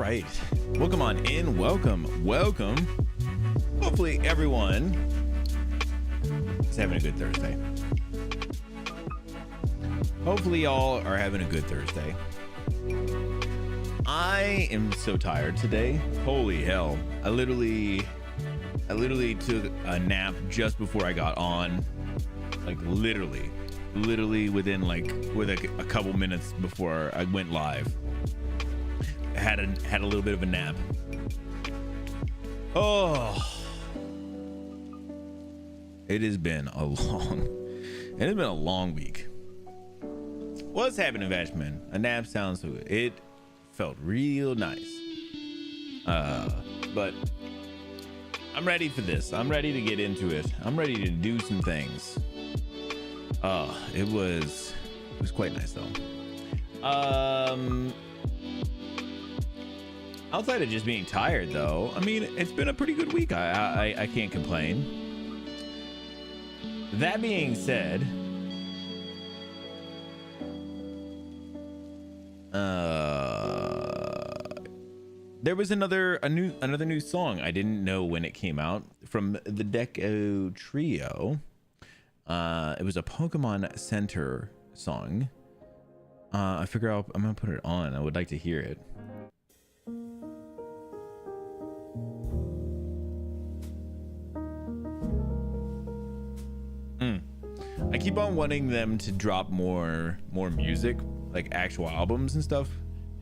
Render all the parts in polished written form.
right. Welcome on in. Welcome. Hopefully everyone is having a good Thursday. Hopefully y'all are having a good Thursday. I am so tired today. Holy hell. I literally took a nap just before I got on. Like literally within a couple minutes before I went live. I had a little bit of a nap. Oh, it has been a long week. What's happening, Vashman? A nap sounds so good. It felt real nice. But I'm ready for this. I'm ready to get into it. I'm ready to do some things. It was quite nice though. Outside of just being tired though, I mean, it's been a pretty good week. I can't complain. That being said, there was another new song I didn't know when it came out from the Deco Trio. It was a Pokemon Center song. I figure out I'm gonna put it on. I would like to hear it. I keep on wanting them to drop more music, like actual albums and stuff,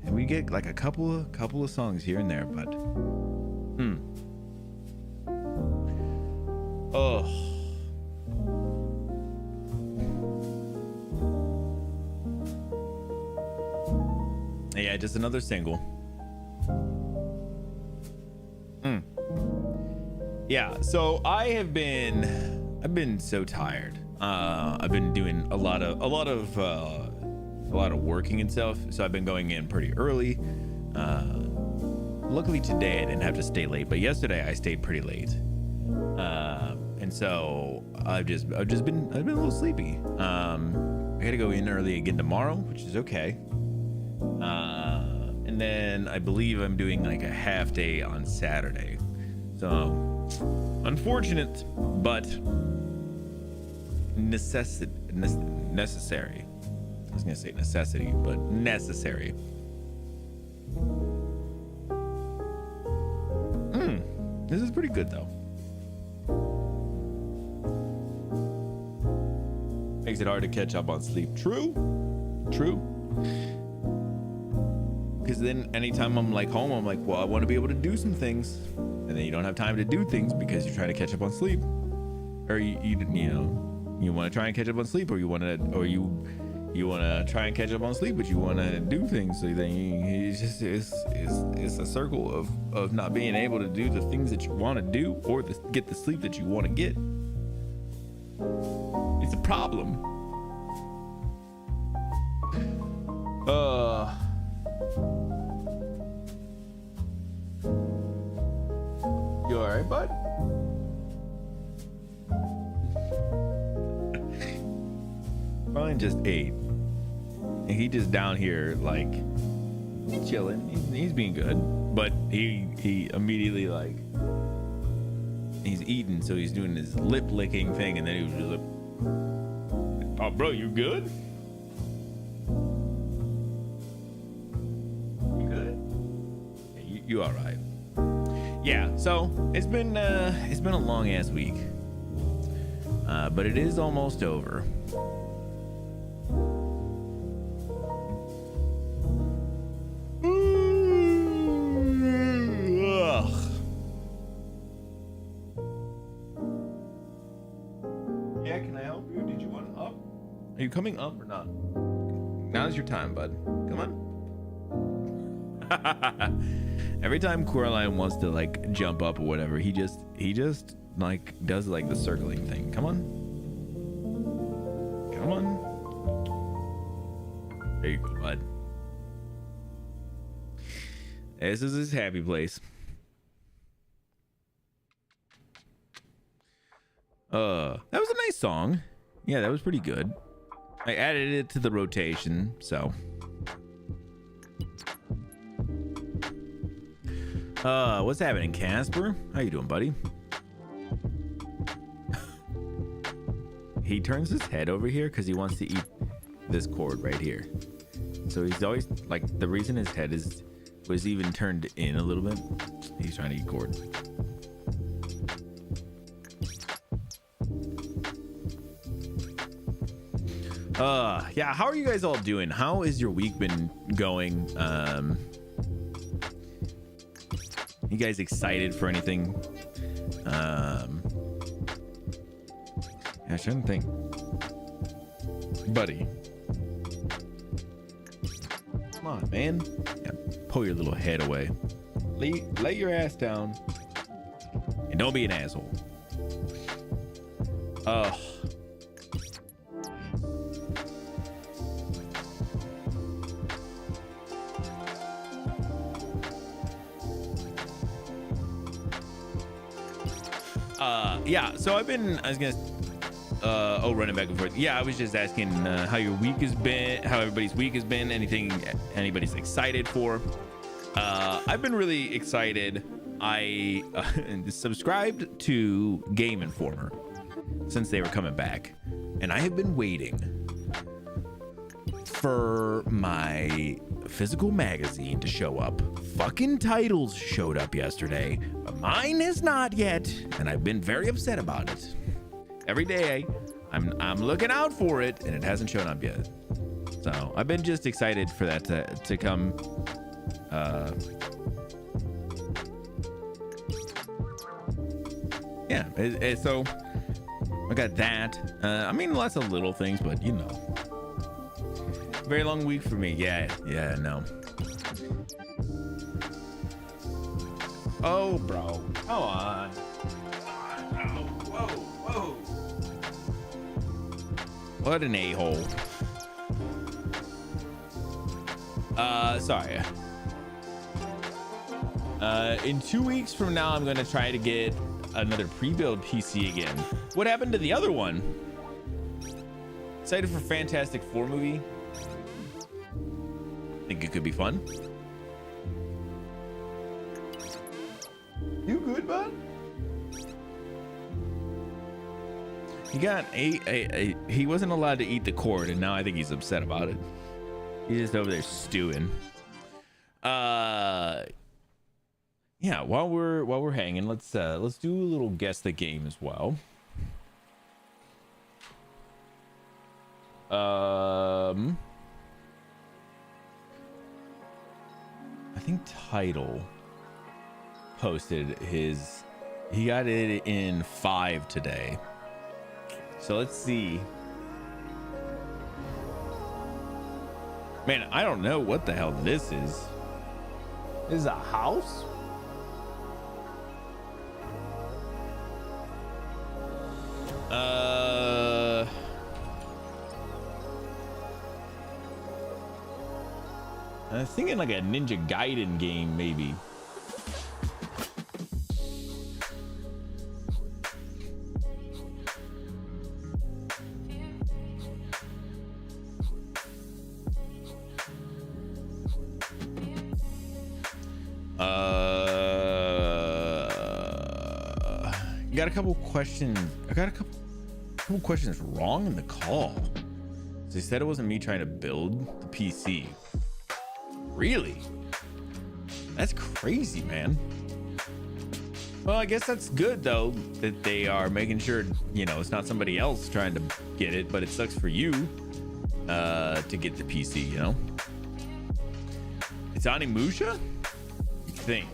and we get like a couple of songs here and there, but oh, yeah, just another single. Yeah, so I've been so tired. I've been doing a lot of working and stuff, so I've been going in pretty early. Luckily today I didn't have to stay late, but yesterday I stayed pretty late, and so I've been a little sleepy. I gotta go in early again tomorrow, which is okay. And then I believe I'm doing like a half day on Saturday, so unfortunate, but necessary. I was gonna say necessity, but necessary. This is pretty good though. Makes it hard to catch up on sleep. True. Because then anytime I'm like home, I'm like, well, I want to be able to do some things, and then you don't have time to do things because you're trying to catch up on sleep, or you want to try and catch up on sleep, or you want to try and catch up on sleep, but you want to do things. So then it's a circle of not being able to do the things that you want to do, or get the sleep that you want to get. It's a problem. You all right, bud? Brian just ate, and he just down here like he's chilling. He's being good, but he immediately like he's eating, so he's doing his lip licking thing, and then he was just like, "Oh, bro, you good? You good? Yeah, you all right?" Yeah. So it's been a long ass week, but it is almost over. Are you coming up or not? Now's your time, bud. Come on. Every time Coraline wants to like jump up or whatever, he just like does like the circling thing. Come on. There you go, bud. This is his happy place. That was a nice song. Yeah, that was pretty good. I added it to the rotation, so What's happening, Casper? How you doing, buddy? He turns his head over here because he wants to eat this cord right here. So he's always like, the reason his head was even turned in a little bit, he's trying to eat cord. Yeah, how are you guys all doing? How has your week been going? You guys excited for anything? Yeah, I shouldn't think. Buddy. Come on, man. Yeah, pull your little head away. Lay your ass down. And don't be an asshole. Yeah, so I was gonna running back and forth. Yeah, I was just asking how your week has been, how everybody's week has been, anything anybody's excited for. I've been really excited. I subscribed to Game Informer since they were coming back, and I have been waiting for my physical magazine to show up. Fucking Titles showed up yesterday, but mine has not yet, and I've been very upset about it. Every day I'm looking out for it, and it hasn't shown up yet. So I've been just excited for that to come. Yeah, so I got that. I mean, lots of little things, but you know, very long week for me. Yeah, no. Oh, bro, come on. Whoa. What an a-hole. Sorry. In 2 weeks from now, I'm going to try to get another pre-build PC again. What happened to the other one? Excited for Fantastic Four movie. Think it could be fun. You good, bud? He got he wasn't allowed to eat the cord, and now I think he's upset about it. He's just over there stewing. Yeah, while we're hanging, let's do a little guess the game as well. I think Title posted his, he got it in 5 today. So let's see. Man, I don't know what the hell this is. This is a house? I was thinking like a Ninja Gaiden game, maybe. Got a couple questions. I got a couple questions wrong in the call. So they said it wasn't me trying to build the PC. Really? That's crazy, man. Well, I guess that's good though, that they are making sure, you know, it's not somebody else trying to get it, but it sucks for you to get the PC, you know. It's Onimusha? You think?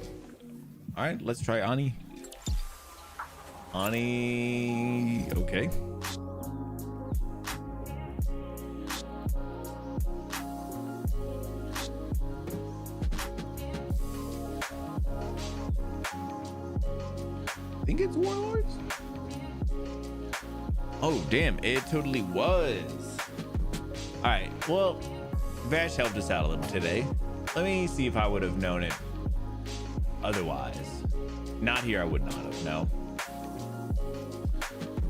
All right, let's try Ani. Okay. I think it's Warlords. Oh, damn, it totally was. All right, well, Vash helped us out a little today. Let me see if I would have known it otherwise. Not here, I would not have, no.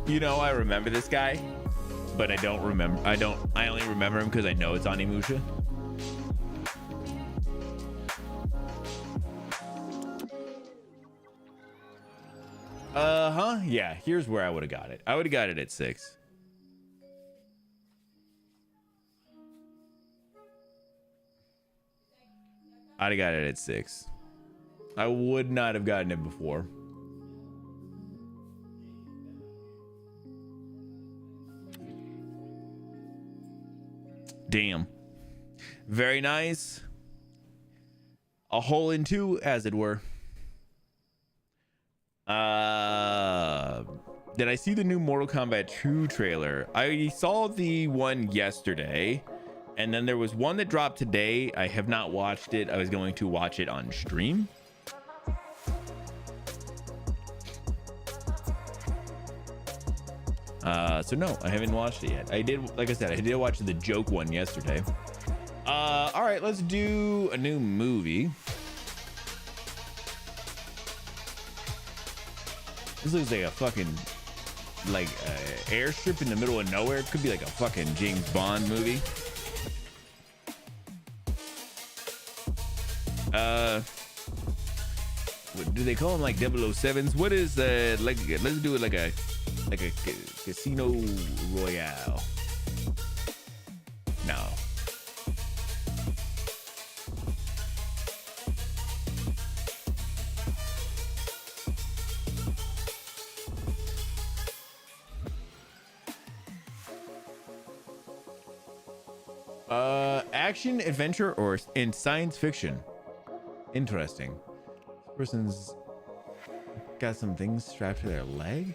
You know, I remember this guy, but I don't remember. I only remember him because I know it's Onimusha. Yeah, here's where I would have got it. I would have got it at 6. I'd have got it at 6. I would not have gotten it before. Damn. Very nice. A hole in 2, as it were. Did I see the new Mortal Kombat 2 trailer? I saw the one yesterday, and then there was one that dropped today. I have not watched it. I was going to watch it on stream. So no, I haven't watched it yet. I did, like I said, I did watch the joke one yesterday. All right, let's do a new movie. This looks like a fucking airstrip in the middle of nowhere. It could be like a fucking James Bond movie. What do they call them, like 007s? What is like? Let's do it like a Casino Royale. No. Action, adventure, or in science fiction. Interesting. This person's got some things strapped to their leg.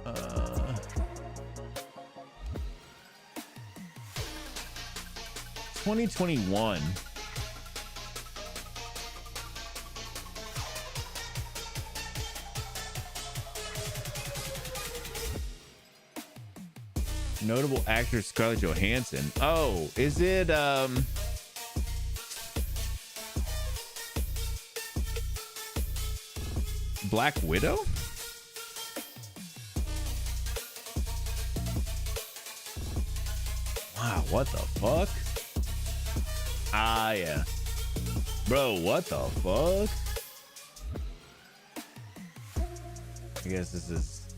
Uh, 2021. Notable actor Scarlett Johansson. Oh, is it Black Widow? Wow, what the fuck? Ah, yeah. Bro, what the fuck? I guess this is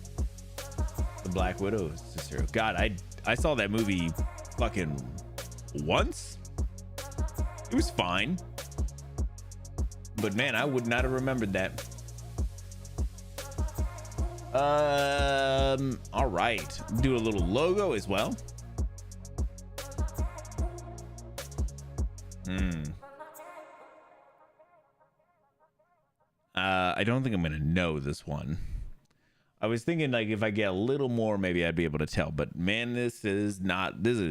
the Black Widow sister. God, I saw that movie fucking once. It was fine, but man, I would not have remembered that. All right, do a little logo as well. I don't think I'm gonna know this one. I was thinking like if I get a little more, maybe I'd be able to tell. But man, this is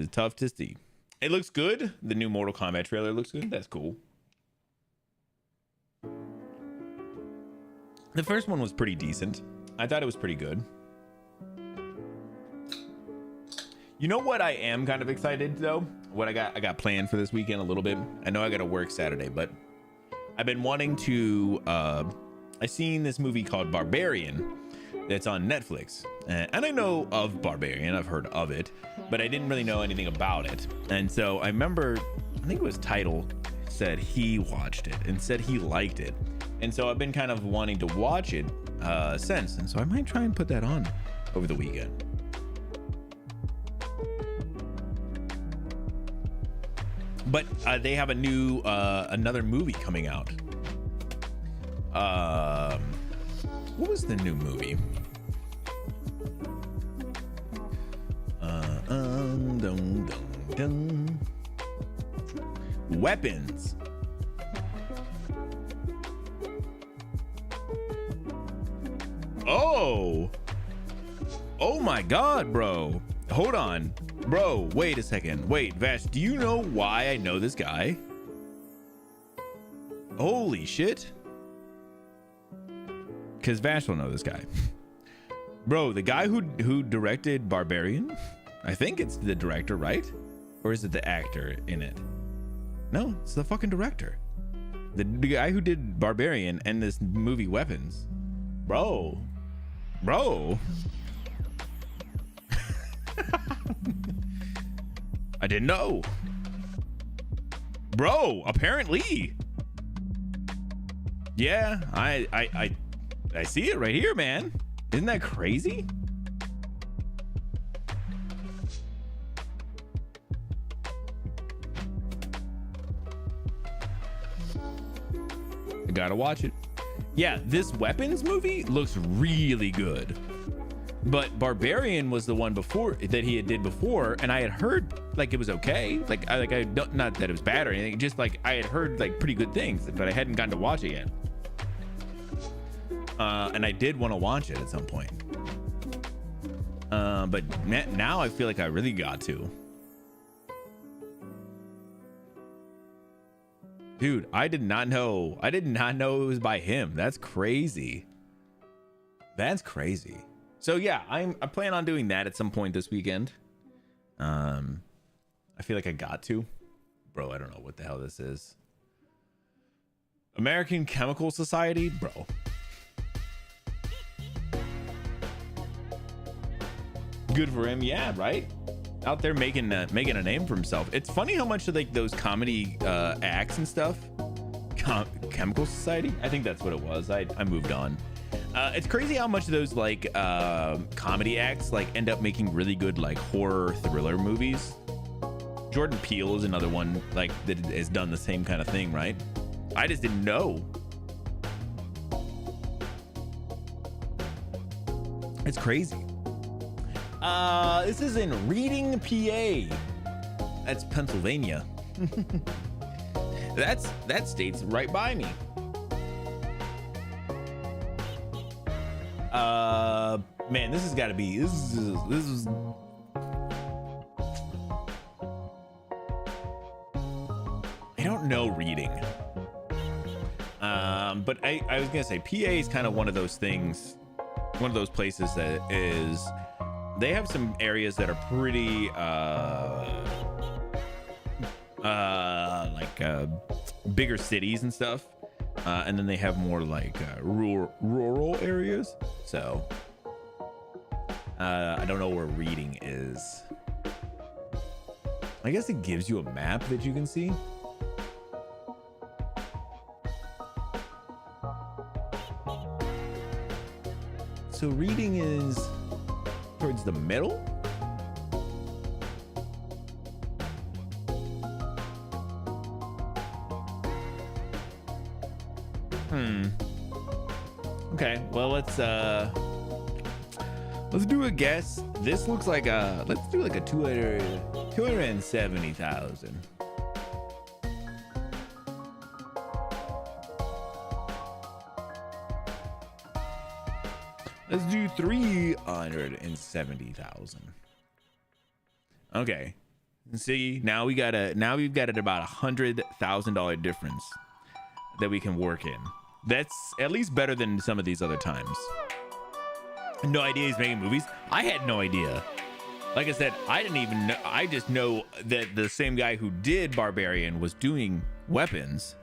tough to see. It looks good. The new Mortal Kombat trailer looks good. That's cool. The first one was pretty decent. I thought it was pretty good. You know what I am kind of excited though? What I got planned for this weekend a little bit. I know I got to work Saturday, but I've been wanting to I seen this movie called Barbarian that's on Netflix, and I know of Barbarian, I've heard of it, but I didn't really know anything about it. And so I remember, I think it was Title said he watched it and said he liked it, and so I've been kind of wanting to watch it since, and so I might try and put that on over the weekend. But they have a new another movie coming out. What was the new movie? Weapons. Oh my God, bro. Hold on, bro. Wait a second. Wait, Vash, do you know why I know this guy? Holy shit. Because Vash will know this guy. Bro, the guy who directed Barbarian, I think it's the director, right? Or is it the actor in it? No, it's the fucking director. The guy who did Barbarian and this movie Weapons. Bro. I didn't know. Bro, apparently. Yeah, I see it right here, man. Isn't that crazy? I gotta watch it. Yeah, this Weapons movie looks really good. But Barbarian was the one before that he did before, and I had heard like it was okay. Like I don't, not that it was bad or anything, just like I had heard like pretty good things, but I hadn't gotten to watch it yet. And I did want to watch it at some point. But now I feel like I really got to. Dude, I did not know it was by him. That's crazy. That's crazy. So yeah, I plan on doing that at some point this weekend. I feel like I got to. Bro, I don't know what the hell this is. American Chemical Society? Bro. Good for him. Yeah, right? Out there making a name for himself. It's funny how much of like those comedy acts and stuff. Chemical Society? I think that's what it was. I moved on. It's crazy how much of those like comedy acts like end up making really good like horror thriller movies. Jordan Peele is another one like that has done the same kind of thing, right? I just didn't know. It's crazy. This is in Reading, PA. That's Pennsylvania. That state's right by me. Man, this has got to be this is I don't know Reading. But I was gonna say PA is kind of one of those things, one of those places that is, they have some areas that are pretty bigger cities and stuff, and then they have more like rural areas. So I don't know where Reading is. I guess it gives you a map that you can see. So Reading is towards the middle. Okay, well let's do a guess. This looks like let's do like a 270,000. Let's do 370,000. Okay. See, now we've got it about $100,000 difference that we can work in. That's at least better than some of these other times. No idea he's making movies. I had no idea. Like I said, I didn't even know. I just know that the same guy who did Barbarian was doing Weapons,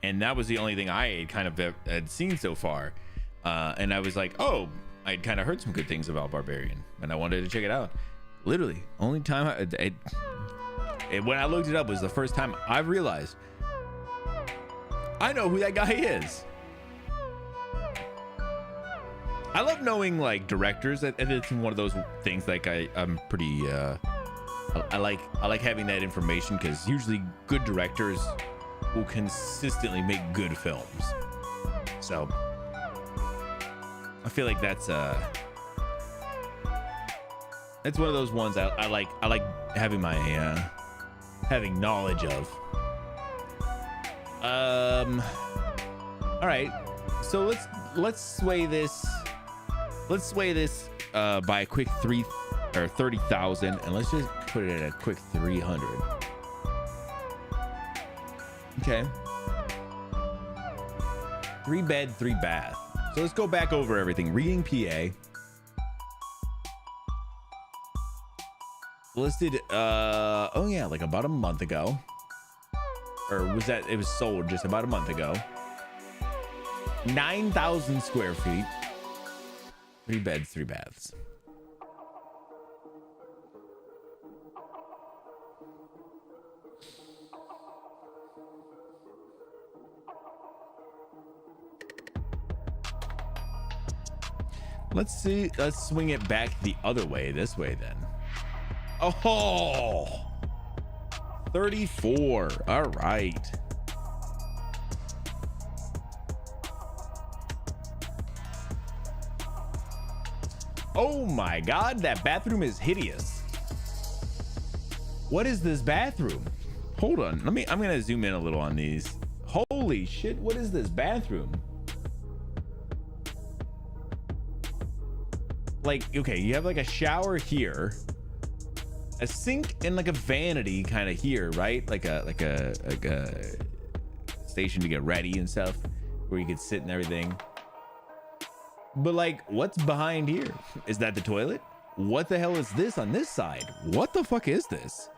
and that was the only thing I had kind of had seen so far. And I was like, oh, I'd kind of heard some good things about Barbarian, and I wanted to check it out. Literally, only time when I looked it up was the first time I realized I know who that guy is. I love knowing like directors, and it's one of those things like I'm pretty I like having that information, because usually good directors will consistently make good films. So I feel like that's one of those ones I like having my having knowledge of. All right, so let's sway this by a quick 30,000, and let's just put it at a quick 300. Okay, 3 bed, 3 bath. So let's go back over everything. Reading, PA. Listed oh yeah, like about a month ago. Or was that, it was sold just about a month ago. 9,000 square feet. 3 beds, 3 baths. Let's see. Let's swing it back the other way. This way then. Oh, 34. All right. Oh my God, that bathroom is hideous. What is this bathroom? Hold on. I'm gonna zoom in a little on these. Holy shit, what is this bathroom? Like, okay, you have like a shower here, a sink and like a vanity kind of here, right? Like a station to get ready and stuff where you could sit and everything. But like, what's behind here? Is that the toilet? What the hell is this on this side? What the fuck is this?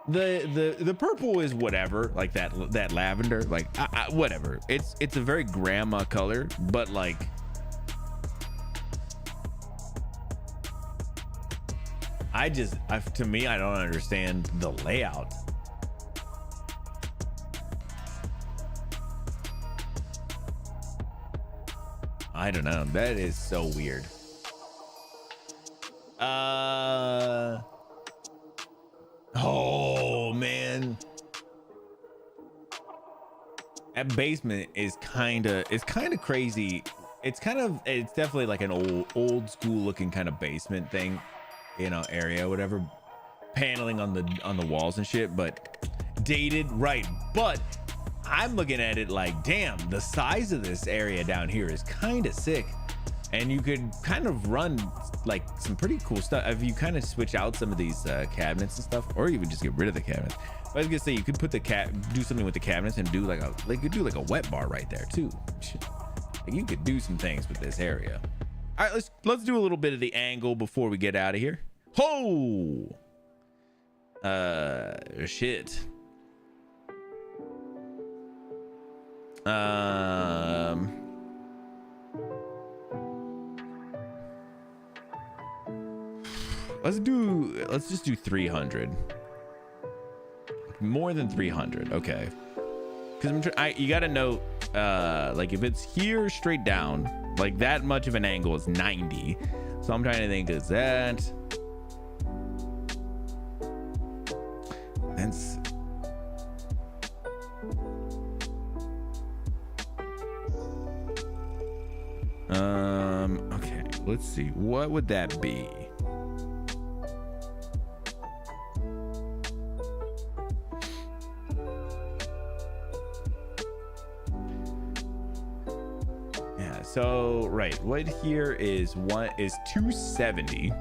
The purple is whatever, like that lavender, like whatever. It's a very grandma color, but like, to me, I don't understand the layout. I don't know. That is so weird. Oh man. That basement is kind of crazy. It's definitely like an old school looking kind of basement thing, you know, area, whatever. Paneling on the walls and shit, but dated, right? But I'm looking at it like, damn, the size of this area down here is kind of sick, and you could kind of run like some pretty cool stuff if you kind of switch out some of these cabinets and stuff, or even just get rid of the cabinets. But I was gonna say you could put do something with the cabinets and do like a wet bar right there too. Like, you could do some things with this area. All right, let's do a little bit of the angle before we get out of here. Ho! Shit. Let's just do 300. More than 300, okay. Because you gotta note, like if it's here straight down, like that much of an angle is 90. So I'm trying to think, is that? That's. Okay, let's see. What would that be? Yeah, so right, what here is 270.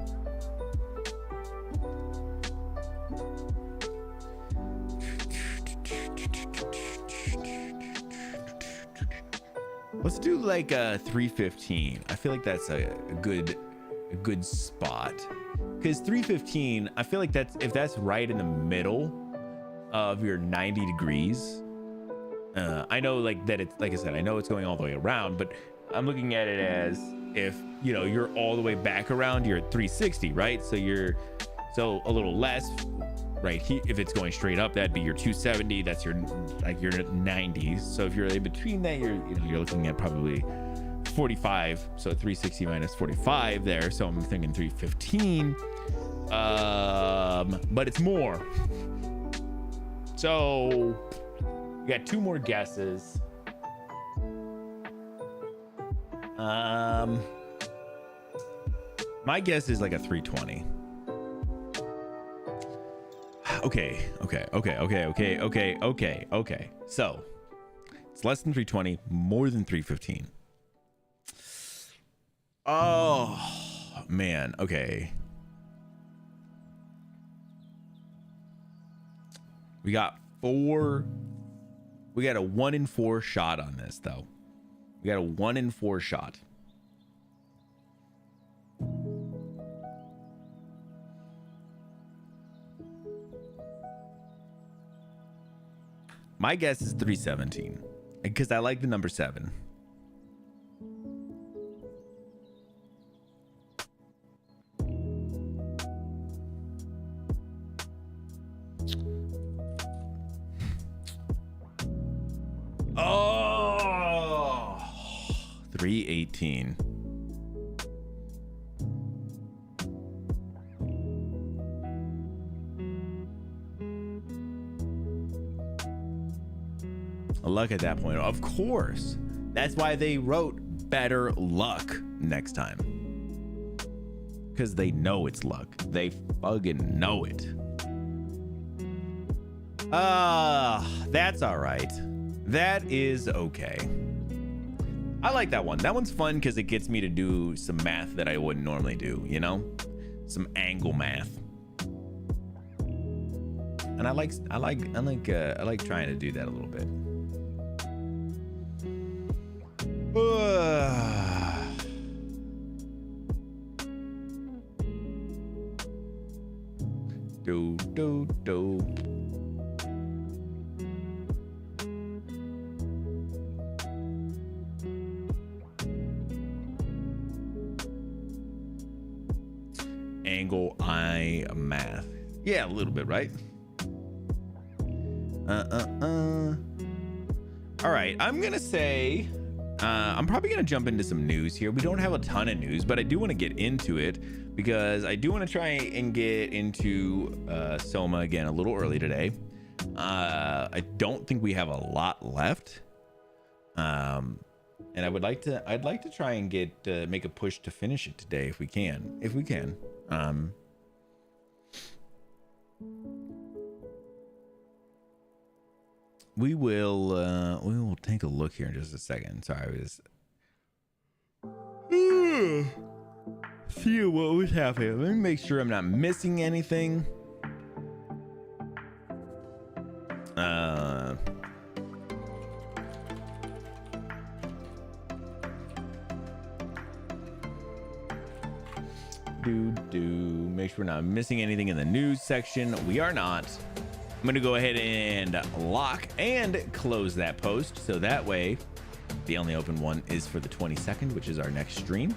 Let's do like a 315. I feel like that's a good spot, because 315, I feel like if that's right in the middle of your 90 degrees. I know like that it's, like I said, I know it's going all the way around, but I'm looking at it as if, you know, you're all the way back around, you're at 360, right? So so a little less right here. If it's going straight up, that'd be your 270. That's your 90s. So if you're in between that, you're looking at probably 45. So 360 minus 45 there. So I'm thinking 315. But it's more. So we got two more guesses. My guess is like a 320. Okay. So it's less than 320, more than 315. Oh man. Okay. We got a 1 in 4 shot on this though. We got a 1 in 4 shot. My guess is 317 because I like the number 7. Oh, 318. luck at that point. Of course. That's why they wrote better luck next time. Because they know it's luck. They fucking know it. That's all right. That is okay. I like that one. That one's fun because it gets me to do some math that I wouldn't normally do, you know? Some angle math. And I like trying to do that a little bit. Do. Angle eye math. Yeah, a little bit, right? All right, I'm gonna say I'm probably gonna jump into some news here. We don't have a ton of news, but I do want to get into it because I do want to try and get into SOMA again a little early today. I don't think we have a lot left, and I'd like to try and make a push to finish it today if we can. We will take a look here in just a second. Sorry, I was see what was happening. Let me make sure I'm not missing anything. Make sure we're not missing anything in the news section. We are not. I'm going to go ahead and lock and close that post. So that way, the only open one is for the 22nd, which is our next stream.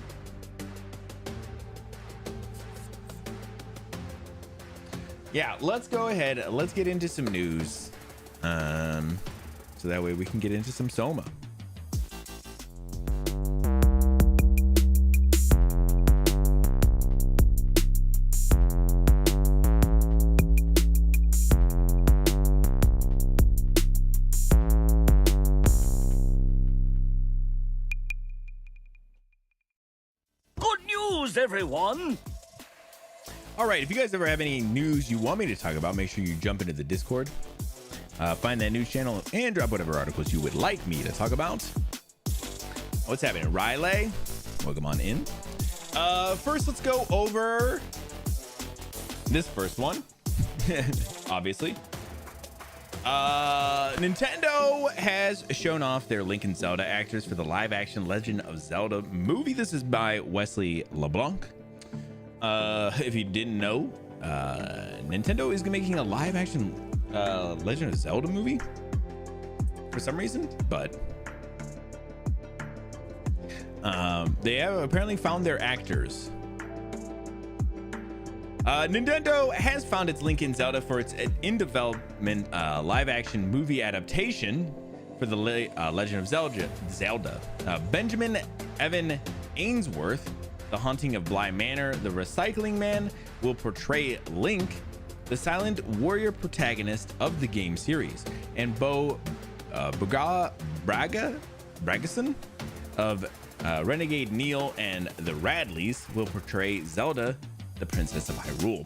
Yeah, let's go ahead. Let's get into some news. So that way we can get into some SOMA. Everyone. All right, if you guys ever have any news you want me to talk about, make sure you jump into the Discord, find that news channel, and drop whatever articles you would like me to talk about. What's happening? Riley, welcome on in. First, let's go over this first one. Obviously, Nintendo has shown off their Link and Zelda actors for the live-action Legend of Zelda movie. This is by Wesley LeBlanc. If you didn't know, Nintendo is making a live-action Legend of Zelda movie for some reason, but they have apparently found their actors. Nintendo has found its Link and Zelda for its in development live-action movie adaptation for the Legend of Zelda. Benjamin Evan Ainsworth, The Haunting of Bly Manor, the Recycling Man, will portray Link, the silent warrior protagonist of the game series, and Bo Bragason of Renegade Neil and the Radleys will portray Zelda, the Princess of Hyrule.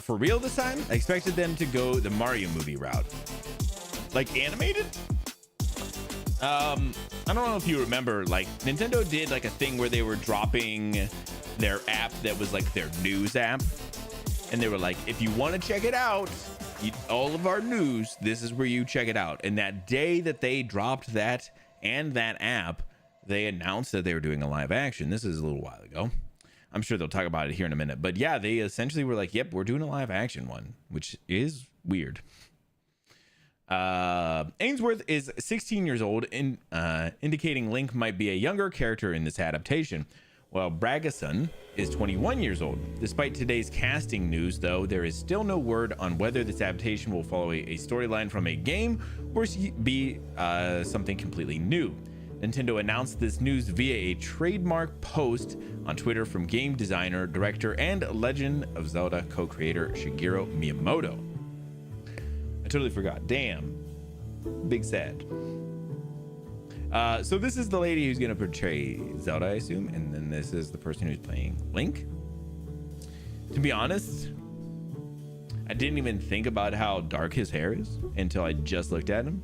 For real this time, I expected them to go the Mario movie route. Like animated? I don't know if you remember, like Nintendo did like a thing where they were dropping their app that was like their news app. And they were like, if you want to check it out, all of our news, this is where you check it out. And that day that they dropped that and that app, they announced that they were doing a live action. This is a little while ago. I'm sure they'll talk about it here in a minute. But yeah, they essentially were like, yep, we're doing a live action one, which is weird. Ainsworth is 16 years old, indicating Link might be a younger character in this adaptation, while Bragason is 21 years old. Despite today's casting news, though, there is still no word on whether this adaptation will follow a storyline from a game or be something completely new. Nintendo announced this news via a trademark post on Twitter from game designer, director, and Legend of Zelda co-creator Shigeru Miyamoto. I totally forgot. Damn. Big sad. So this is the lady who's gonna portray Zelda, I assume, and then this is the person who's playing Link. To be honest, I didn't even think about how dark his hair is until I just looked at him.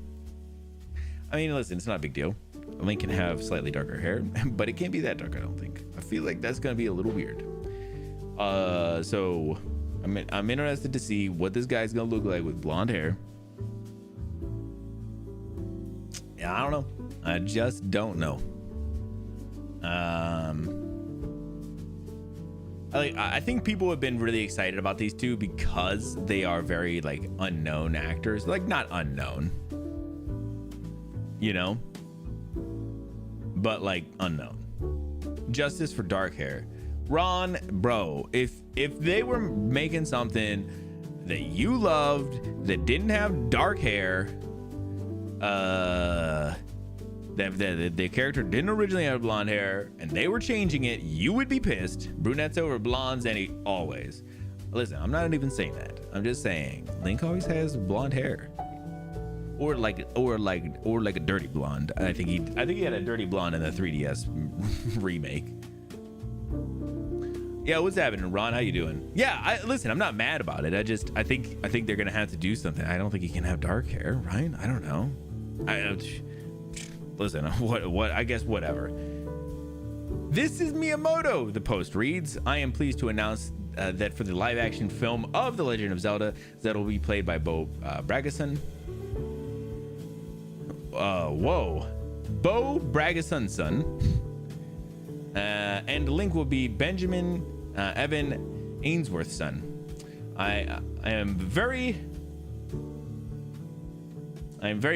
I mean, listen, it's not a big deal. Link can have slightly darker hair, but it can't be that dark, I don't think. I feel like that's gonna be a little weird. So I'm interested to see what this guy's gonna look like with blonde hair. Yeah, I don't know. I just don't know. I think people have been really excited about these two because they are very like unknown actors, like not unknown, you know, but like unknown. Justice for dark hair. Ron, bro, if they were making something that you loved that didn't have dark hair, that the character didn't originally have blonde hair and they were changing it, you would be pissed. Brunettes over blondes always. Listen, I'm not even saying that. I'm just saying Link always has blonde hair, or like a dirty blonde. I think he had a dirty blonde in the 3DS remake. Yeah, what's happening, Ron? How you doing? Yeah, listen, I'm not mad about it. I think they're gonna have to do something. I don't think he can have dark hair, right? I don't know. Listen, what? I guess whatever. This is Miyamoto, the post reads. I am pleased to announce that for the live-action film of The Legend of Zelda, Zelda will be played by Bo Bragason. Bo Bragason's son. And Link will be Benjamin Evan Ainsworth's son. I am very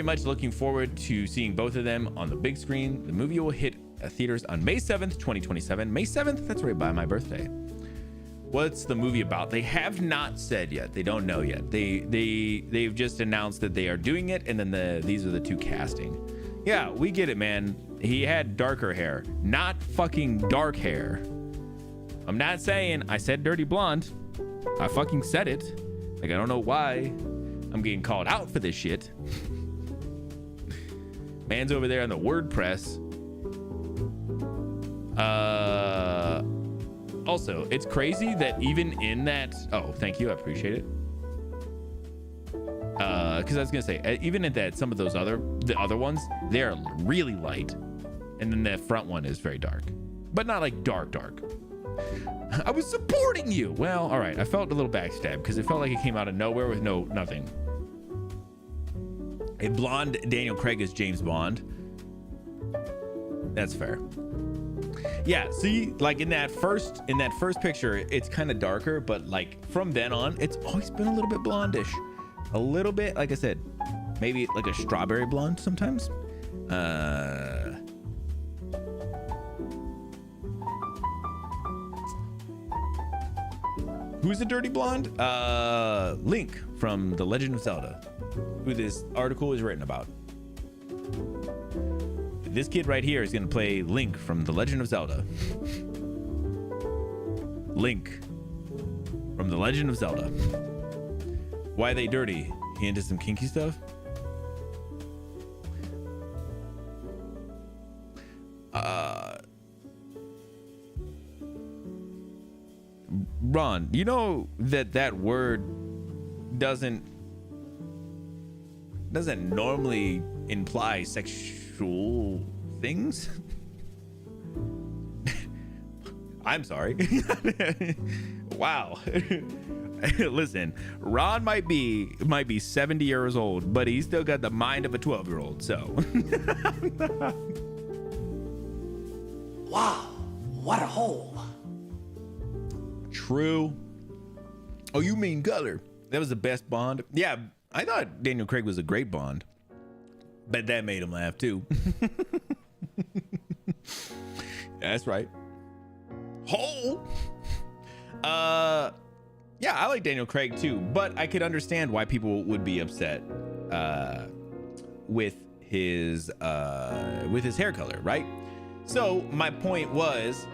much looking forward to seeing both of them on the big screen. The movie will hit theaters on May 7th, 2027. May 7th, that's right by my birthday. What's the movie about? They have not said yet. They don't know yet. They've just announced that they are doing it, and then these are the two casting. Yeah, we get it, man. He had darker hair, not fucking dark hair. I'm not saying I said dirty blonde. I fucking said it. Like, I don't know why I'm getting called out for this shit. Man's over there on the WordPress. Also, it's crazy that even in that, oh, thank you, I appreciate it. Because I was gonna say, even at that, some of those the other ones, they're really light, and then the front one is very dark, but not like dark. I was supporting you. Well, all right. I felt a little backstab because it felt like it came out of nowhere with nothing. A blonde Daniel Craig is James Bond. That's fair. Yeah, see, like in that first picture, it's kind of darker, but like from then on, it's always been a little bit blondish. A little bit, like I said, maybe like a strawberry blonde sometimes. Who's the dirty blonde? Link from The Legend of Zelda, who this article is written about. This kid right here is going to play Link from The Legend of Zelda. Link from The Legend of Zelda. Why are they dirty? He into some kinky stuff? Ron, you know that word doesn't normally imply sexual things. I'm sorry. Wow. Listen, Ron might be 70 years old, but he's still got the mind of a 12-year-old. So. Wow, what a hole. True. Oh, you mean color? That was the best Bond. Yeah, I thought Daniel Craig was a great Bond, but that made him laugh too. That's right. Hole. Yeah, I like Daniel Craig too, but I could understand why people would be upset with his hair color, right? So my point was,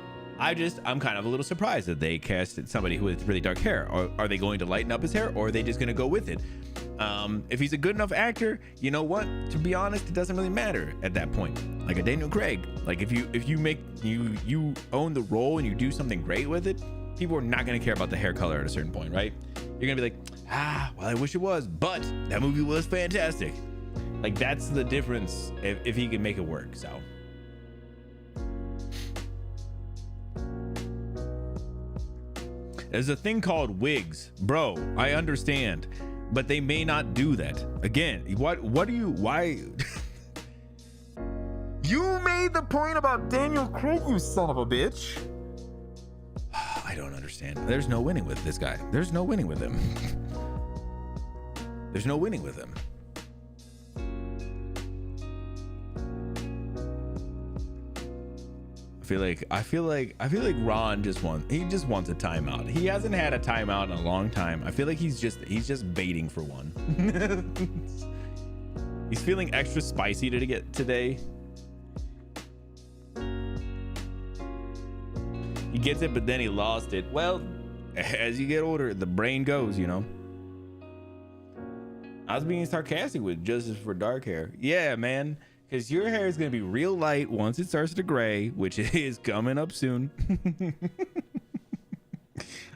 I'm kind of a little surprised that they casted somebody who has really dark hair. Or are they going to lighten up his hair, or are they just going to go with it? If he's a good enough actor, you know what? To be honest, it doesn't really matter at that point. Like a Daniel Craig, like if you make you own the role and you do something great with it, people are not going to care about the hair color at a certain point, right? You're going to be like, well, I wish it was, but that movie was fantastic. Like that's the difference if he can make it work. So. There's a thing called wigs, bro. I understand, but they may not do that. Again, what do you, why? You made the point about Daniel Craig, you son of a bitch. I don't understand. There's no winning with this guy. There's no winning with him. There's no winning with him. I feel like Ron just wants a timeout. He hasn't had a timeout in a long time. I feel like he's just baiting for one. He's feeling extra spicy to get today. He gets it, but then he lost it. Well, as you get older, the brain goes, you know. I was being sarcastic with justice for dark hair. Yeah, man. Because your hair is going to be real light once it starts to gray, which is coming up soon.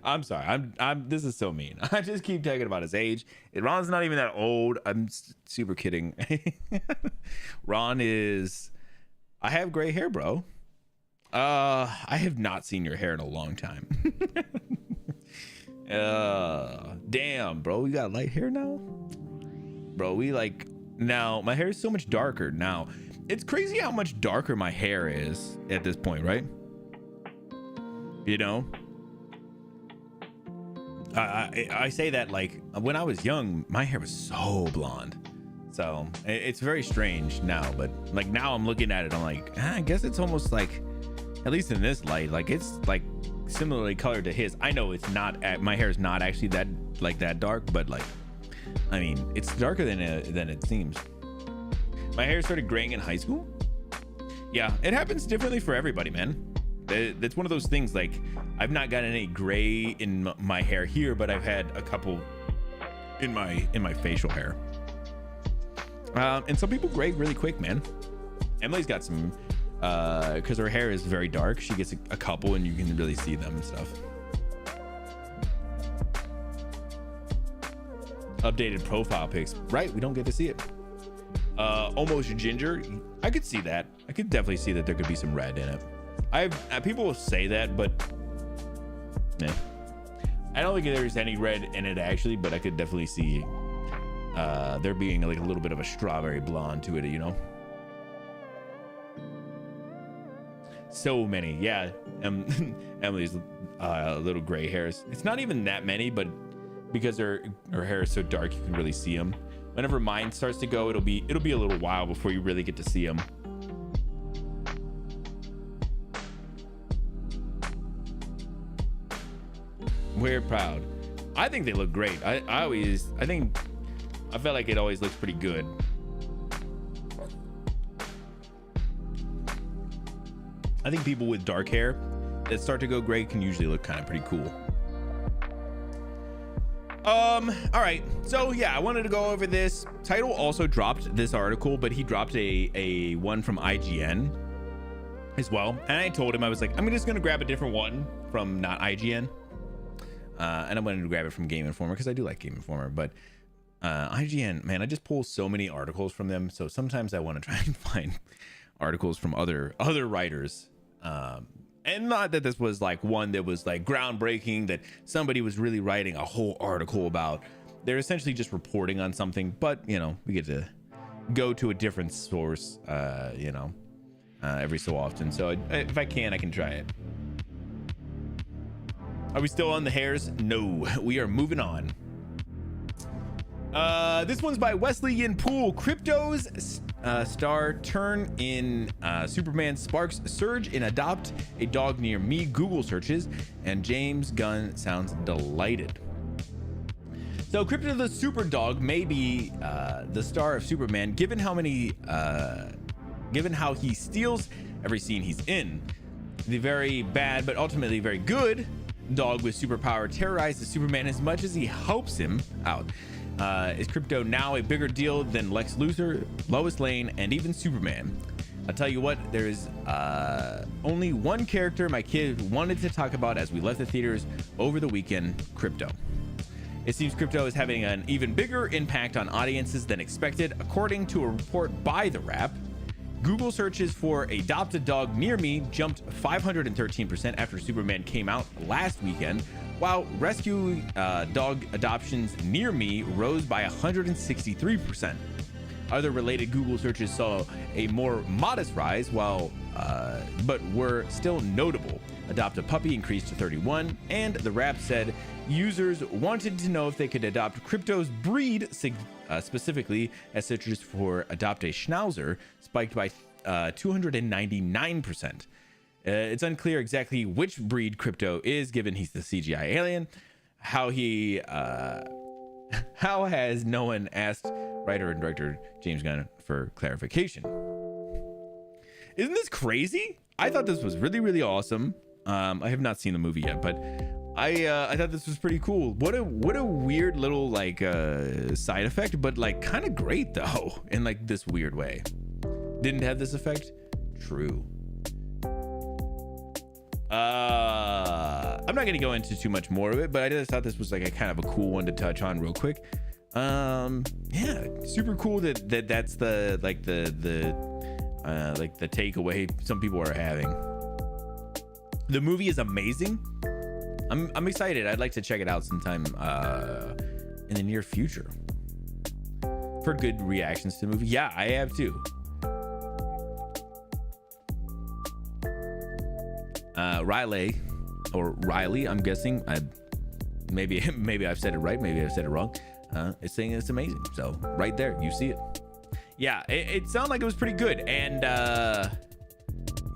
I'm sorry. This is so mean. I just keep talking about his age. Ron's not even that old. I'm super kidding. Ron is... I have gray hair, bro. I have not seen your hair in a long time. Damn, bro. You got light hair now? Bro, we like... Now my hair is so much darker now. It's crazy how much darker my hair is at this point, right? You know, I say that like when I was young, my hair was so blonde. So it's very strange now, but like now I'm looking at it, I'm like, I guess it's almost like, at least in this light, like it's like similarly colored to his. I know it's not, my hair is not actually that dark, but like, I mean, it's darker than it seems. My hair started graying in high school. Yeah, it happens differently for everybody, man. That's one of those things. Like, I've not gotten any gray in my hair here, but I've had a couple in my facial hair. And some people gray really quick, man. Emily's got some, because her hair is very dark. She gets a couple, and you can really see them and stuff. Updated profile pics, right? We don't get to see it. Almost ginger. I could see that. I could definitely see that there could be some red in it. People will say that, but yeah, I don't think there's any red in it actually, but I could definitely see there being like a little bit of a strawberry blonde to it, you know. So many, yeah. Emily's little gray hairs. It's not even that many, but because her hair is so dark, you can really see them. Whenever mine starts to go, it'll be a little while before you really get to see them. We're proud. I think they look great. I felt like it always looks pretty good. I think people with dark hair that start to go gray can usually look kind of pretty cool. All right, so yeah, I wanted to go over this. Title also dropped this article, but he dropped a one from IGN as well, and I told him, I was like, I'm just gonna grab a different one from not IGN, and I wanted to grab it from Game Informer because I do like Game Informer, but IGN, man, I just pull so many articles from them, so sometimes I want to try and find articles from other writers. And not that this was like one that was like groundbreaking that somebody was really writing a whole article about. They're essentially just reporting on something, but you know, we get to go to a different source, you know, every so often. So if I can try it. Are we still on the hairs? No, we are moving on. This one's by Wesleyan Poole. Crypto's star turn in Superman sparks surge in adopt a dog near me Google searches, and James Gunn sounds delighted. So Crypto the super dog may be the star of Superman, given how he steals every scene he's in. The very bad but ultimately very good dog with superpower terrorizes Superman as much as he helps him out. Is Crypto now a bigger deal than Lex Luthor, Lois Lane, and even Superman? I'll tell you what, there is only one character my kid wanted to talk about as we left the theaters over the weekend: Crypto. It seems Crypto is having an even bigger impact on audiences than expected, according to a report by The Wrap. Google searches for adopt a dog near me jumped 513% after Superman came out last weekend, while rescue dog adoptions near me rose by 163%. Other related Google searches saw a more modest rise, but were still notable. Adopt a puppy increased to 31, and The Wrap said users wanted to know if they could adopt Crypto's breed, specifically as searches for adopt a Schnauzer spiked by 299%. It's unclear exactly which breed Crypto is, given he's the CGI alien. How has no one asked writer and director James Gunn for clarification? Isn't this crazy? I thought this was really, really awesome. I have not seen the movie yet, but I thought this was pretty cool. What a weird little like side effect, but like kind of great though, in like this weird way. Didn't have this effect? True. I'm not gonna go into too much more of it, but I just thought this was like a kind of a cool one to touch on real quick. Yeah, super cool that's the like the takeaway some people are having. The movie is amazing. I'm excited. I'd like to check it out sometime in the near future. For good reactions to the movie. Yeah, I have too. Riley, I'm guessing. Maybe I've said it right, maybe I've said it wrong. It's saying it's amazing. So right there, you see it. Yeah, it sounded like it was pretty good, and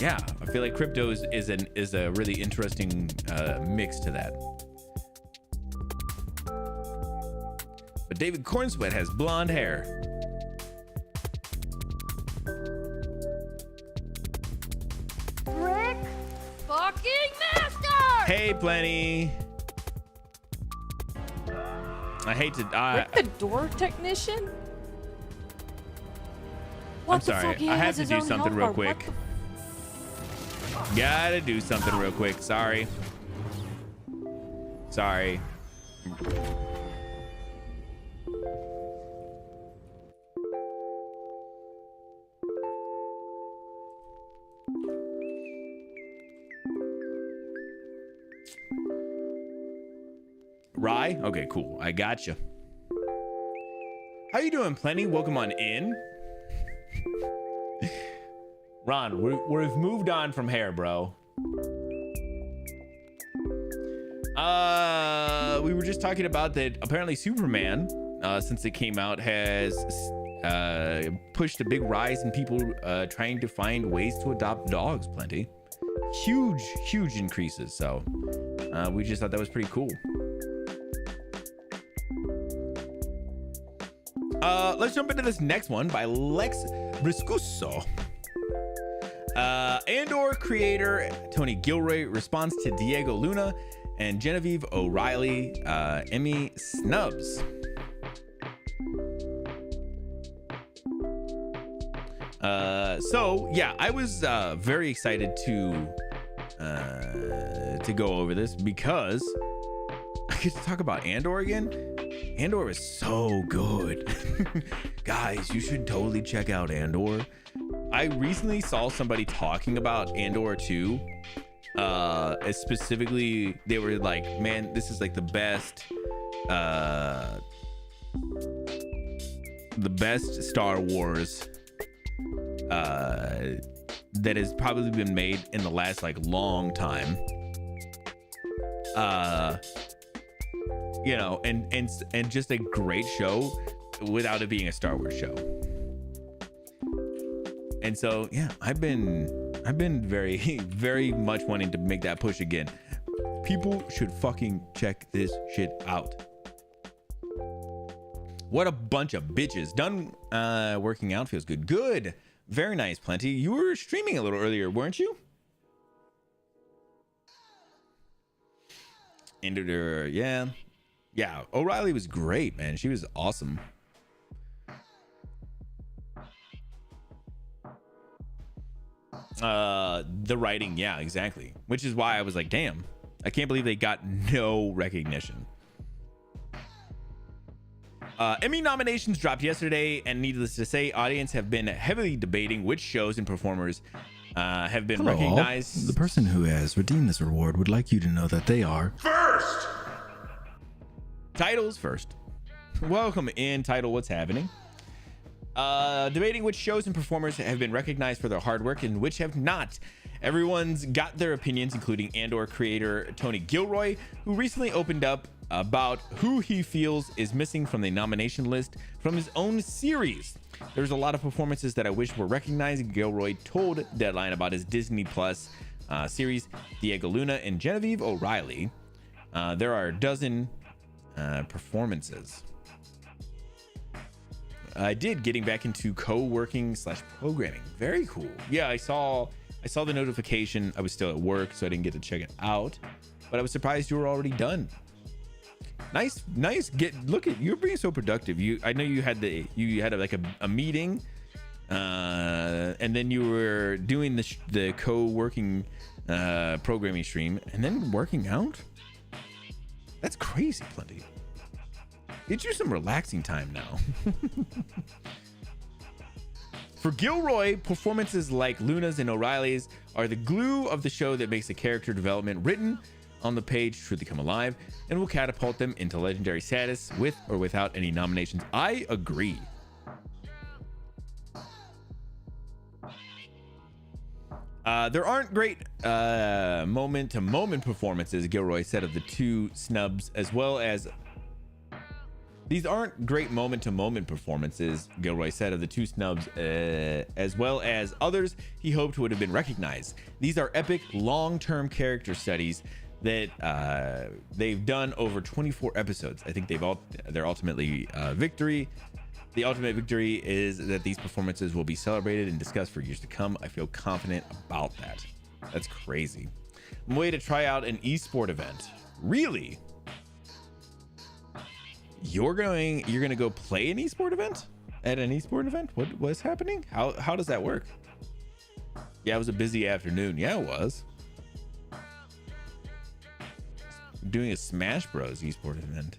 yeah, I feel like Crypto is a really interesting mix to that. But David Cornsweat has blonde hair. Rick fucking Master! Hey, Plenty. I hate to. Rick the door technician? What I'm sorry. I have to do something real quick. Gotta do something real quick. Sorry. Rye? Okay, cool. I gotcha. How you doing, Plenty? Welcome on in. Ron, we've moved on from hair, bro. We were just talking about that apparently Superman, since it came out, has pushed a big rise in people trying to find ways to adopt dogs. Plenty. Huge increases. So we just thought that was pretty cool. Let's jump into this next one by Lex Briscuso. Andor creator Tony Gilroy responds to Diego Luna and Genevieve O'Reilly Emmy snubs. So yeah, I was very excited to go over this because I get to talk about Andor again. Andor is so good. Guys, you should totally check out Andor. I recently saw somebody talking about Andor 2. Specifically, they were like, man, this is like the best Star Wars that has probably been made in the last like long time. You know, and just a great show without it being a Star Wars show. And so yeah, I've been very much wanting to make that push again. People should fucking check this shit out. What a bunch of bitches. Done working out, feels good. Very nice, Plenty. You were streaming a little earlier, weren't you? ended her. Yeah. O'Reilly was great, man. She was awesome. The writing, yeah, exactly. Which is why I was like, damn, I can't believe they got no recognition. Emmy nominations dropped yesterday, and needless to say, audience have been heavily debating which shows and performers have been recognized. The person who has redeemed this reward would like you to know that they are First! Titles first. Welcome in, Title. What's happening? Debating which shows and performers have been recognized for their hard work and which have not. Everyone's got their opinions, including Andor creator Tony Gilroy, who recently opened up about who he feels is missing from the nomination list from his own series. There's a lot of performances that I wish were recognized. Gilroy told Deadline about his Disney Plus series Diego Luna and Genevieve O'Reilly. There are a dozen performances. I did getting back into co-working / programming. Very cool. Yeah, I saw the notification. I was still at work, so I didn't get to check it out, but I was surprised you were already done. Nice. Look at you're being so productive. I know you had like a meeting, and then you were doing the co-working programming stream, and then working out. That's crazy, Plenty. Get you some relaxing time now. For Gilroy, performances like Luna's and O'Reilly's are the glue of the show that makes the character development written on the page truly come alive and will catapult them into legendary status with or without any nominations. I agree. There aren't great moment-to-moment performances, Gilroy said of the two snubs, as well as these aren't great moment-to-moment performances, Gilroy said of the two snubs, as well as others he hoped would have been recognized. These are epic, long-term character studies that they've done over 24 episodes. I think their ultimately victory. The ultimate victory is that these performances will be celebrated and discussed for years to come. I feel confident about that. That's crazy. I'm waiting to try out an esport event. Really? You're gonna go play an esport event at an esport event? What's happening? How does that work? Yeah, it was a busy afternoon. Yeah, it was. Doing a Smash Bros esport event.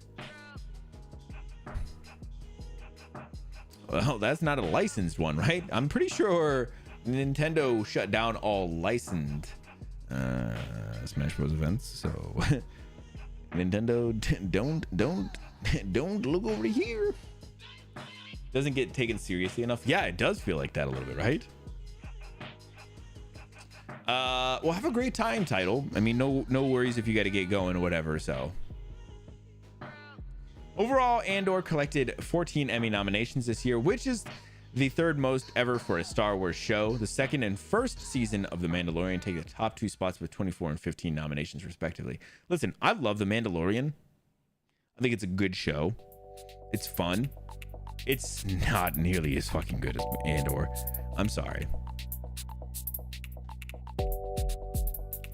Well, that's not a licensed one, right? I'm pretty sure Nintendo shut down all licensed Smash Bros events. So Nintendo, don't look over here. Doesn't get taken seriously enough. Yeah, it does feel like that a little bit, right? Well, have a great time, Title. I mean, no worries if you got to get going or whatever. So overall, Andor collected 14 Emmy nominations this year, which is the third most ever for a Star Wars show. The second and first season of The Mandalorian take the top two spots with 24 and 15 nominations respectively. Listen, I love The Mandalorian. I think it's a good show. It's fun. It's not nearly as fucking good as Andor. I'm sorry.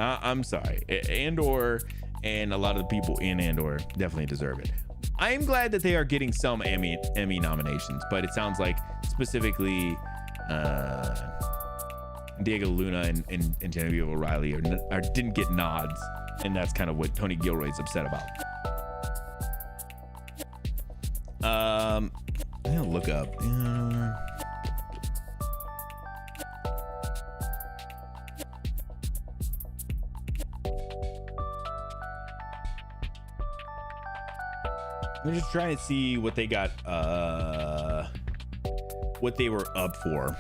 I'm sorry. Andor and a lot of the people in Andor definitely deserve it. I am glad that they are getting some Emmy nominations, but it sounds like specifically Diego Luna and Genevieve O'Reilly didn't get nods, and that's kind of what Tony Gilroy's upset about. I'm gonna look up. I'm just trying to see what they got, what they were up for.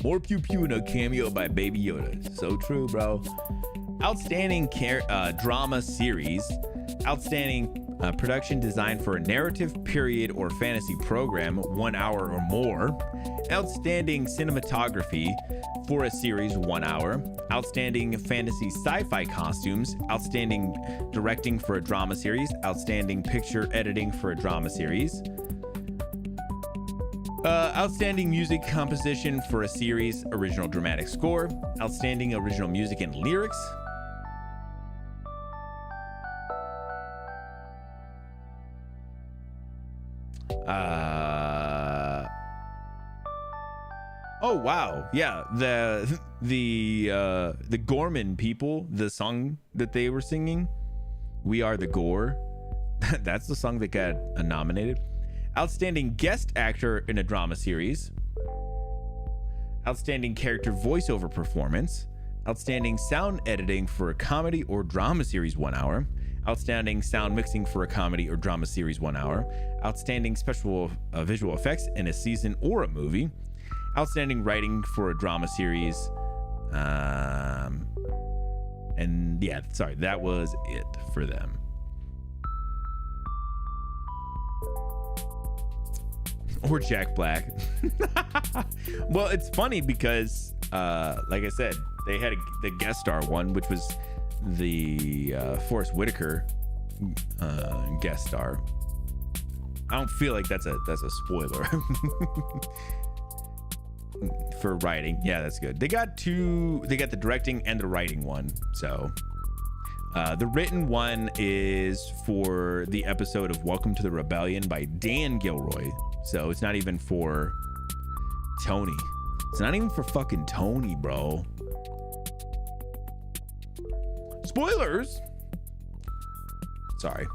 More pew pew and a cameo by Baby Yoda. So true, bro. Outstanding drama series. Outstanding production design for a narrative, period, or fantasy program, 1 hour or more. Outstanding cinematography for a series, 1 hour. Outstanding fantasy sci-fi costumes. Outstanding directing for a drama series. Outstanding picture editing for a drama series. Outstanding music composition for a series, original dramatic score, outstanding original music and lyrics. Oh wow, yeah, the Gorman people, the song that they were singing, "We Are the Gore," that's the song that got nominated. Outstanding guest actor in a drama series, outstanding character voiceover performance, outstanding sound editing for a comedy or drama series 1 hour, outstanding sound mixing for a comedy or drama series 1 hour, outstanding special visual effects in a season or a movie, outstanding writing for a drama series, and yeah, sorry, that was it for them. Or Jack Black. Well, it's funny because like I said, they had the guest star one, which was the Forrest Whitaker guest star. I don't feel like that's a spoiler. For writing, yeah, that's good. They got the directing and the writing one. So the written one is for the episode of Welcome to the Rebellion by Dan Gilroy. So it's not even for Tony. It's not even for fucking Tony, bro. Spoilers. Sorry,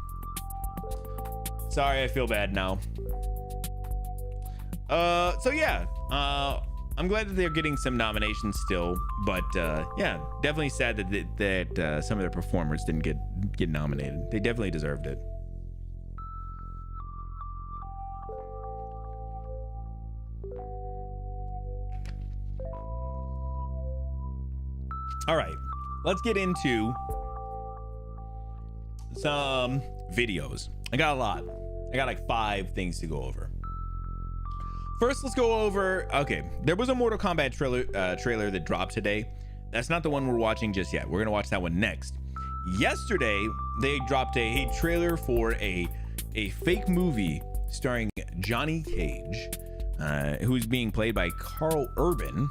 I feel bad now. So yeah, I'm glad that they're getting some nominations still, but yeah, definitely sad that some of their performers didn't get nominated. They definitely deserved it. All right, let's get into some videos. I got a lot. I got like 5 things to go over. First, let's go over, okay, there was a Mortal Kombat trailer that dropped today. That's not the one we're watching just yet. We're gonna watch that one next. Yesterday, they dropped a trailer for a fake movie starring Johnny Cage, who's being played by Carl Urban.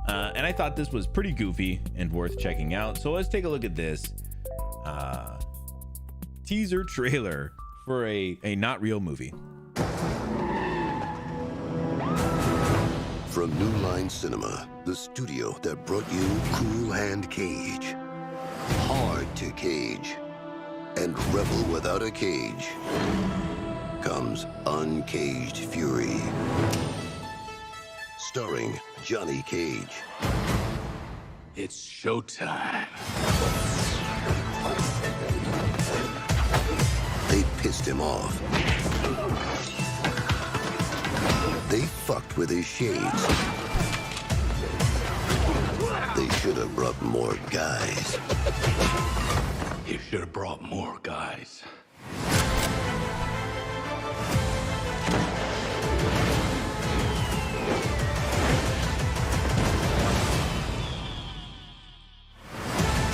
And I thought this was pretty goofy and worth checking out. So let's take a look at this teaser trailer for a not real movie. From New Line Cinema, the studio that brought you Cool Hand Cage, Hard to Cage, and Rebel Without a Cage, comes Uncaged Fury. Starring Johnny Cage. It's showtime. They pissed him off. They fucked with his shades. They should have brought more guys. You should have brought more guys.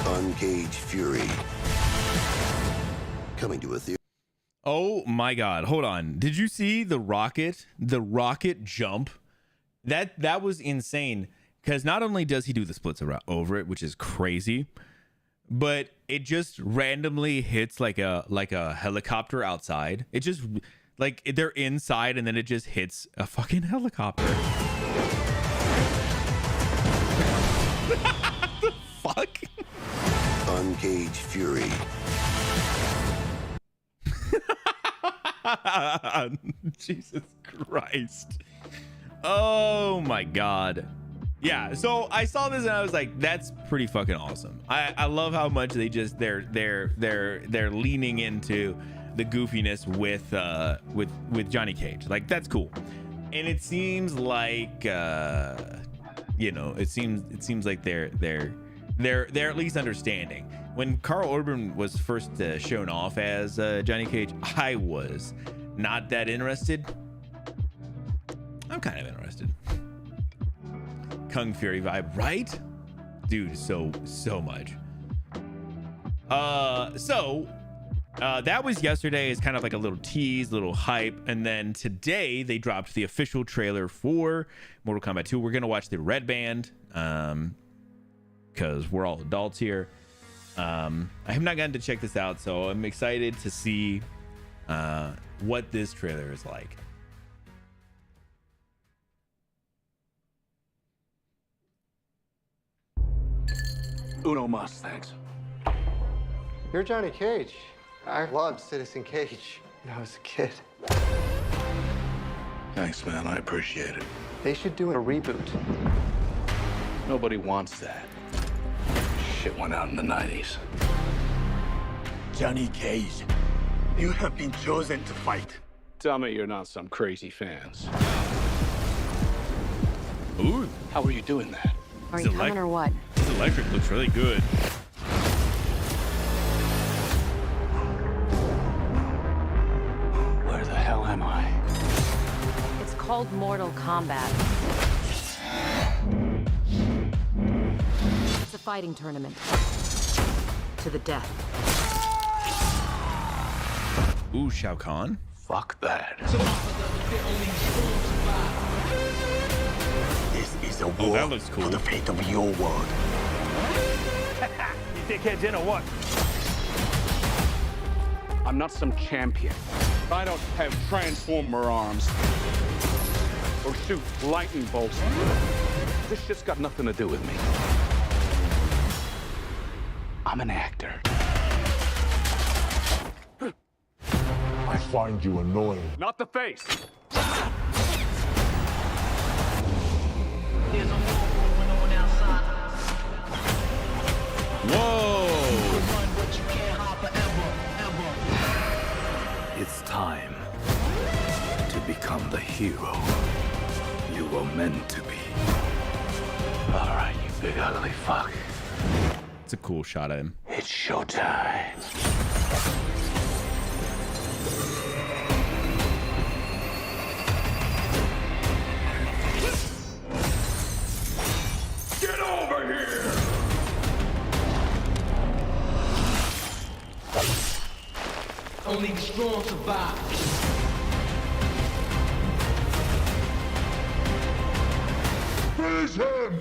Uncaged Fury. Coming to a theater. Oh my God, hold on. Did you see the rocket jump? That was insane. Because not only does he do the splits over it, which is crazy, but it just randomly hits like a helicopter outside. It just like they're inside and then it just hits a fucking helicopter. The fuck? Uncaged Fury. Jesus Christ. Oh my God. Yeah, so I saw this and I was like, that's pretty fucking awesome. I love how much they just they're leaning into the goofiness with Johnny Cage. Like, that's cool. And it seems like it seems like they're at least understanding. When Carl Urban was first shown off as Johnny Cage, I was not that interested. I'm kind of interested. Kung Fury vibe, right? Dude, so much. So That was yesterday. It's kind of like a little tease, little hype. And then today they dropped the official trailer for Mortal Kombat 2. We're going to watch the red band because we're all adults here. I have not gotten to check this out, so I'm excited to see what this trailer is like. Uno mas, thanks. You're Johnny Cage. I loved Citizen Cage when I was a kid. Thanks, man. I appreciate it. They should do a reboot. Nobody wants that. Shit went out in the 90s. Johnny Cage, you have been chosen to fight. Tell me you're not some crazy fans. Ooh, How are you doing that? Are you coming or what? this electric looks really good. Where the hell am I? It's called Mortal Kombat. It's a fighting tournament. To the death. Ooh, Shao Kahn. Fuck that. This is a war that looks cool. for the fate of your world. You dickheads in or what? I'm not some champion. I don't have transformer arms or shoot lightning bolts. This shit's got nothing to do with me. I'm an actor. I find you annoying. Not the face. Whoa. It's time to become the hero you were meant to be. All right, you big ugly fuck. It's a cool shot of him. It's showtime. Get over here! Only the strong survive. Finish him!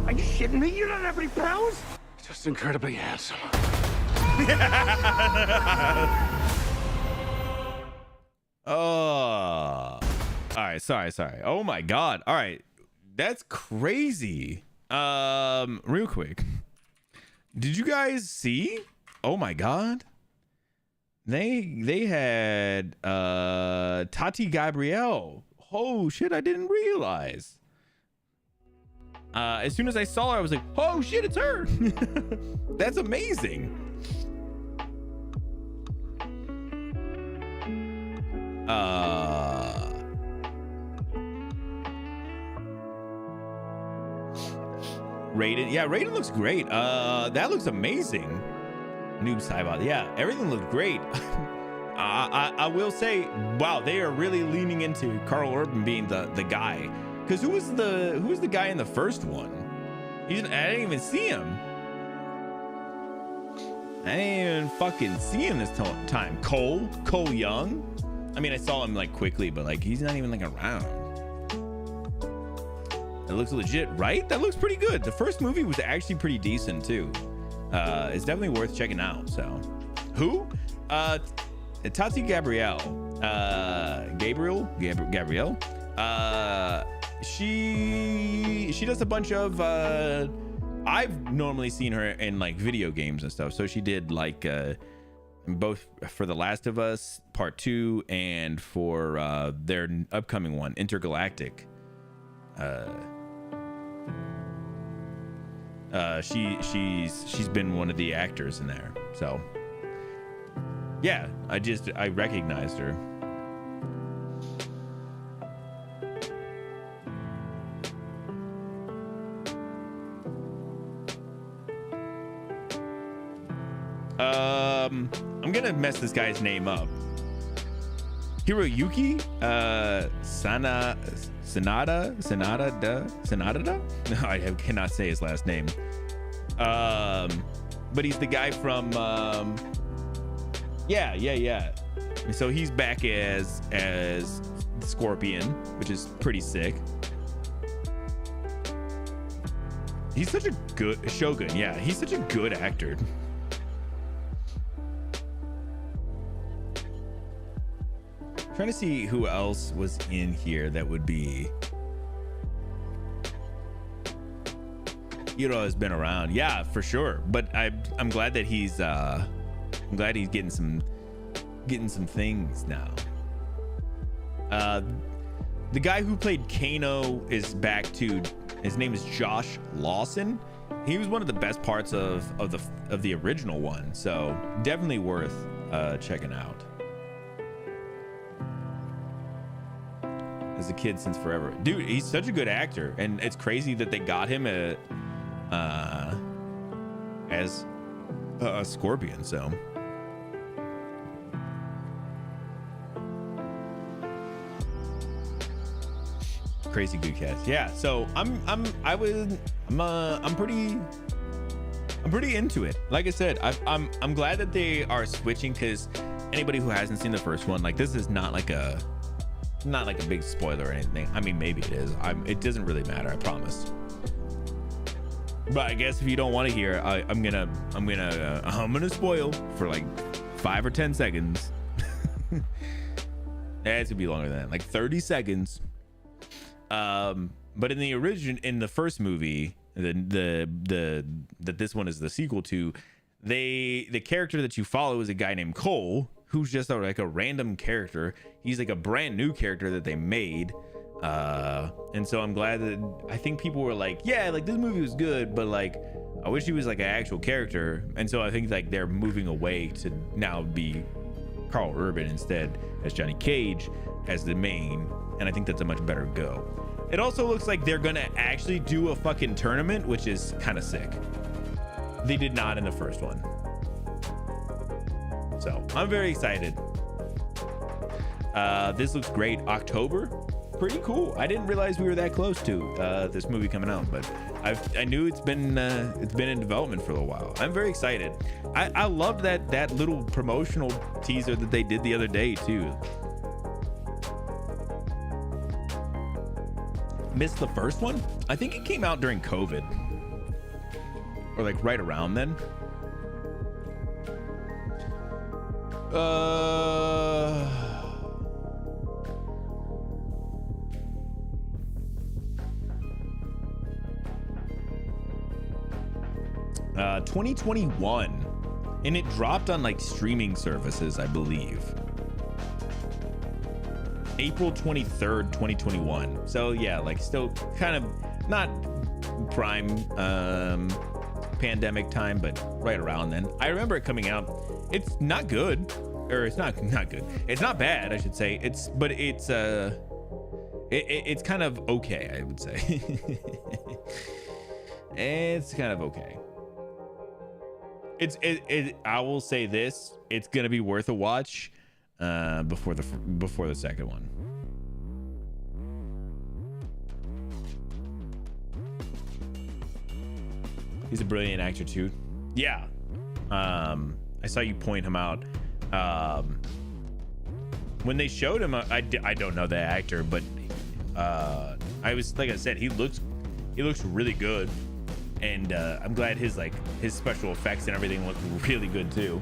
Are you shitting me? You don't have any powers? Just incredibly handsome. Oh. All right, sorry. Oh my god. All right. That's crazy. Real quick. Did you guys see? Oh my god. They had Tati Gabrielle. Oh shit, I didn't realize. As soon as I saw her, I was like, oh shit, it's her. That's amazing. Raiden. Yeah, Raiden looks great. That looks amazing. Noob Saibot. Yeah, everything looked great. I will say, wow, they are really leaning into Carl Urban being the guy. Because who was the guy in the first one? I didn't even see him. I didn't even fucking see him this time. Cole Young. I mean, I saw him like quickly, but like he's not even like around. It looks legit, right? That looks pretty good. The first movie was actually pretty decent too. It's definitely worth checking out. So, who? Tati Gabrielle. Gabrielle. She does a bunch of. I've normally seen her in like video games and stuff. So she did like both for The Last of Us Part 2 and for their upcoming one, Intergalactic. She's been one of the actors in there. So yeah, I recognized her. I'm gonna mess this guy's name up. Hiroyuki Sanada. No, I cannot say his last name. but he's the guy from yeah. So he's back as Scorpion, which is pretty sick. He's such a good Shogun. Yeah, he's such a good actor. Trying to see who else was in here that would be. Hiro has been around, yeah, for sure. But I'm glad that he's getting some things now. The guy who played Kano is back too. His name is Josh Lawson. He was one of the best parts of the original one, so definitely worth checking out. As a kid since forever, dude, he's such a good actor, and it's crazy that they got him as a Scorpion. So crazy good cast. Yeah, so I'm pretty into it. Like I said, I'm glad that they are switching, because anybody who hasn't seen the first one, like, this is not like a big spoiler or anything. I mean, maybe it is. It doesn't really matter, I promise. But I guess if you don't want to hear, I'm gonna spoil for like 5 or 10 seconds. It's gonna be longer than that, like 30 seconds. But in the first movie, that this one is the sequel to, the character that you follow is a guy named Cole, who's just like a random character. He's like a brand new character that they made. And so I'm glad that, I think people were like, yeah, like this movie was good, but like I wish he was like an actual character. And so I think like they're moving away to now be Carl Urban instead as Johnny Cage as the main, and I think that's a much better go. It also looks like they're gonna actually do a fucking tournament, which is kind of sick. They did not in the first one. So I'm very excited. This looks great. October, pretty cool. I didn't realize we were that close to this movie coming out, but I knew it's been in development for a little while. I'm very excited. I loved that little promotional teaser that they did the other day too. Missed the first one. I think it came out during COVID, or like right around then. 2021, and it dropped on like streaming services, I believe. April 23rd, 2021. So yeah, like still kind of not prime pandemic time, but right around then. I remember it coming out. It's not good, or it's not good. It's not bad, I should say. It's kind of okay, I would say. It's kind of okay. I will say this, it's gonna be worth a watch before the second one. He's a brilliant actor too. Yeah. I saw you point him out. When they showed him, I don't know the actor, but like I said, he looks really good, and I'm glad his special effects and everything look really good too.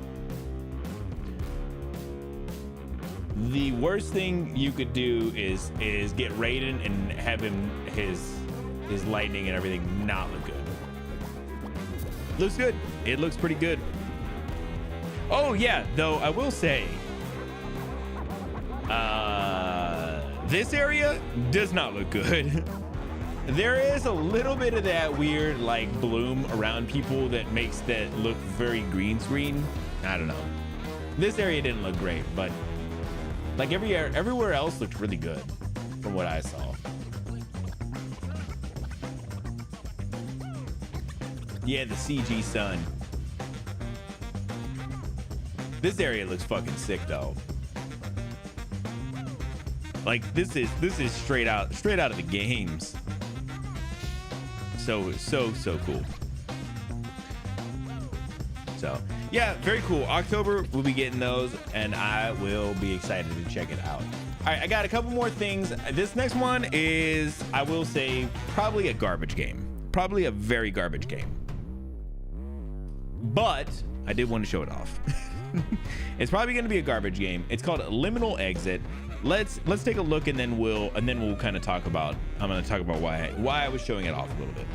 The worst thing you could do is get Raiden and have his lightning and everything not look good. Looks good. It looks pretty good. Oh yeah, though I will say, this area does not look good. There is a little bit of that weird like bloom around people that makes that look very green screen. I don't know. This area didn't look great, but like everywhere else looked really good from what I saw. Yeah, the CG sun. This area looks fucking sick though. Like this is straight out of the games. So cool. So yeah, very cool. October we'll be getting those, and I will be excited to check it out. All right, I got a couple more things. This next one is, I will say, probably a garbage game. Probably a very garbage game. But I did want to show it off. It's probably going to be a garbage game. It's called Liminal Exit. Let's take a look, and then we'll kind of talk about. I'm going to talk about why I was showing it off a little bit.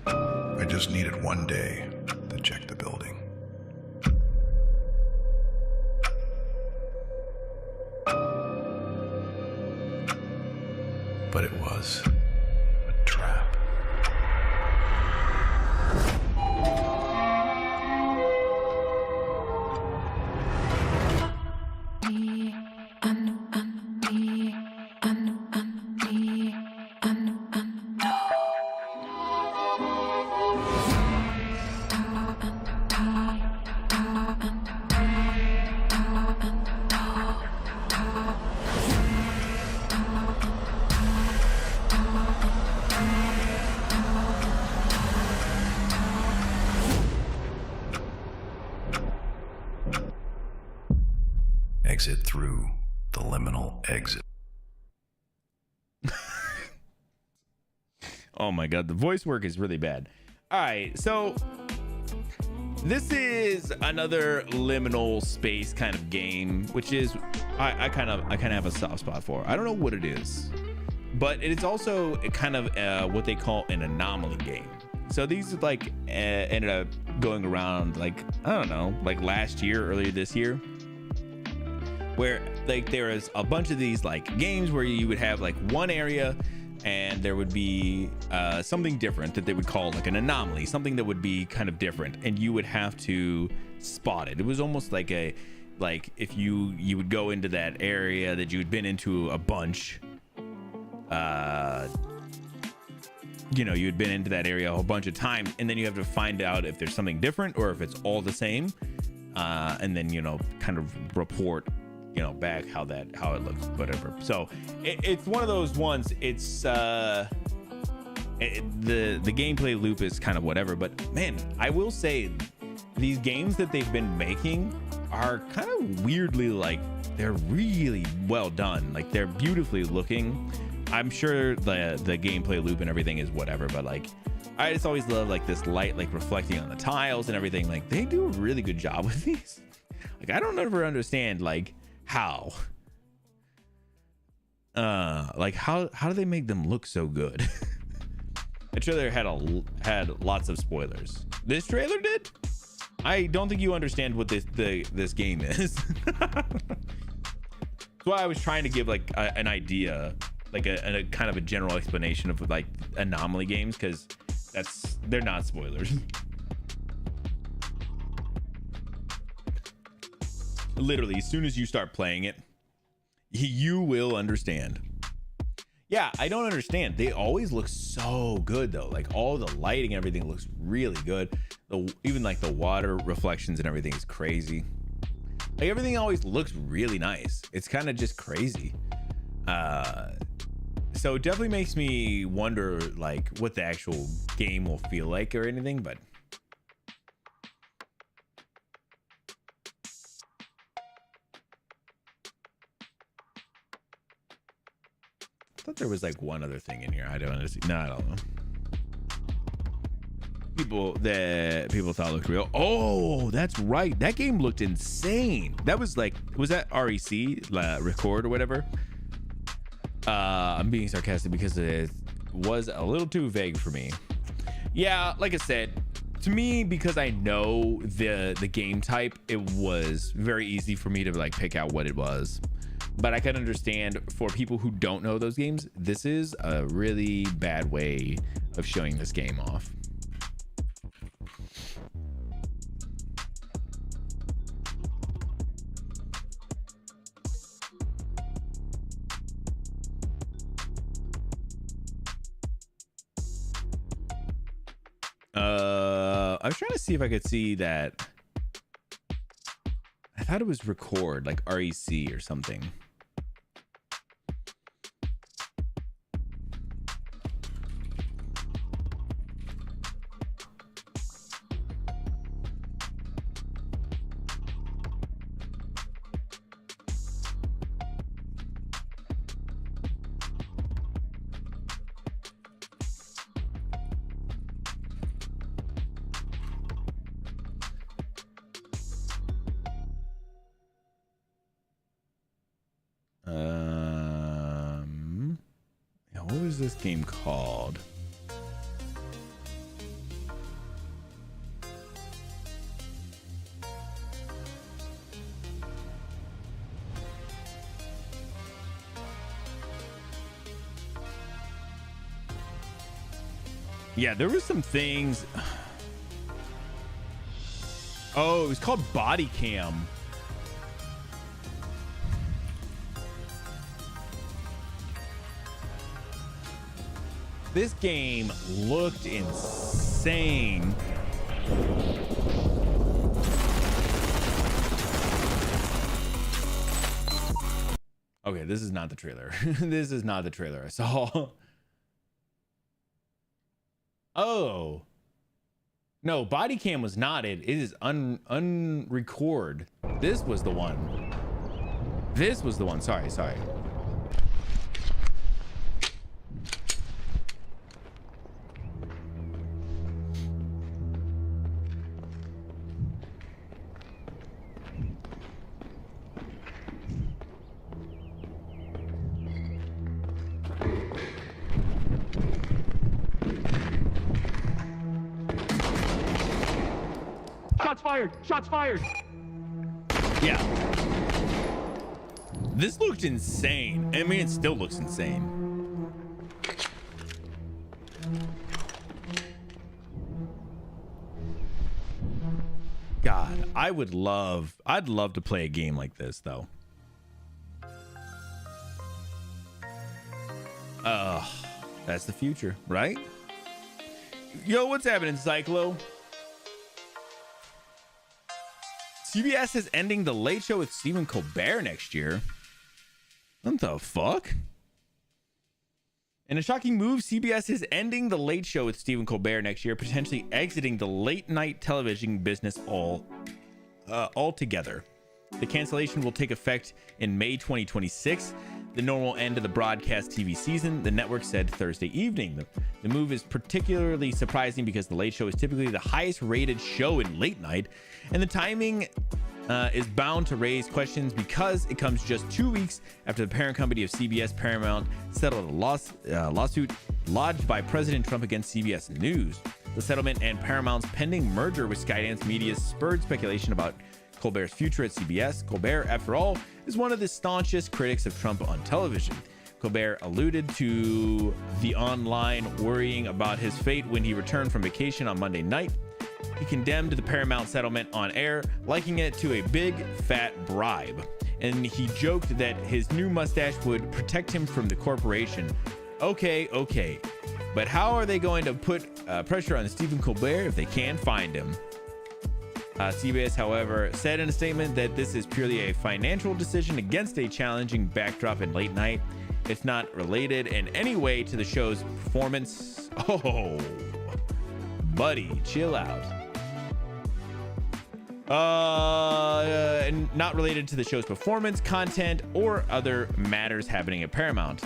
I just needed one day to check the building. But it was a trap. Exit through the liminal exit. Oh my god, the voice work is really bad. All right, so this is another liminal space kind of game, which is I kind of have a soft spot for. I don't know what it is, but it's also kind of what they call an anomaly game. So these like ended up going around, like, I don't know, like last year, earlier this year, where like there is a bunch of these like games where you would have like one area and there would be something different that they would call like an anomaly, something that would be kind of different, and you would have to spot it. It was almost like if you would go into that area that you had been into a bunch, you had been into that area a whole bunch of times, and then you have to find out if there's something different or if it's all the same, and then kind of report back how it looks, whatever. So it's one of those ones. It's the gameplay loop is kind of whatever, but man, I will say these games that they've been making are kind of weirdly, like, they're really well done. Like, they're beautifully looking. I'm sure the gameplay loop and everything is whatever, but like, I just always love like this light like reflecting on the tiles and everything. Like, they do a really good job with these. Like, I don't ever understand like how do they make them look so good? The trailer had lots of spoilers. This trailer did. I don't think you understand what this game is. That's why I was trying to give like an idea, like a kind of a general explanation of like anomaly games, because they're not spoilers. Literally, as soon as you start playing it, you will understand. Yeah, I don't understand. They always look so good though. Like, all the lighting and everything looks really good. Even like the water reflections and everything is crazy. Like, everything always looks really nice. It's kind of just crazy. So it definitely makes me wonder like what the actual game will feel like or anything, but I thought there was like one other thing in here. I don't understand. No, I don't know. People thought looked real. Oh, that's right. That game looked insane. That was like, was that REC record or whatever? I'm being sarcastic because it was a little too vague for me. Yeah, like I said, to me, because I know the game type, it was very easy for me to like pick out what it was. But I can understand for people who don't know those games, this is a really bad way of showing this game off. I was trying to see if I could see that. I thought it was record, like REC or something. is this game called? Yeah, there was some things. Oh, it was called Body Cam. This game looked insane. Okay, this is not the trailer. This is not the trailer I saw. Oh. No, Body Cam was not it. It is unrecord. This was the one. This was the one. Sorry. Shots fired. Yeah. This looked insane. I mean, it still looks insane. God, I'd love to play a game like this though. That's the future, right? Yo, what's happening, Cyclo? CBS is ending The Late Show with Stephen Colbert next year. What the fuck? In a shocking move, CBS is ending The Late Show with Stephen Colbert next year, potentially exiting the late night television business altogether. The cancellation will take effect in May 2026, the normal end of the broadcast TV season, the network said Thursday evening. The move is particularly surprising because The Late Show is typically the highest rated show in late night, and the timing is bound to raise questions because it comes just 2 weeks after the parent company of CBS, Paramount, settled a lawsuit lodged by President Trump against CBS News. The settlement and Paramount's pending merger with Skydance Media spurred speculation about Colbert's future at CBS. Colbert, after all, is one of the staunchest critics of Trump on television. Colbert alluded to the online worrying about his fate when he returned from vacation on Monday night. He condemned the Paramount settlement on air, likening it to a big fat bribe. And he joked that his new mustache would protect him from the corporation. Okay. But how are they going to put pressure on Stephen Colbert if they can't find him? CBS, however, said in a statement that this is purely a financial decision against a challenging backdrop in late night. It's not related in any way to the show's performance. Oh, buddy, chill out. And not related to the show's performance, content, or other matters happening at Paramount.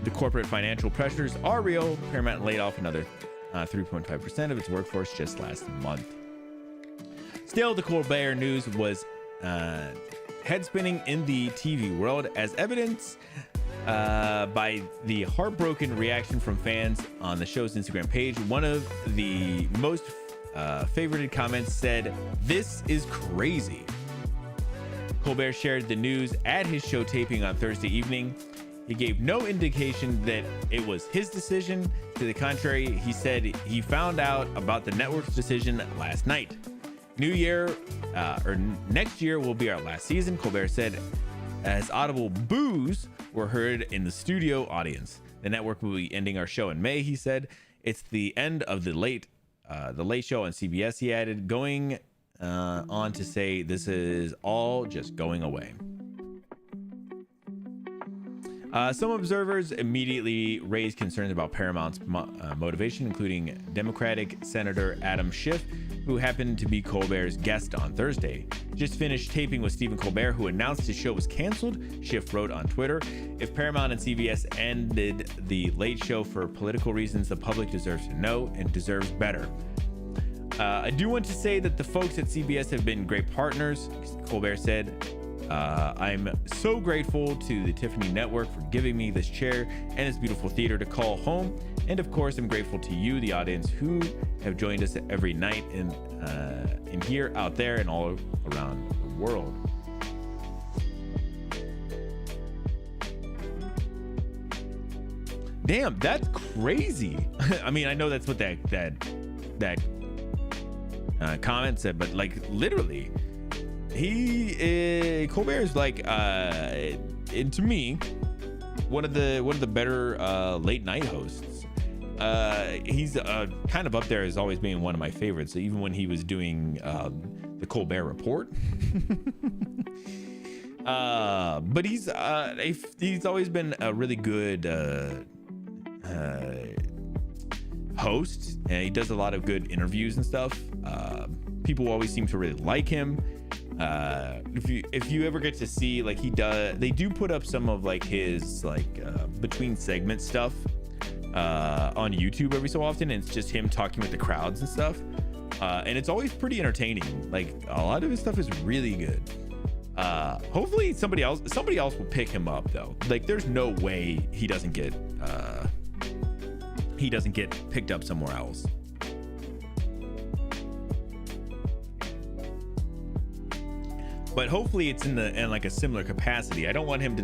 The corporate financial pressures are real. Paramount laid off another 3.5% of its workforce just last month. Still, the Colbert news was head spinning in the TV world, as evidenced by the heartbroken reaction from fans on the show's Instagram page. One of the most favorited comments said, "This is crazy." Colbert shared the news at his show taping on Thursday evening. He gave no indication that it was his decision. To the contrary, he said he found out about the network's decision last night. Next year will be our last season, Colbert said, as audible boos were heard in the studio audience. The network will be ending our show in May, he said. It's the end of the late show on CBS, he added, going on to say this is all just going away. Some observers immediately raised concerns about Paramount's motivation, including Democratic Senator Adam Schiff, who happened to be Colbert's guest on Thursday. Just finished taping with Stephen Colbert, who announced his show was canceled. Schiff wrote on Twitter, "If Paramount and CBS ended the Late Show for political reasons, the public deserves to know and deserves better. I do want to say that the folks at CBS have been great partners," Colbert said. I'm so grateful to the Tiffany Network for giving me this chair and this beautiful theater to call home. And of course, I'm grateful to you, the audience, who have joined us every night in here, out there, and all around the world. Damn, that's crazy. I mean, I know that's what that comment said, but like literally, Colbert is like, to me, one of the better late night hosts. He's kind of up there as always being one of my favorites. So even when he was doing the Colbert Report, but he's always been a really good host, and he does a lot of good interviews and stuff. People always seem to really like him. If you ever get to see, like, they do put up some of like his like between segment stuff on YouTube every so often, and it's just him talking with the crowds and stuff, and it's always pretty entertaining. Like, a lot of his stuff is really good. Hopefully somebody else will pick him up though. Like, there's no way he doesn't get picked up somewhere else. But hopefully it's in like a similar capacity. I don't want him to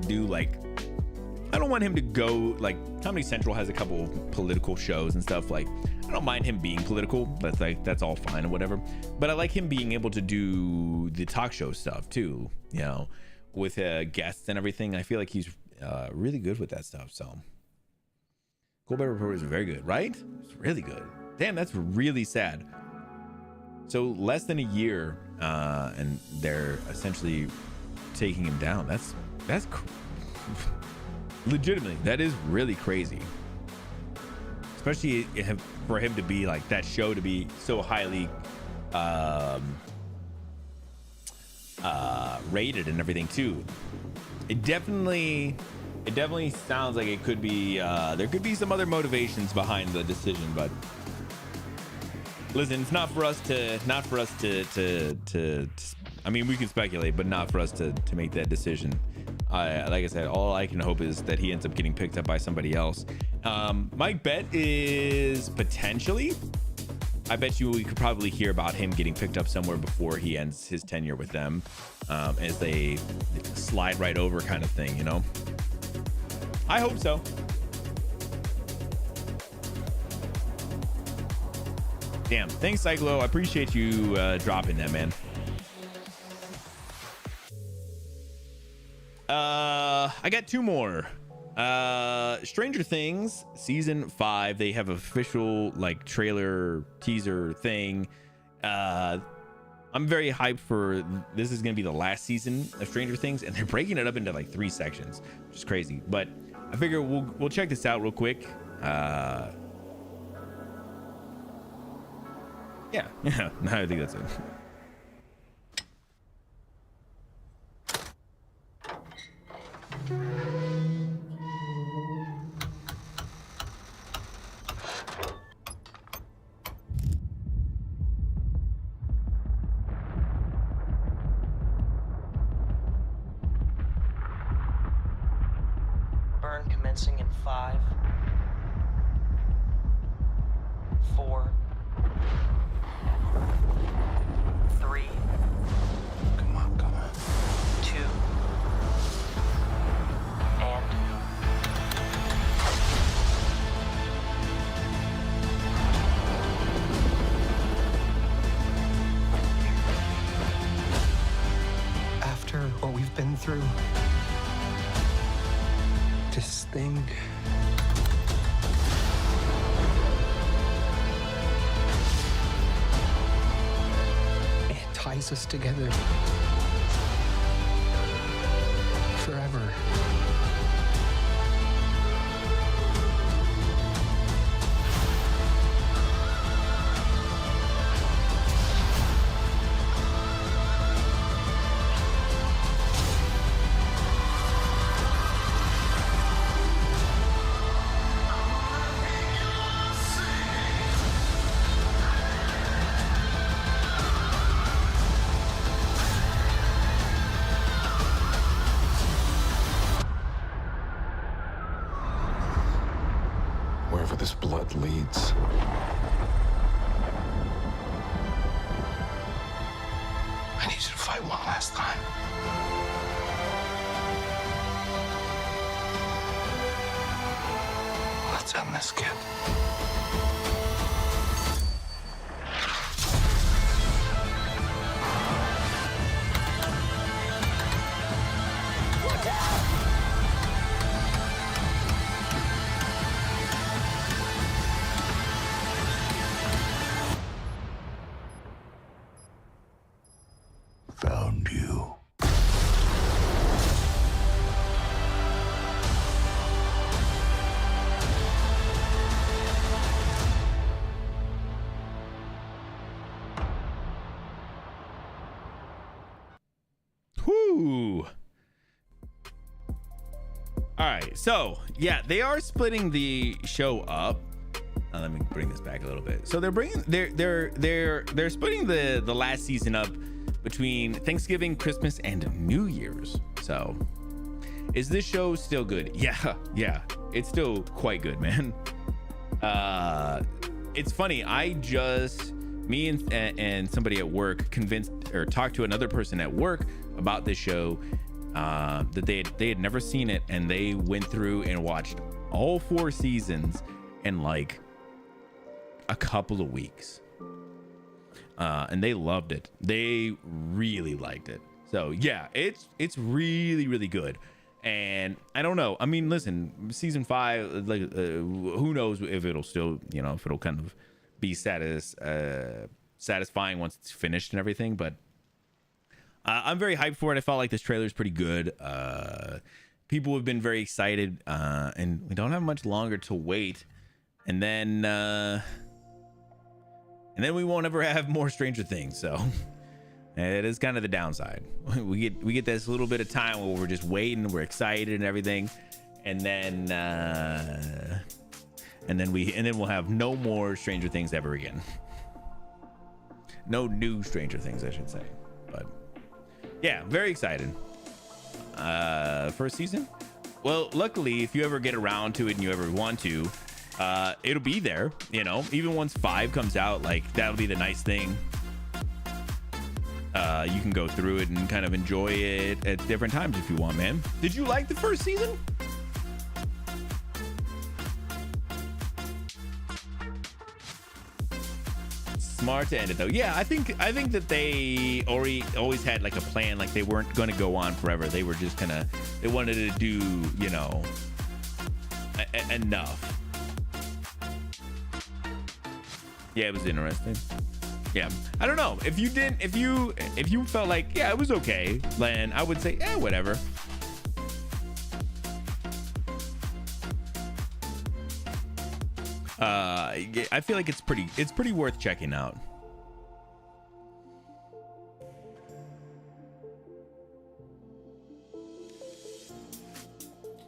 go like Comedy Central has a couple of political shows and stuff. Like, I don't mind him being political. That's all fine or whatever. But I like him being able to do the talk show stuff too, you know, with guests and everything. I feel like he's really good with that stuff. So Colbert Report is very good, right? It's really good. Damn, that's really sad. So less than a year, and they're essentially taking him down. That's legitimately, that is really crazy. Especially for him to be like, that show to be so highly rated and everything too. It definitely sounds like it could be there could be some other motivations behind the decision, but listen, it's not for us to I mean, we can speculate, but not for us to make that decision. Like I said, all I can hope is that he ends up getting picked up by somebody else. My bet is potentially, I bet you we could probably hear about him getting picked up somewhere before he ends his tenure with them, as they slide right over kind of thing, you know? I hope so. Damn, thanks, Cyclo. I appreciate you dropping that, man. I got two more. Stranger Things season 5. They have official like trailer teaser thing. I'm very hyped for this. Is gonna be the last season of Stranger Things, and they're breaking it up into like 3 sections, which is crazy. But I figure we'll check this out real quick. Yeah, I think that's it. Burn commencing in 5, 4, 3. Come on. 2. And After what we've been through, this thing, it ties us together forever. this blood leads. I need you to fight one last time. Let's end this, kid. Found you. Whoo. All right, so yeah, they are splitting the show up. Let me bring this back a little bit. So they're splitting the last season up between Thanksgiving, Christmas, and New Year's. So is this show still good? Yeah, it's still quite good, man. It's funny. Me and somebody at work convinced or talked to another person at work about this show, that they had never seen it, and they went through and watched all 4 seasons in like a couple of weeks, and they loved it. They really liked it. So yeah, it's really, really good. And I don't know, I mean, listen, season 5, like who knows if it'll still, if it'll kind of be satisfying once it's finished and everything, but I'm very hyped for it. I felt like this trailer is pretty good. People have been very excited, and we don't have much longer to wait, and then we won't ever have more Stranger Things. So it is kind of the downside. We get this little bit of time where we're just waiting, we're excited and everything, and then we'll have no more Stranger Things ever again. No new Stranger Things, I should say. But yeah, very excited. First season. Well, luckily, if you ever get around to it and you ever want to, it'll be there. Even once 5 comes out, like that'll be the nice thing. You can go through it and kind of enjoy it at different times if you want, man. Did you like the first season? Smart to end it though. Yeah, I think that they always had like a plan. Like they weren't going to go on forever. They were just they wanted to do enough. Yeah, it was interesting. Yeah, I don't know if you felt like, yeah, it was okay, then I would say, yeah, whatever. I feel like it's pretty worth checking out.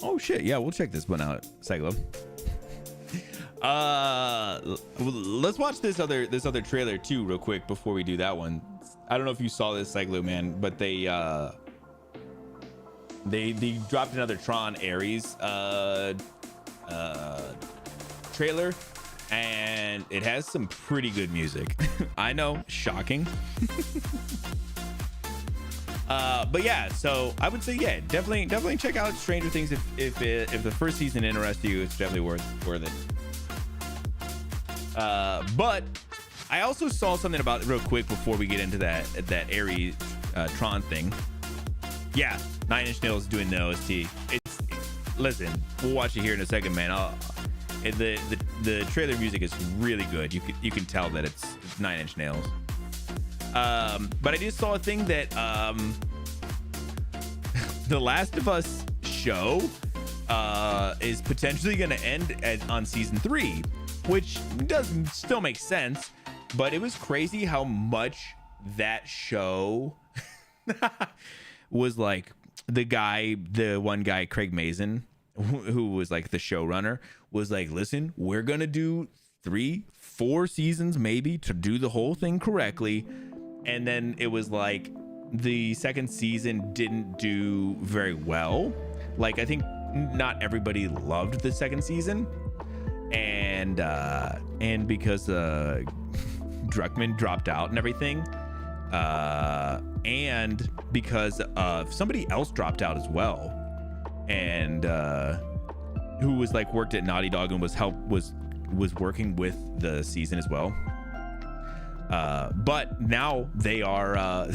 Oh shit, yeah, we'll check this one out, Cyclo. Let's watch this other trailer too real quick before we do that one. I don't know if you saw this, Cyclo man, but they dropped another Tron Ares trailer, and it has some pretty good music. I know, shocking. But yeah, so I would say, yeah, definitely check out Stranger Things if the first season interests you. It's definitely worth it. But I also saw something about it real quick before we get into that Ares Tron thing. Yeah, 9 Inch Nails doing the OST. Listen, we'll watch it here in a second, man. The trailer music is really good. You can tell that it's 9 Inch Nails. But I just saw a thing that The Last of Us show is potentially going to end on season 3, which doesn't still make sense. But it was crazy how much that show was like the one guy, Craig Mazin, who was like the showrunner, was like, listen, we're gonna do 3-4 seasons maybe to do the whole thing correctly. And then it was like the second season didn't do very well. Like, I think not everybody loved the second season, and and because Druckmann dropped out and everything, and because somebody else dropped out as well, and who was like worked at Naughty Dog and was working with the season as well. But now they are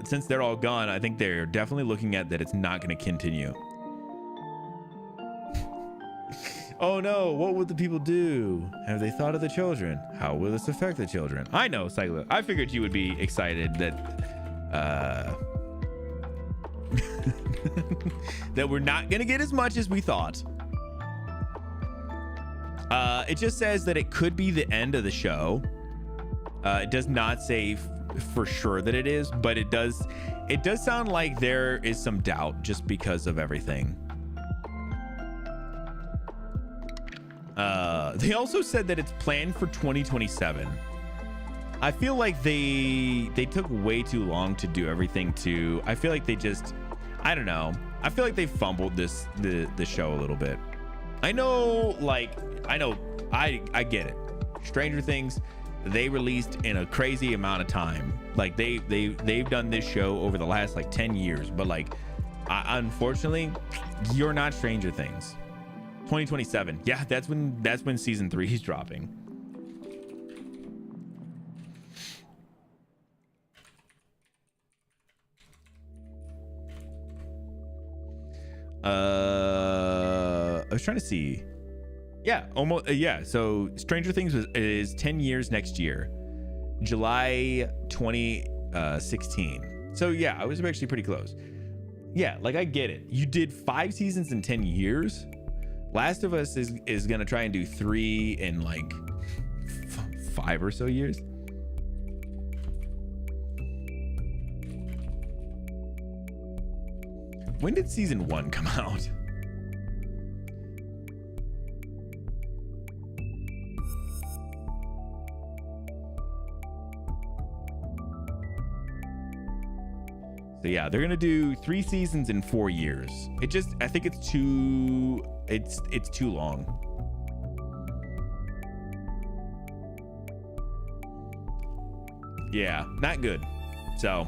since they're all gone, I think they're definitely looking at that it's not going to continue. Oh no, what would the people do? Have they thought of the children? How will this affect the children? I know, Cyclo. I figured you would be excited that that we're not gonna get as much as we thought. It just says that it could be the end of the show. It does not say for sure that it is, but it does sound like there is some doubt just because of everything. They also said that it's planned for 2027. I feel like they took way too long to do everything to. I feel like they just, I don't know. I feel like they fumbled the show a little bit. I get it. Stranger Things, they released in a crazy amount of time. Like they've done this show over the last like 10 years, but like unfortunately, you're not Stranger Things. 2027. Yeah, that's when season 3 is dropping. I was trying to see. Yeah, almost. Yeah, so Stranger Things is 10 years next year, July 2016. So yeah, I was actually pretty close. Yeah, like I get it. You did 5 seasons in 10 years. Last of Us is gonna try and do 3 in like 5 or so years. When did season 1 come out? So yeah, they're gonna do 3 seasons in 4 years. I think it's too long. Yeah, not good. So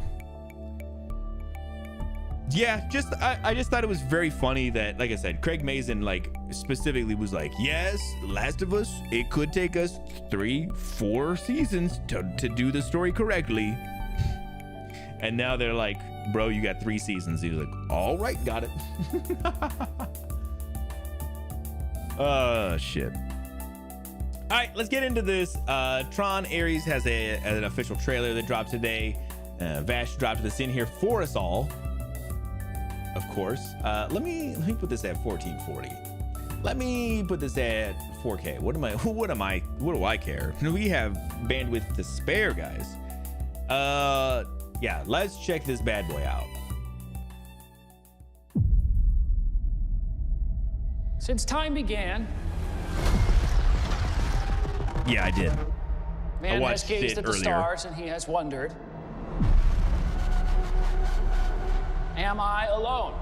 yeah, I just thought it was very funny that, like I said, Craig Mazin like specifically was like, yes, Last of Us, it could take us 3-4 seasons to do the story correctly. And now they're like, bro, you got 3 seasons. He was like, all right, got it. Oh shit. All right, let's get into this. Tron Ares has an official trailer that dropped today. Vash dropped this in here for us all, of course. Let me put this at 1440. Let me put this at 4K. What do I care? We have bandwidth to spare, guys. Yeah, let's check this bad boy out. Since time began, yeah, I did. Man has gazed at the stars and he has wondered, am I alone?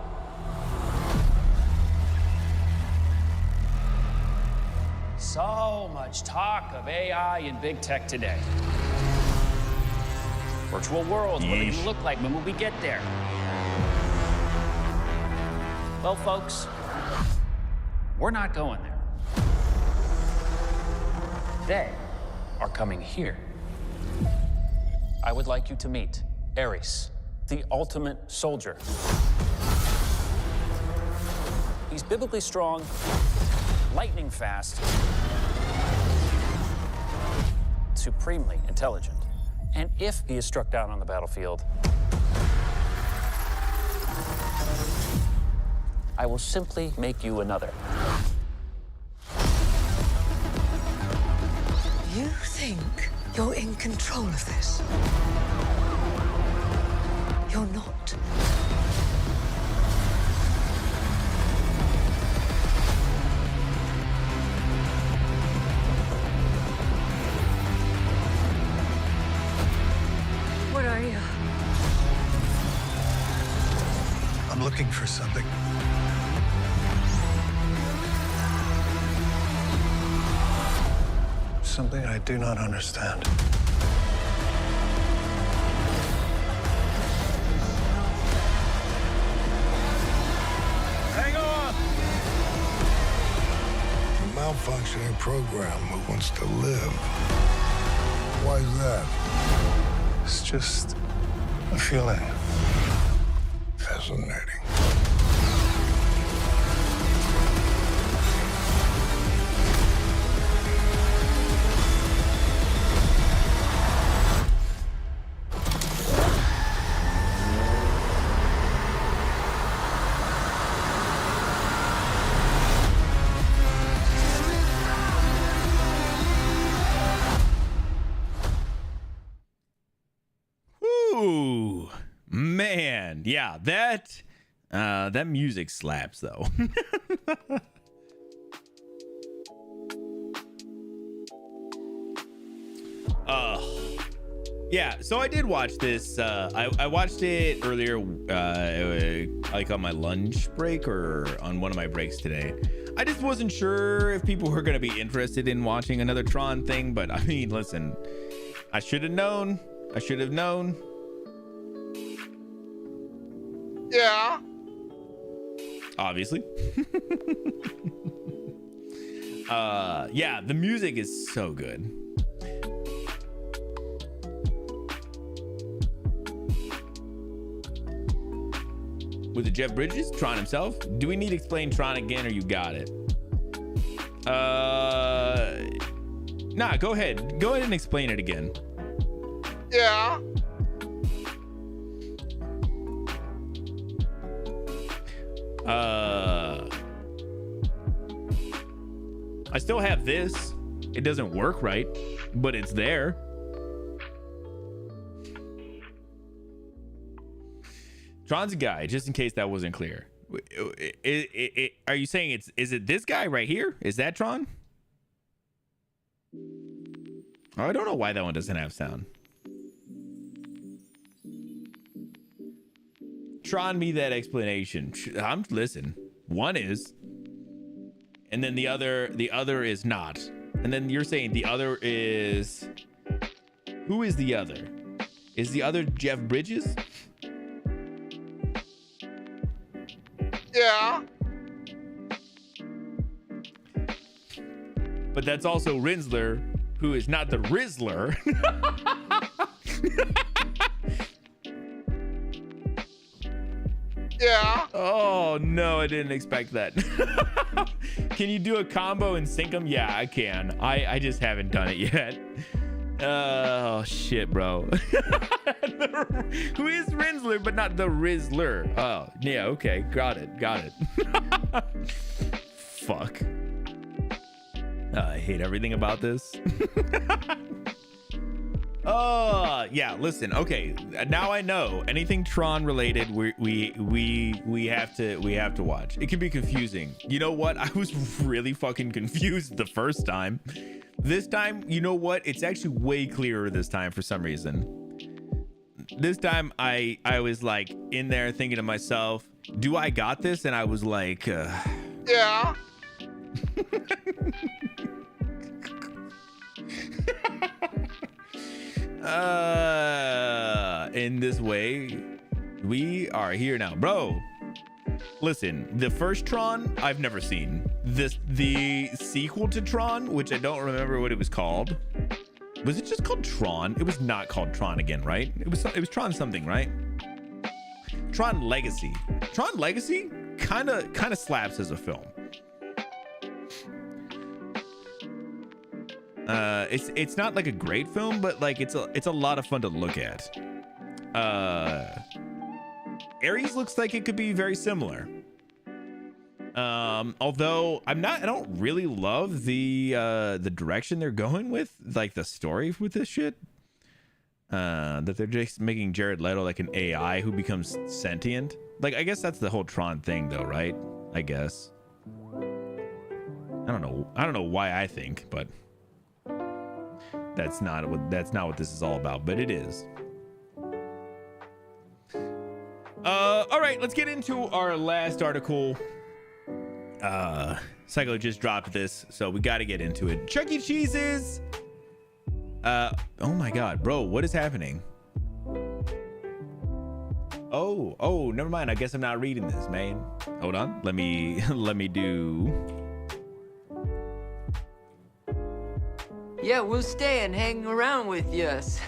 So much talk of AI and big tech today. Virtual worlds, what are they gonna look like? When will we get there? Well, folks, we're not going there. They are coming here. I would like you to meet Ares, the ultimate soldier. He's biblically strong, lightning fast, supremely intelligent. And if he is struck down on the battlefield, I will simply make you another. You think you're in control of this? You're not. What are you? I'm looking for something. something I do not understand. Hang on. A malfunctioning program who wants to live. Why is that? It's just a feeling. Fascinating. Ooh, man. Yeah, that music slaps though. Yeah, so I did watch this. I watched it earlier, like on my lunch break or on one of my breaks today. I just wasn't sure if people were going to be interested in watching another Tron thing, but I mean, listen, I should have known. I should have known. Yeah. Obviously. Yeah, the music is so good. With the Jeff Bridges, Tron himself. Do we need to explain Tron again, or you got it? Nah, go ahead. Go ahead and explain it again. Yeah. I still have this. It doesn't work right, but it's there. Tron's a guy, just in case that wasn't clear. Are you saying is it this guy right here? Is that Tron? Oh, I don't know why that one doesn't have sound. Tron me that explanation. Listen. One is, and then the other is not. And then you're saying the other is, who is the other? Is the other Jeff Bridges? Yeah. But that's also Rinsler, who is not the Rizzler. Yeah. Oh no, I didn't expect that. Can you do a combo and sync them? Yeah, I can. I just haven't done it yet. Oh shit, bro. Who is Rinsler but not the Rizzler? Oh yeah, okay, got it. Fuck. I hate everything about this. Oh yeah, listen. Okay, now I know anything Tron related. We have to watch. It can be confusing. You know what? I was really fucking confused the first time. This time, you know what? It's actually way clearer this time for some reason. This time, I was like in there thinking to myself, "Do I got this?" And I was like, "Yeah." In this way, we are here now, bro. Listen, the first Tron I've never seen. The sequel to Tron, which I don't remember what it was called. Was it just called Tron? It was not called Tron again, right? It was Tron something, right? Tron Legacy. Tron Legacy kind of slaps as a film. It's not like a great film, but like it's a lot of fun to look at. Ares looks like it could be very similar. Although I don't really love the direction they're going with, like the story with this shit. That they're just making Jared Leto like an AI who becomes sentient. Like, I guess that's the whole Tron thing though, right? I guess. I don't know why I think, but that's not what this is all about, but it is. All right, let's get into our last article. Psycho just dropped this, so we got to get into it. Chuck E. Cheese's Oh my God, bro, what is happening? Oh, never mind. I guess I'm not reading this, man. Hold on. Let me do. Yeah, we'll stay and hang around with yous.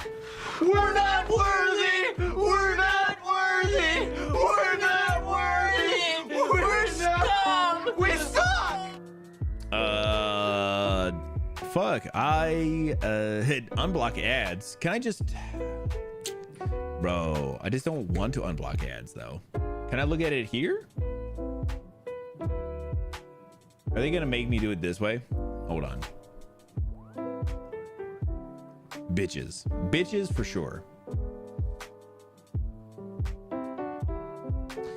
We're not worthy! We're not worthy! We're not worthy! We're scum! We suck! Fuck. I hit unblock ads. Can I just... Bro, I just don't want to unblock ads though. Can I look at it here? Are they gonna make me do it this way? Hold on. Bitches for sure.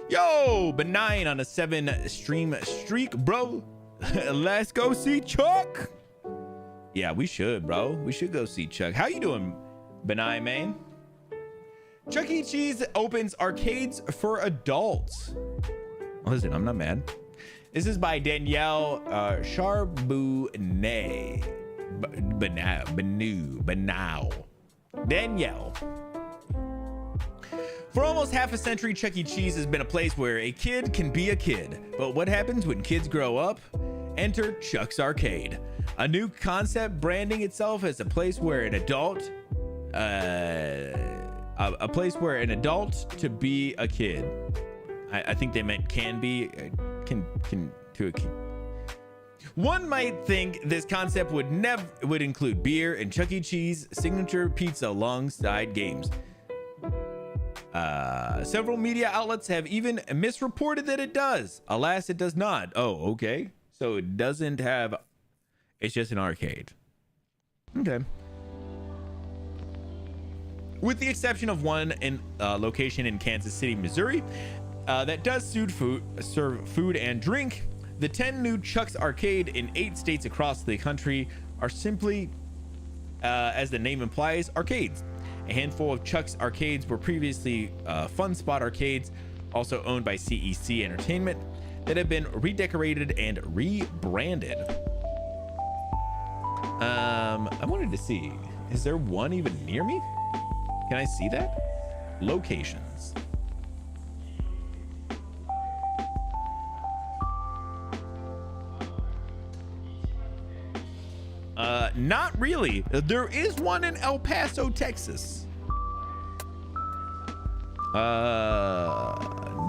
Yo, benign on a 7 stream streak, bro. Let's go see Chuck. Yeah, we should, bro. We should go see Chuck. How you doing, benign man? Chuck E. Cheese opens arcades for adults. Listen, I'm not mad. This is by Danielle Charbonnet. Banau. Danielle. For almost half a century, Chuck E. Cheese has been a place where a kid can be a kid. But what happens when kids grow up? Enter Chuck's Arcade, a new concept branding itself as a place where an adult, a place where an adult to be a kid. I think they meant can be, can to a kid. One might think this concept would include beer and Chuck E. Cheese signature pizza alongside games. Several media outlets have even misreported that it does. Alas, it does not. Oh, okay. So it doesn't have, it's just an arcade. Okay. With the exception of one in location in Kansas City, Missouri, that does serve food and drink, the 10 new Chuck's Arcade in 8 states across the country are simply, as the name implies, arcades. A handful of Chuck's Arcades were previously Fun Spot Arcades, also owned by CEC Entertainment, that have been redecorated and rebranded. I wanted to see, is there one even near me? Can I see that? Locations. Not really. There is one in El Paso, Texas.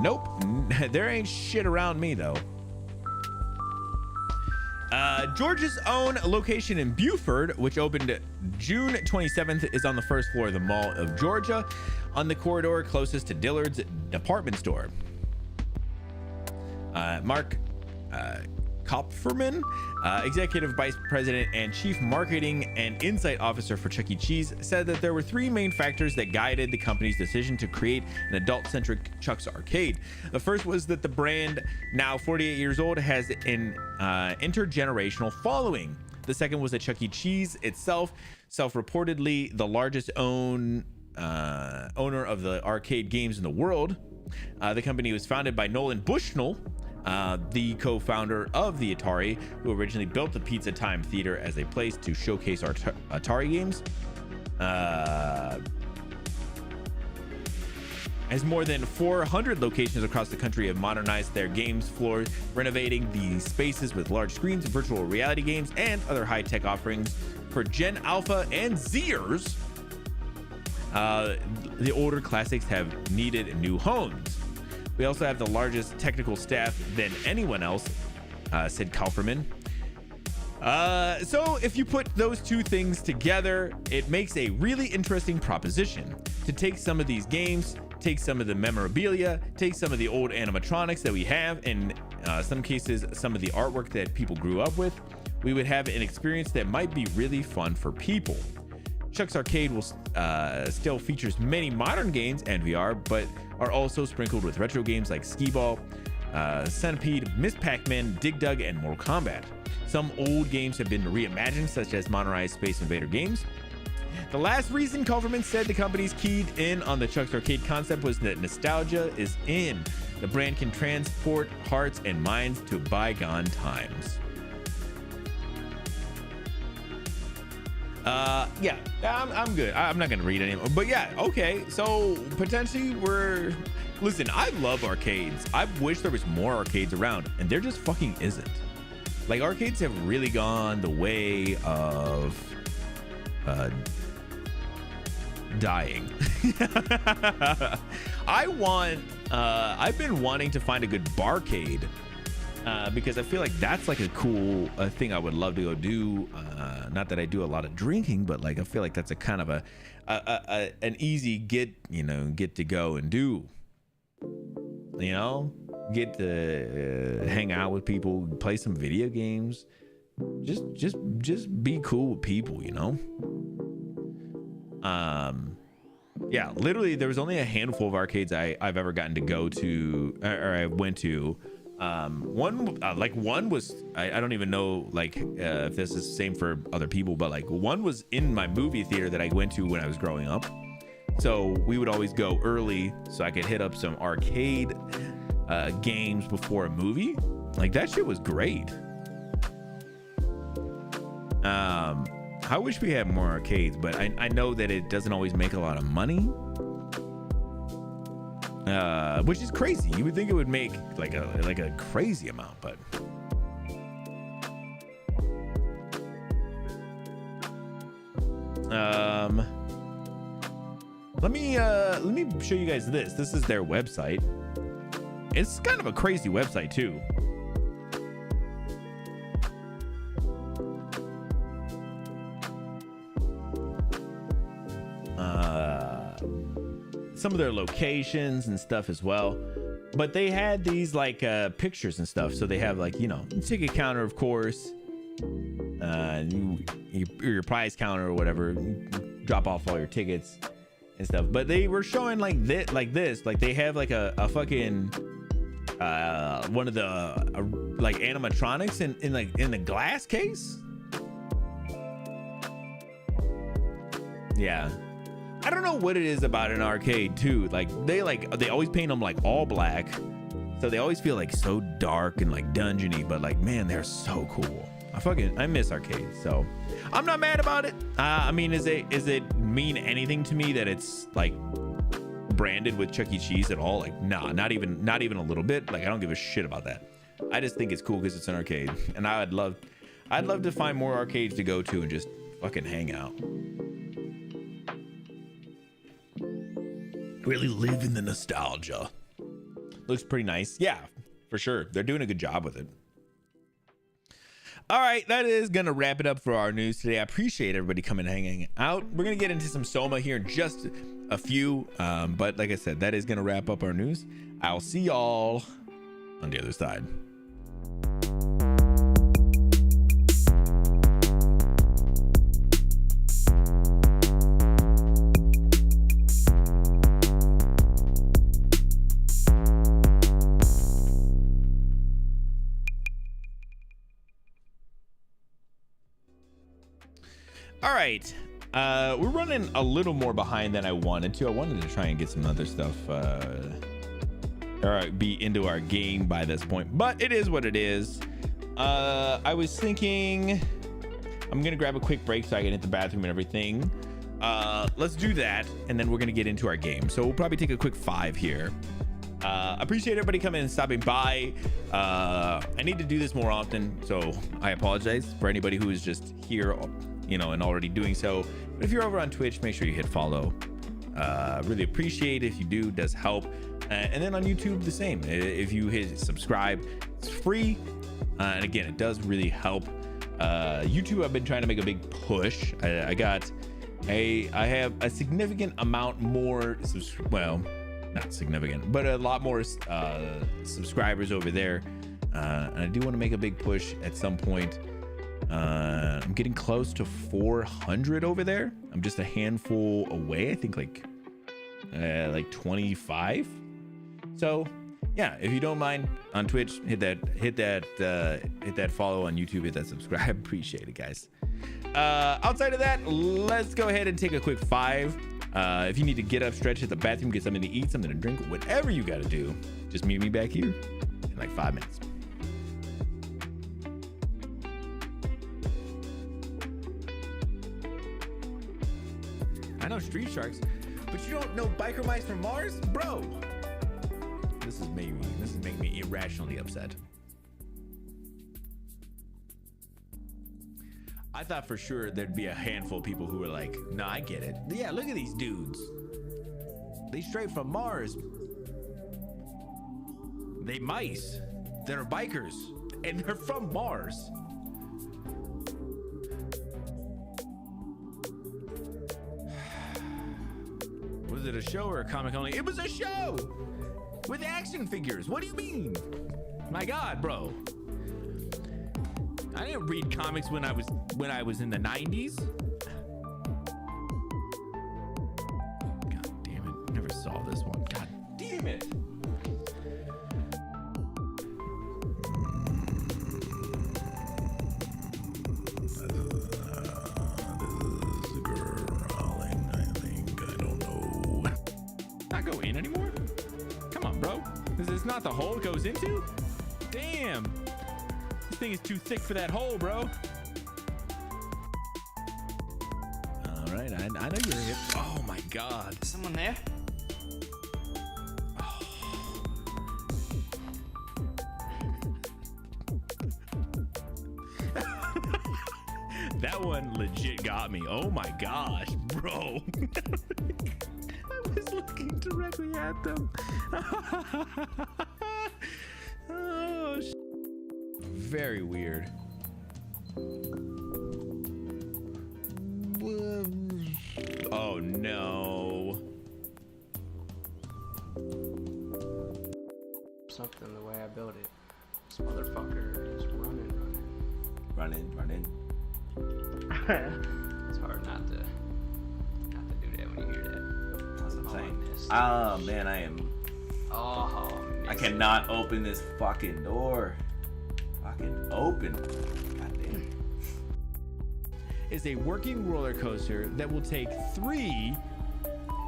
Nope. There ain't shit around me though. Georgia's own location in Buford, which opened June 27th, is on the first floor of the Mall of Georgia, on the corridor closest to Dillard's department store. Mark Kopferman, Executive Vice President and Chief Marketing and Insight Officer for Chuck E. Cheese, said that there were 3 main factors that guided the company's decision to create an adult-centric Chuck's Arcade. The first was that the brand, now 48 years old, has an intergenerational following. The second was that Chuck E. Cheese itself, self-reportedly the largest owner of the arcade games in the world. The company was founded by Nolan Bushnell, the co-founder of the Atari, who originally built the Pizza Time Theater as a place to showcase Atari games. As more than 400 locations across the country have modernized their games floors, renovating the spaces with large screens, virtual reality games, and other high-tech offerings for Gen Alpha and Zers. The older classics have needed new homes. We also have the largest technical staff than anyone else, said Kauferman. So if you put those two things together, it makes a really interesting proposition to take some of these games, take some of the memorabilia, take some of the old animatronics that we have, and some cases, some of the artwork that people grew up with. We would have an experience that might be really fun for people. Chuck's Arcade will still features many modern games and VR, but are also sprinkled with retro games like Skee-Ball, Centipede, Miss Pac-Man, Dig Dug, and Mortal Kombat. Some old games have been reimagined, such as modernized Space Invader games. The last reason Culverman said the company's keyed in on the Chuck's Arcade concept was that nostalgia is in. The brand can transport hearts and minds to bygone times. Yeah, I'm good. I'm not gonna read anymore. But yeah, okay. So potentially listen, I love arcades. I wish there was more arcades around, and there just fucking isn't. Like, arcades have really gone the way of dying. I've been wanting to find a good barcade, because I feel like that's like a cool thing I would love to go do. Not that I do a lot of drinking, but like I feel like that's a kind of an easy get to go and do. You know, get to hang out with people, play some video games, just be cool with people, you know. Yeah, literally there was only a handful of arcades I've ever gotten to go to, or I went to. One was I don't even know like if this is the same for other people, but like one was in my movie theater that I went to when I was growing up. So we would always go early so I could hit up some arcade games before a movie. Like, that shit was great. I wish we had more arcades, but I know that it doesn't always make a lot of money, which is crazy. You would think it would make like a crazy amount, but let me show you guys this. This is their website. It's kind of a crazy website too. Some of their locations and stuff as well, but they had these like pictures and stuff. So they have like, you know, ticket counter, of course, your prize counter or whatever, drop off all your tickets and stuff. But they were showing like this, like they have like a fucking one of the like animatronics in the glass case. Yeah, I don't know what it is about an arcade too. Like they always paint them like all black, so they always feel like so dark and like dungeony, but like, man, they're so cool. I miss arcades, so I'm not mad about it. I mean, is it mean anything to me that it's like branded with Chuck E. Cheese at all? Like, nah, not even a little bit. Like, I don't give a shit about that. I just think it's cool because it's an arcade, and I'd love to find more arcades to go to and just fucking hang out. Really live in the nostalgia. Looks pretty nice. Yeah, for sure. They're doing a good job with it. All right, that is gonna wrap it up for our news today. I appreciate everybody coming and hanging out. We're gonna get into some SOMA here in just a few, but like I said, that is gonna wrap up our news. I'll see y'all on the other side. All right, we're running a little more behind than I wanted to. I wanted to try and get some other stuff or be into our game by this point, but it is what it is. I was thinking I'm gonna grab a quick break so I can hit the bathroom and everything. Let's do that, and then we're gonna get into our game. So we'll probably take a quick 5 here. Appreciate everybody coming and stopping by. I need to do this more often, so I apologize for anybody who is just here, you know, and already doing so. But if you're over on Twitch, make sure you hit follow. Really appreciate it if you do. It does help. And then on YouTube, the same. If you hit subscribe, it's free, and again, it does really help. YouTube, I've been trying to make a big push. I have a significant amount more, well, not significant, but a lot more subscribers over there, and I do want to make a big push at some point. I'm getting close to 400 over there. I'm just a handful away. I think like 25. So yeah, if you don't mind, on Twitch, hit that follow. On YouTube, hit that subscribe. Appreciate it, guys. Outside of that, let's go ahead and take a quick 5. If you need to get up, stretch, hit the bathroom, get something to eat, something to drink, whatever you got to do, just meet me back here in like 5 minutes. I know Street Sharks, but you don't know Biker Mice from Mars, bro. This is making me irrationally upset. I thought for sure there'd be a handful of people who were like, "No, I get it. Yeah, look at these dudes. They straight from Mars. They mice that are bikers, and they're from Mars." Was it a show or a comic only? It was a show with action figures. What do you mean? My God, bro. I didn't read comics when I was in the 90s. God damn it. Never saw this one. God damn it. Not go in anymore? Come on, bro. Is this not the hole it goes into? Damn. This thing is too thick for that hole, bro. All right, I know you're hip. Oh my God. Someone there? That one legit got me. Oh my gosh, bro. I was looking directly at them. Oh, very weird. Oh no. Something the way I built it. This motherfucker is running. It's hard not to do that when you hear that. That's what I'm saying. Oh man, I cannot open this fucking door. Fucking open. God damn. Is a working roller coaster that will take 3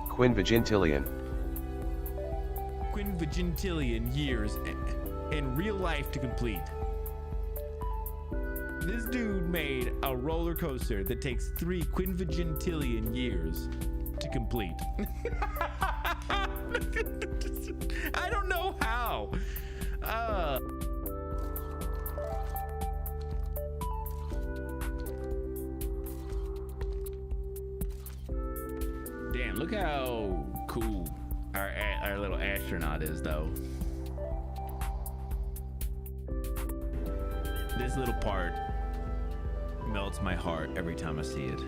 quinvigintillion years in real life to complete. This dude made a roller coaster that takes 3 quinvigintillion years to complete. I don't know how. Damn, look how cool our little astronaut is, though. This little part melts my heart every time I see it.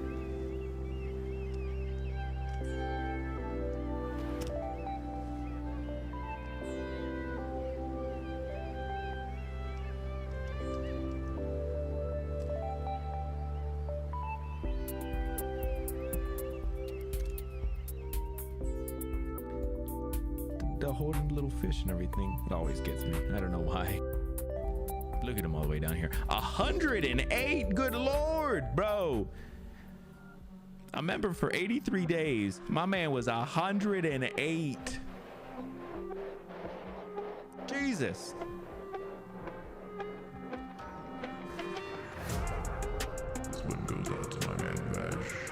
The holding little fish and everything, it always gets me. I don't know why. Look at him all the way down here. 108, good Lord, bro. I remember for 83 days, my man was 108. Jesus. This one goes out to my man Vash.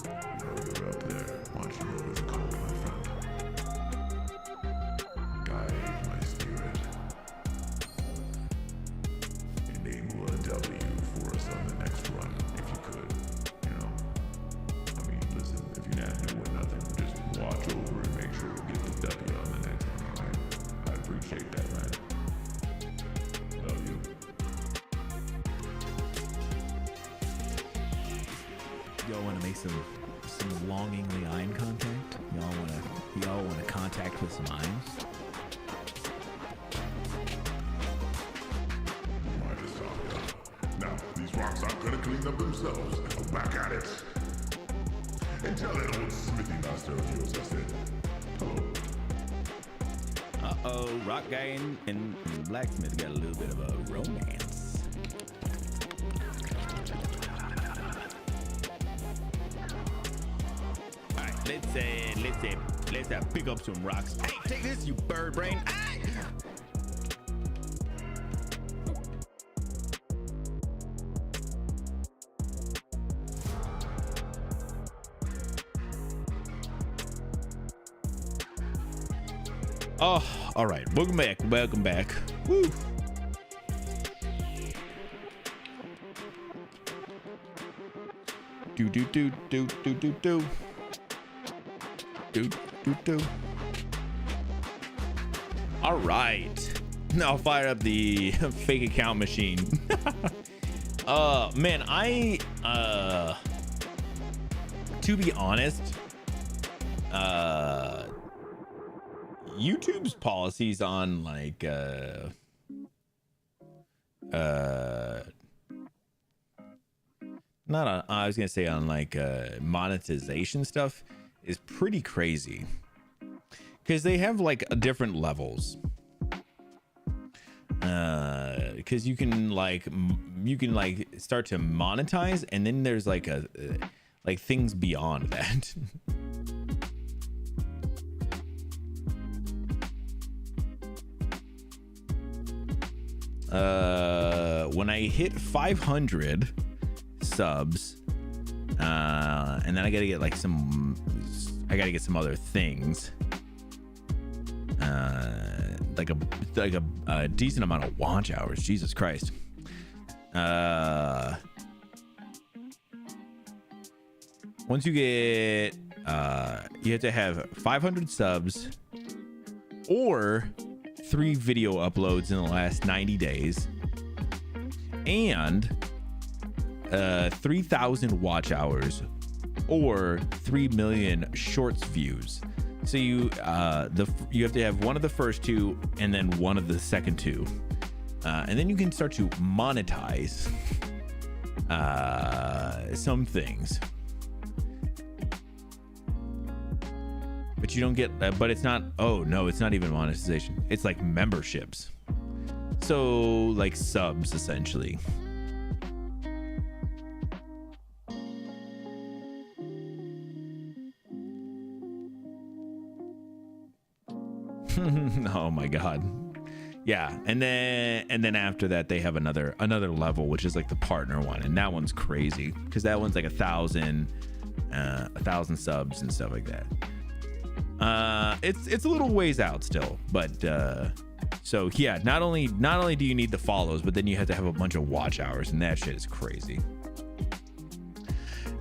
You know you're up there, watching over the call, my friend. Guide my spirit. Enable a W for us on the next run, if you could. You know? I mean, listen, if you're not doing nothing, just watch over and make sure we get the W on the next one, alright? I appreciate that, man. Love you. Y'all want to make some longingly eye contact? Y'all want to contact with some eyes? Now, these rocks aren't gonna clean up themselves. Go back at it. And tell that old smithy master of yours I said hello. Uh-oh, rock guy and blacksmith got a little bit of a romance. All right, let's pick up some rocks. Hey, take this, you bird brain. Hey! Oh, all right. Welcome back. Welcome back. Woo. Do do do do do do do do do do. All right. Now fire up the fake account machine. Man, to be honest, YouTube's policies on like not on, I was gonna say on like monetization stuff is pretty crazy because they have like different levels. Because you can like start to monetize, and then there's like like things beyond that. When I hit 500 subs, and then I gotta get like some other things, like a decent amount of watch hours. Jesus Christ. Once you get you have to have 500 subs or 3 video uploads in the last 90 days and 3,000 watch hours or 3 million shorts views. So you have to have one of the first 2 and then one of the second 2, and then you can start to monetize some things. But you don't get, but it's not, oh no, it's not even monetization. It's like memberships. So like subs essentially. Oh my God. Yeah. And then after that, they have another level, which is like the partner one. And that one's crazy because that one's like 1,000 subs and stuff like that. It's a little ways out still, but so yeah, not only do you need the follows, but then you have to have a bunch of watch hours, and that shit is crazy.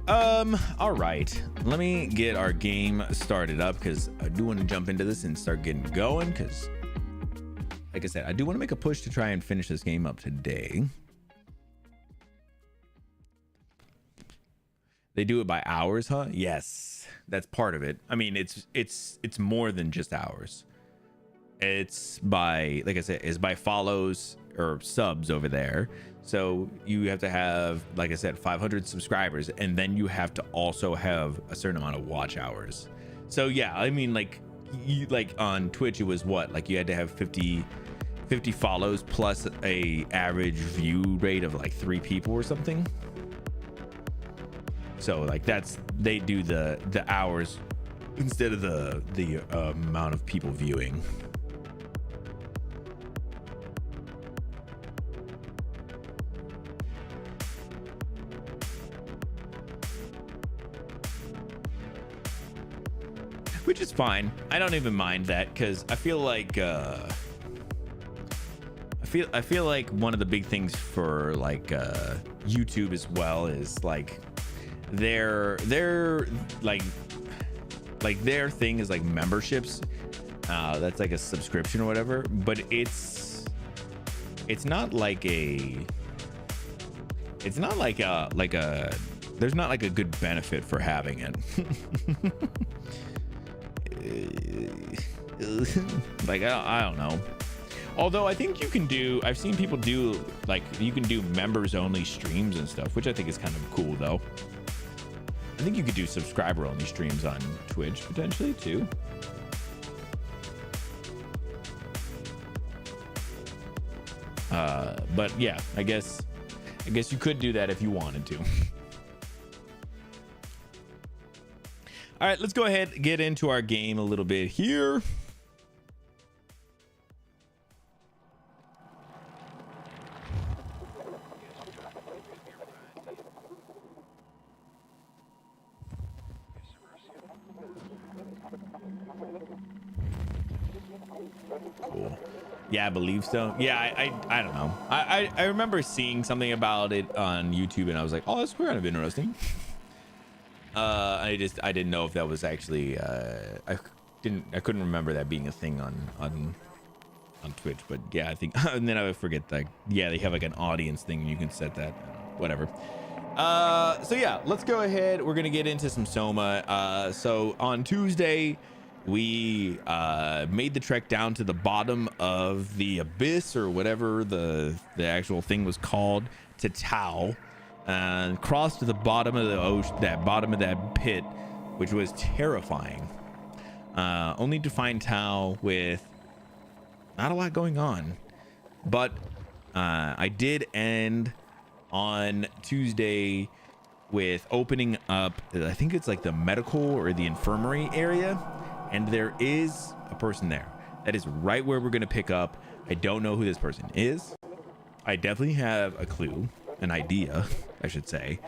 All right, let me get our game started up because I do want to jump into this and start getting going because, like I said, I do want to make a push to try and finish this game up today. They do it by hours, huh? Yes, that's part of it. I mean, it's more than just hours. It's by, like I said, it's by follows or subs over there. So you have to have, like I said, 500 subscribers, and then you have to also have a certain amount of watch hours. So yeah, I mean, like on Twitch, it was what, like you had to have 50 follows plus a average view rate of like 3 people or something. So like they do the hours instead of the amount of people viewing. Which is fine. I don't even mind that because I feel like I feel like one of the big things for like YouTube as well is like their like their thing is like memberships. That's like a subscription or whatever, but it's not like a there's not like a good benefit for having it. Like I don't know. Although I think you can do, I've seen people do like, you can do members only streams and stuff, which I think is kind of cool though. I think you could do subscriber only streams on Twitch potentially too. But yeah, I guess you could do that if you wanted to. All right, let's go ahead and get into our game a little bit here. Yeah, I believe so. Yeah, I don't know. I remember seeing something about it on YouTube, and I was like, oh, that's kind of interesting. I didn't know if that was actually I couldn't remember that being a thing on Twitch, but yeah, I think. And then I would forget that. Yeah, they have like an audience thing, and you can set that. Whatever. So yeah, let's go ahead. We're gonna get into some SOMA. So on Tuesday, we made the trek down to the bottom of the abyss, or whatever the actual thing was called, to Tau, and crossed to the bottom of the ocean, that pit, which was terrifying. Only to find Tau with not a lot going on, but I did end on Tuesday with opening up, I think it's like the medical or the infirmary area, and there is a person there. That is right where we're going to pick up. I don't know who this person is. I definitely have a clue, an idea, I should say,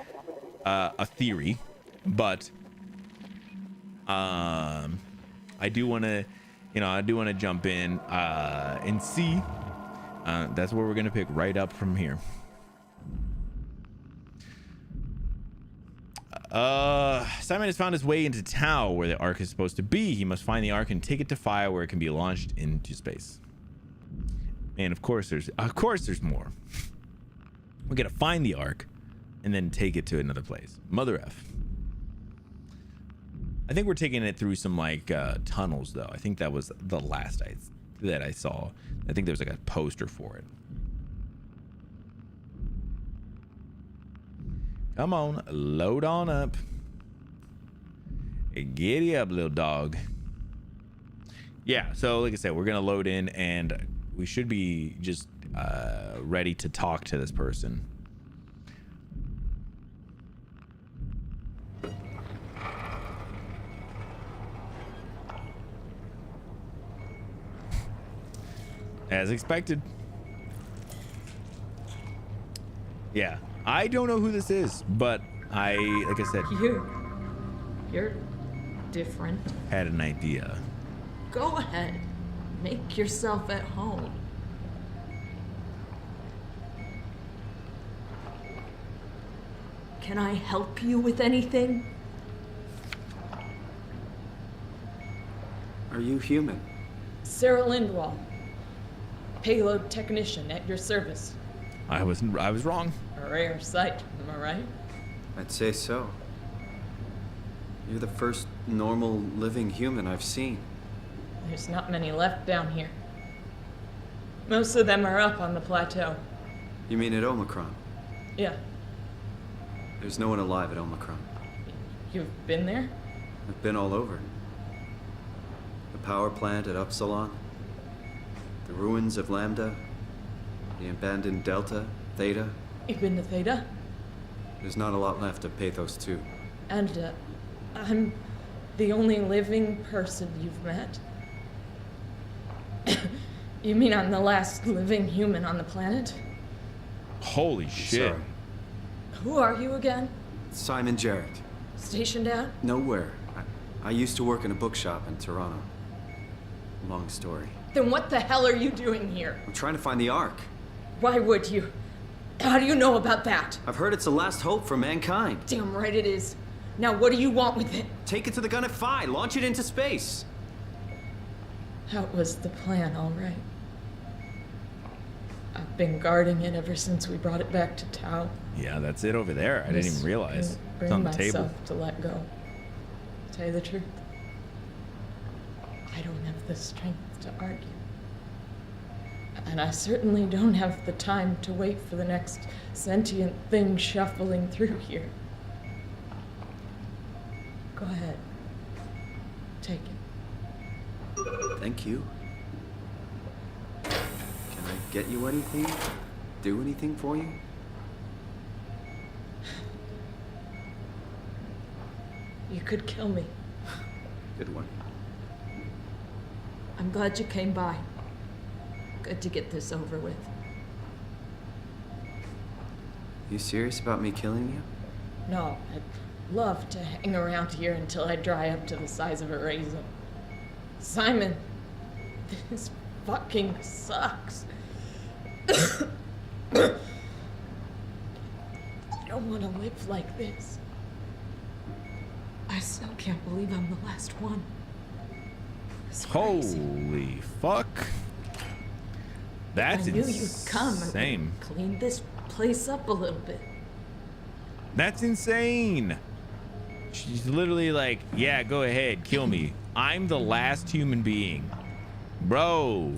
a theory, but I do want to jump in and see. That's where we're going to pick right up from here. Simon has found his way into Tau, where the Ark is supposed to be. He must find the Ark and take it to Fire, where it can be launched into space. And of course there's more. We're gonna find the Ark and then take it to another place. Mother F. I think we're taking it through some like tunnels, though. I think that was the last that I saw. I think there was like a poster for it. Come on, load on up. Giddy up, little dog. Yeah, so like I said, we're gonna load in, and we should be just ready to talk to this person. As expected. Yeah. I don't know who this is, but like I said, You're different. Had an idea. Go ahead. Make yourself at home. Can I help you with anything? Are you human? Sarah Lindwall, payload technician at your service. I was wrong. A rare sight, am I right? I'd say so. You're the first normal living human I've seen. There's not many left down here. Most of them are up on the plateau. You mean at Omicron? Yeah. There's no one alive at Omicron. You've been there? I've been all over. The power plant at Upsilon, the ruins of Lambda, the abandoned Delta, Theta. You've been to Theta? There's not a lot left of Pathos 2. And I'm the only living person you've met? You mean I'm the last living human on the planet? Holy shit. Sorry. Who are you again? Simon Jarrett. Stationed out? Nowhere. I used to work in a bookshop in Toronto. Long story. Then what the hell are you doing here? I'm trying to find the Ark. Why would you? How do you know about that? I've heard it's the last hope for mankind. Damn right it is. Now what do you want with it? Take it to the gun at Phi. Launch it into space. That was the plan, all right. I've been guarding it ever since we brought it back to Tau. Yeah, that's it over there. I didn't even realize. It's on the table. Myself to let go. To tell you the truth, I don't have the strength to argue. And I certainly don't have the time to wait for the next sentient thing shuffling through here. Go ahead. Take it. Thank you. Can I get you anything? Do anything for you? You could kill me. Good one. I'm glad you came by. Good to get this over with. You serious about me killing you? No, I'd love to hang around here until I dry up to the size of a raisin. Simon, this fucking sucks. I don't want to live like this. I still can't believe I'm the last one. It's crazy. Holy fuck. That's I knew you'd come. insane. Clean this place up a little bit. That's insane. She's literally like, yeah, go ahead, kill me. I'm the last human being. Bro,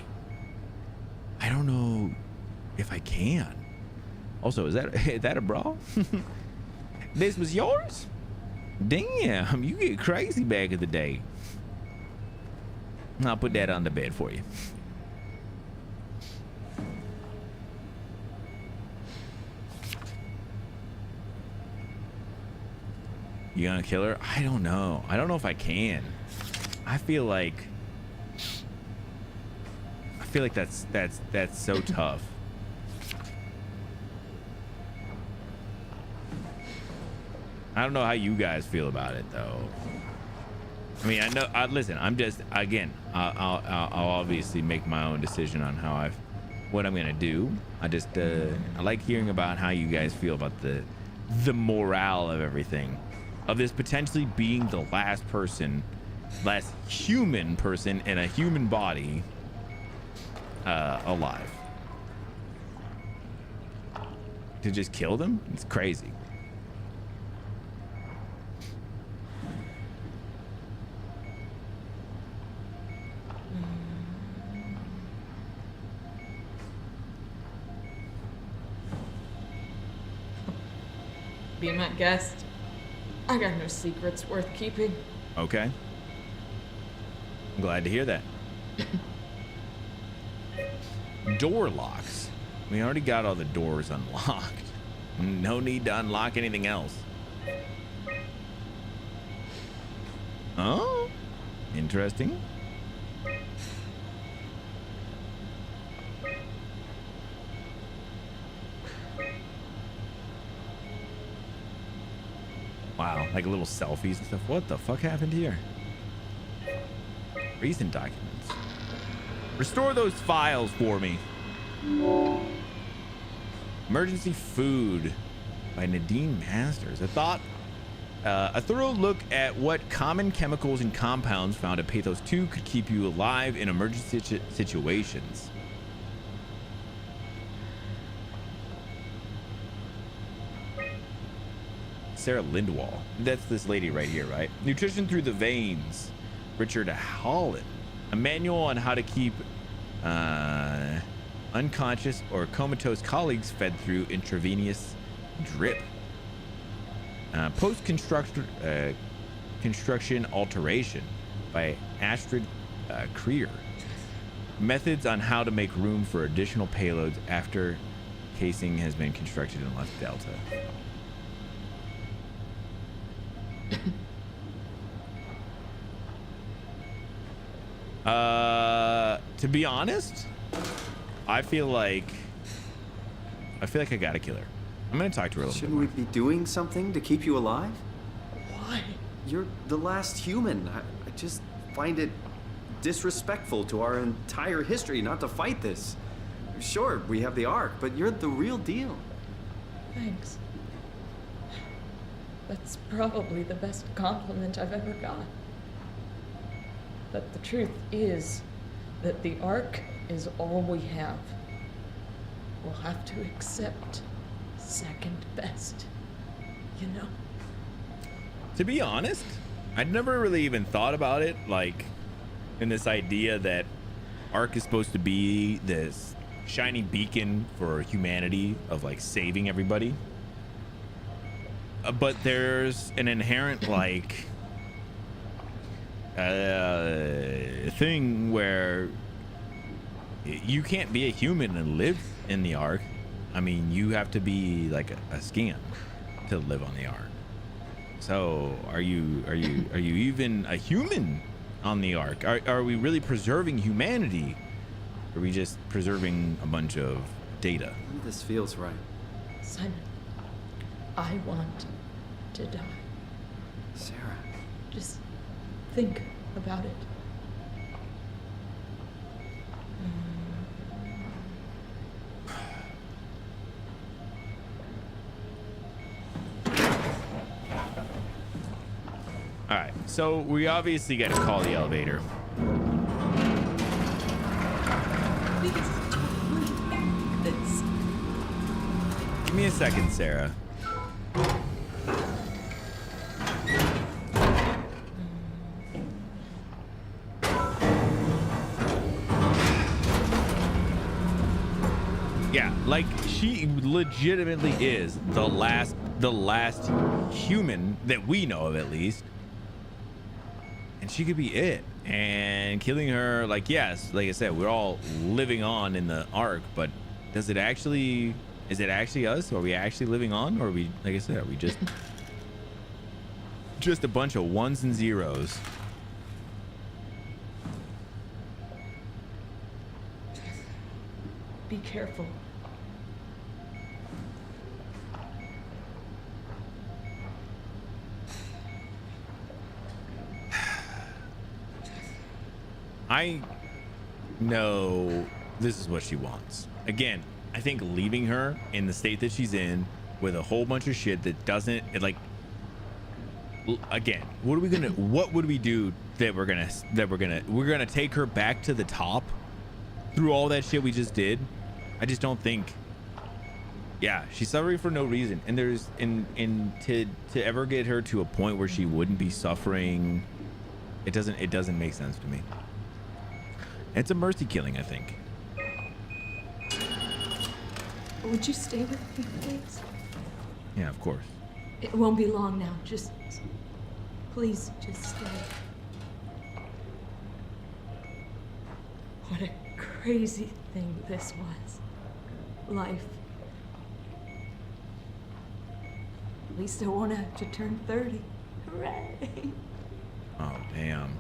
I don't know if I can. Also, is that a bra? This was yours? Damn, you get crazy back in the day. I'll put that on the bed for you. You gonna kill her? I don't know. I don't know if I can. I feel like that's so tough. I don't know how you guys feel about it though. I mean, I know. Listen, I'm just again. I'll obviously make my own decision on what I'm gonna do. I just I like hearing about how you guys feel about the morale of everything, of this potentially being the last human person in a human body alive. To just kill them? It's crazy. Be my guest. I got no secrets worth keeping. Okay. I'm glad to hear that. Door locks. We already got all the doors unlocked. No need to unlock anything else. Oh, interesting. Wow, like little selfies and stuff. What the fuck happened here? Recent documents. Restore those files for me. Emergency food by Nadine Masters. A thorough look at what common chemicals and compounds found at Pathos 2 could keep you alive in emergency situations. Sarah Lindwall. That's this lady right here, right? Nutrition through the veins. Richard Holland. A manual on how to keep unconscious or comatose colleagues fed through intravenous drip. Construction alteration by Astrid Creer. Methods on how to make room for additional payloads after casing has been constructed in Left Delta. To be honest, I feel like I gotta kill her. I'm gonna talk to her a little bit. Shouldn't we be doing something to keep you alive? Why? You're the last human. I just find it disrespectful to our entire history not to fight this. Sure, we have the Ark, but you're the real deal. Thanks. That's probably the best compliment I've ever got. But the truth is that the Ark is all we have. We'll have to accept second best, you know? To be honest, I'd never really even thought about it, like, in this idea that Ark is supposed to be this shiny beacon for humanity of, like, saving everybody. But there's an inherent, like, thing where you can't be a human and live in the Ark. I mean, you have to be like a scan to live on the Ark. So are you even a human on the Ark? Are we really preserving humanity? Or are we just preserving a bunch of data? This feels right. Simon, I want to die. Sarah. Just think about it. so we obviously got to call the elevator. Give me a second, Sarah. Yeah, like she legitimately is the last human that we know of, at least. And she could be it. And killing her, like, yes, like I said, we're all living on in the arc, but is it actually us? Are we actually living on? Or are we, like I said, are we just a bunch of ones and zeros? Be careful. I know this is what she wants. Again, I think leaving her in the state that she's in with a whole bunch of shit that doesn't, like, again, what would we do that we're gonna take her back to the top through all that shit we just did? I just don't think. Yeah, she's suffering for no reason, and there's to ever get her to a point where she wouldn't be suffering, it doesn't make sense to me. It's a mercy killing, I think. Would you stay with me, please? Yeah, of course. It won't be long now. Please, just stay. What a crazy thing this was. Life. At least I won't have to turn 30. Hooray! Oh, damn.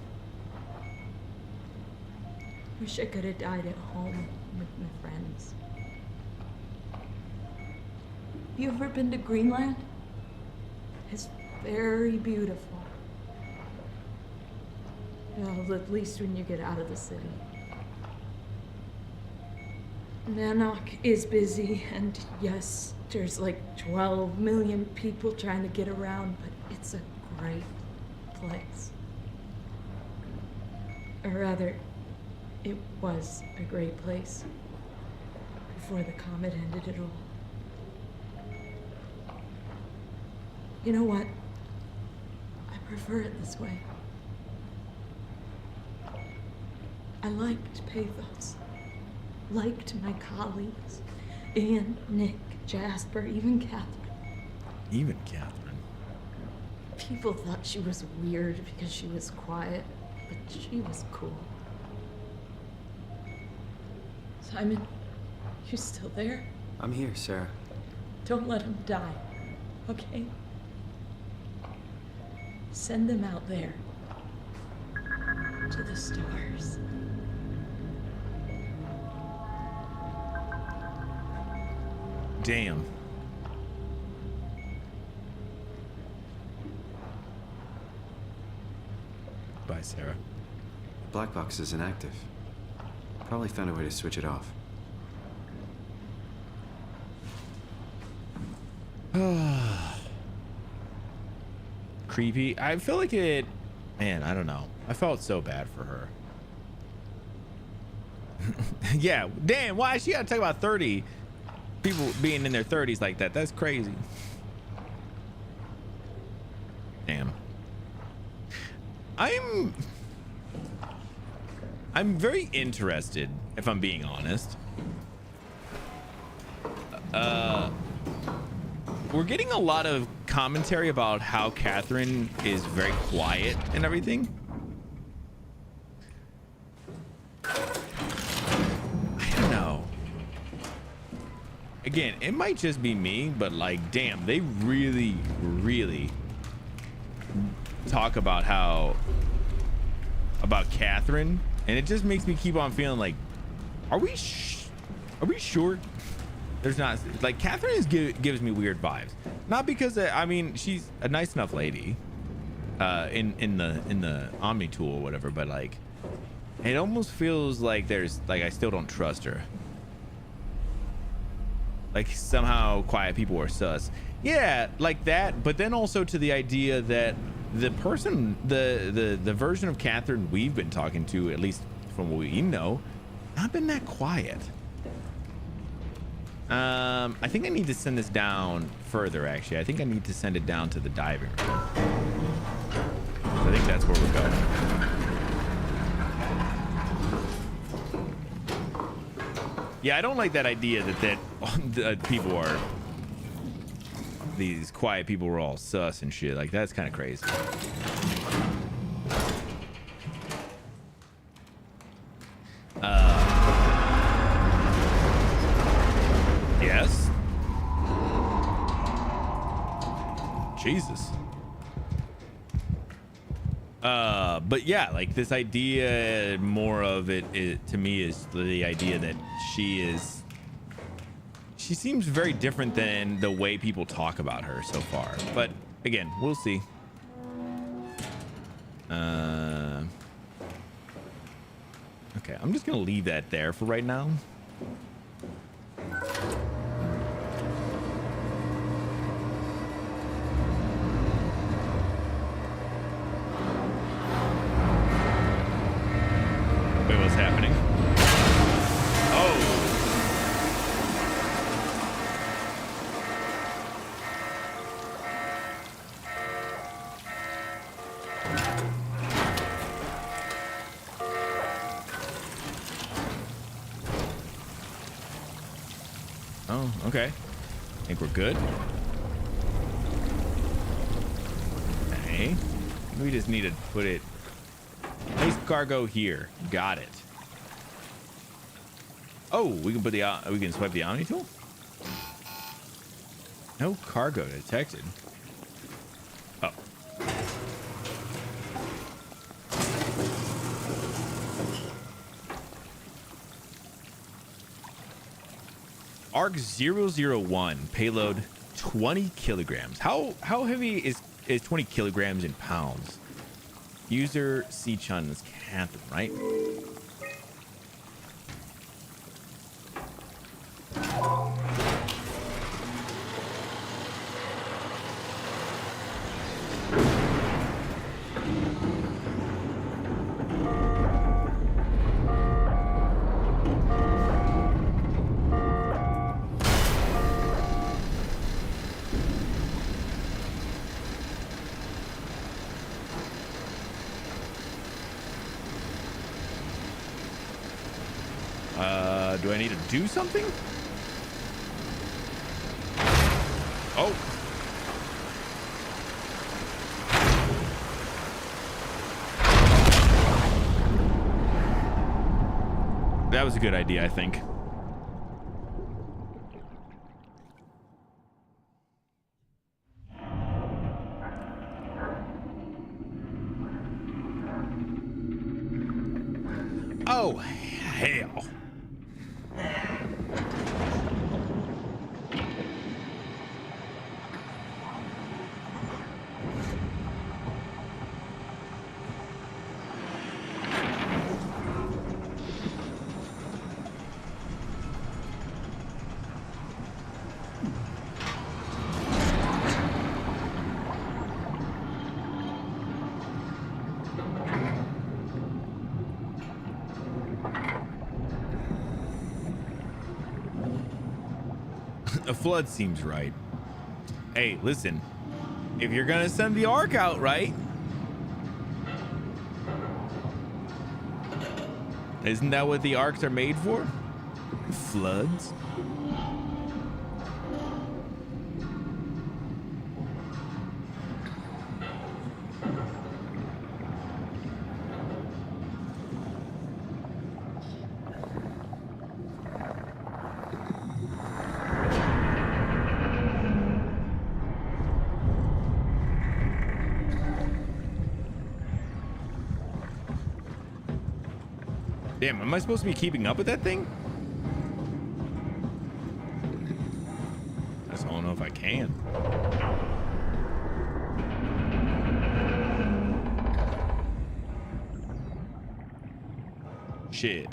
Wish I could have died at home with my friends. Have you ever been to Greenland? It's very beautiful. Well, at least when you get out of the city. Nanook is busy, and yes, there's like 12 million people trying to get around, but it's a great place. Or rather, it was a great place before the comet ended it all. You know what? I prefer it this way. I liked pathos. Liked my colleagues. Ian, Nick, Jasper, even Catherine. Even Catherine. People thought she was weird because she was quiet, but she was cool. Simon, you still there? I'm here, Sarah. Don't let him die, okay? Send them out there. To the stars. Damn. Bye, Sarah. The black box is inactive. Probably found a way to switch it off. Creepy. I feel like it, man, I don't know. I felt so bad for her. Yeah, damn, why she gotta talk about 30 people being in their 30s like that? That's crazy. Damn. I'm very interested, if I'm being honest. We're getting a lot of commentary about how Catherine is very quiet and everything. I don't know. Again, it might just be me, but like, damn, they really, really talk about about Catherine, and it just makes me keep on feeling like, are we sure? There's not, like, Catherine gives me weird vibes. Not because I mean, she's a nice enough lady, in the Omni tool or whatever, but like, it almost feels like there's like I still don't trust her. Like somehow quiet people are sus. Yeah, like that. But then also to the idea that the person, the version of Catherine we've been talking to, at least from what we know, not been that quiet. I think I need to send this down further. Actually, I think I need to send it down to the diving room. I think that's where we're going. Yeah, I don't like that idea that people are, these quiet people were all sus and shit. Like, that's kind of crazy. Yes. Jesus. But yeah, like this idea, more of it to me is the idea that she seems very different than the way people talk about her so far. But again, we'll see. Okay, I'm just gonna leave that there for right now. Wait, what's happening? Oh. Oh, okay. I think we're good. Okay. We just need to put it. Place cargo here. Got it. Oh, we can put the we can swipe the Omni tool. No cargo detected. Oh. ARC 001 payload 20 kilograms. How heavy is 20 kilograms in pounds? User C Chun's Catherine, right? Do I need to do something? Oh. That was a good idea, I think. Oh, hell. A flood seems right. Hey, listen. If you're gonna send the Ark out, right? Isn't that what the Arks are made for? Floods? Damn, am I supposed to be keeping up with that thing? I just don't know if I can. Shit.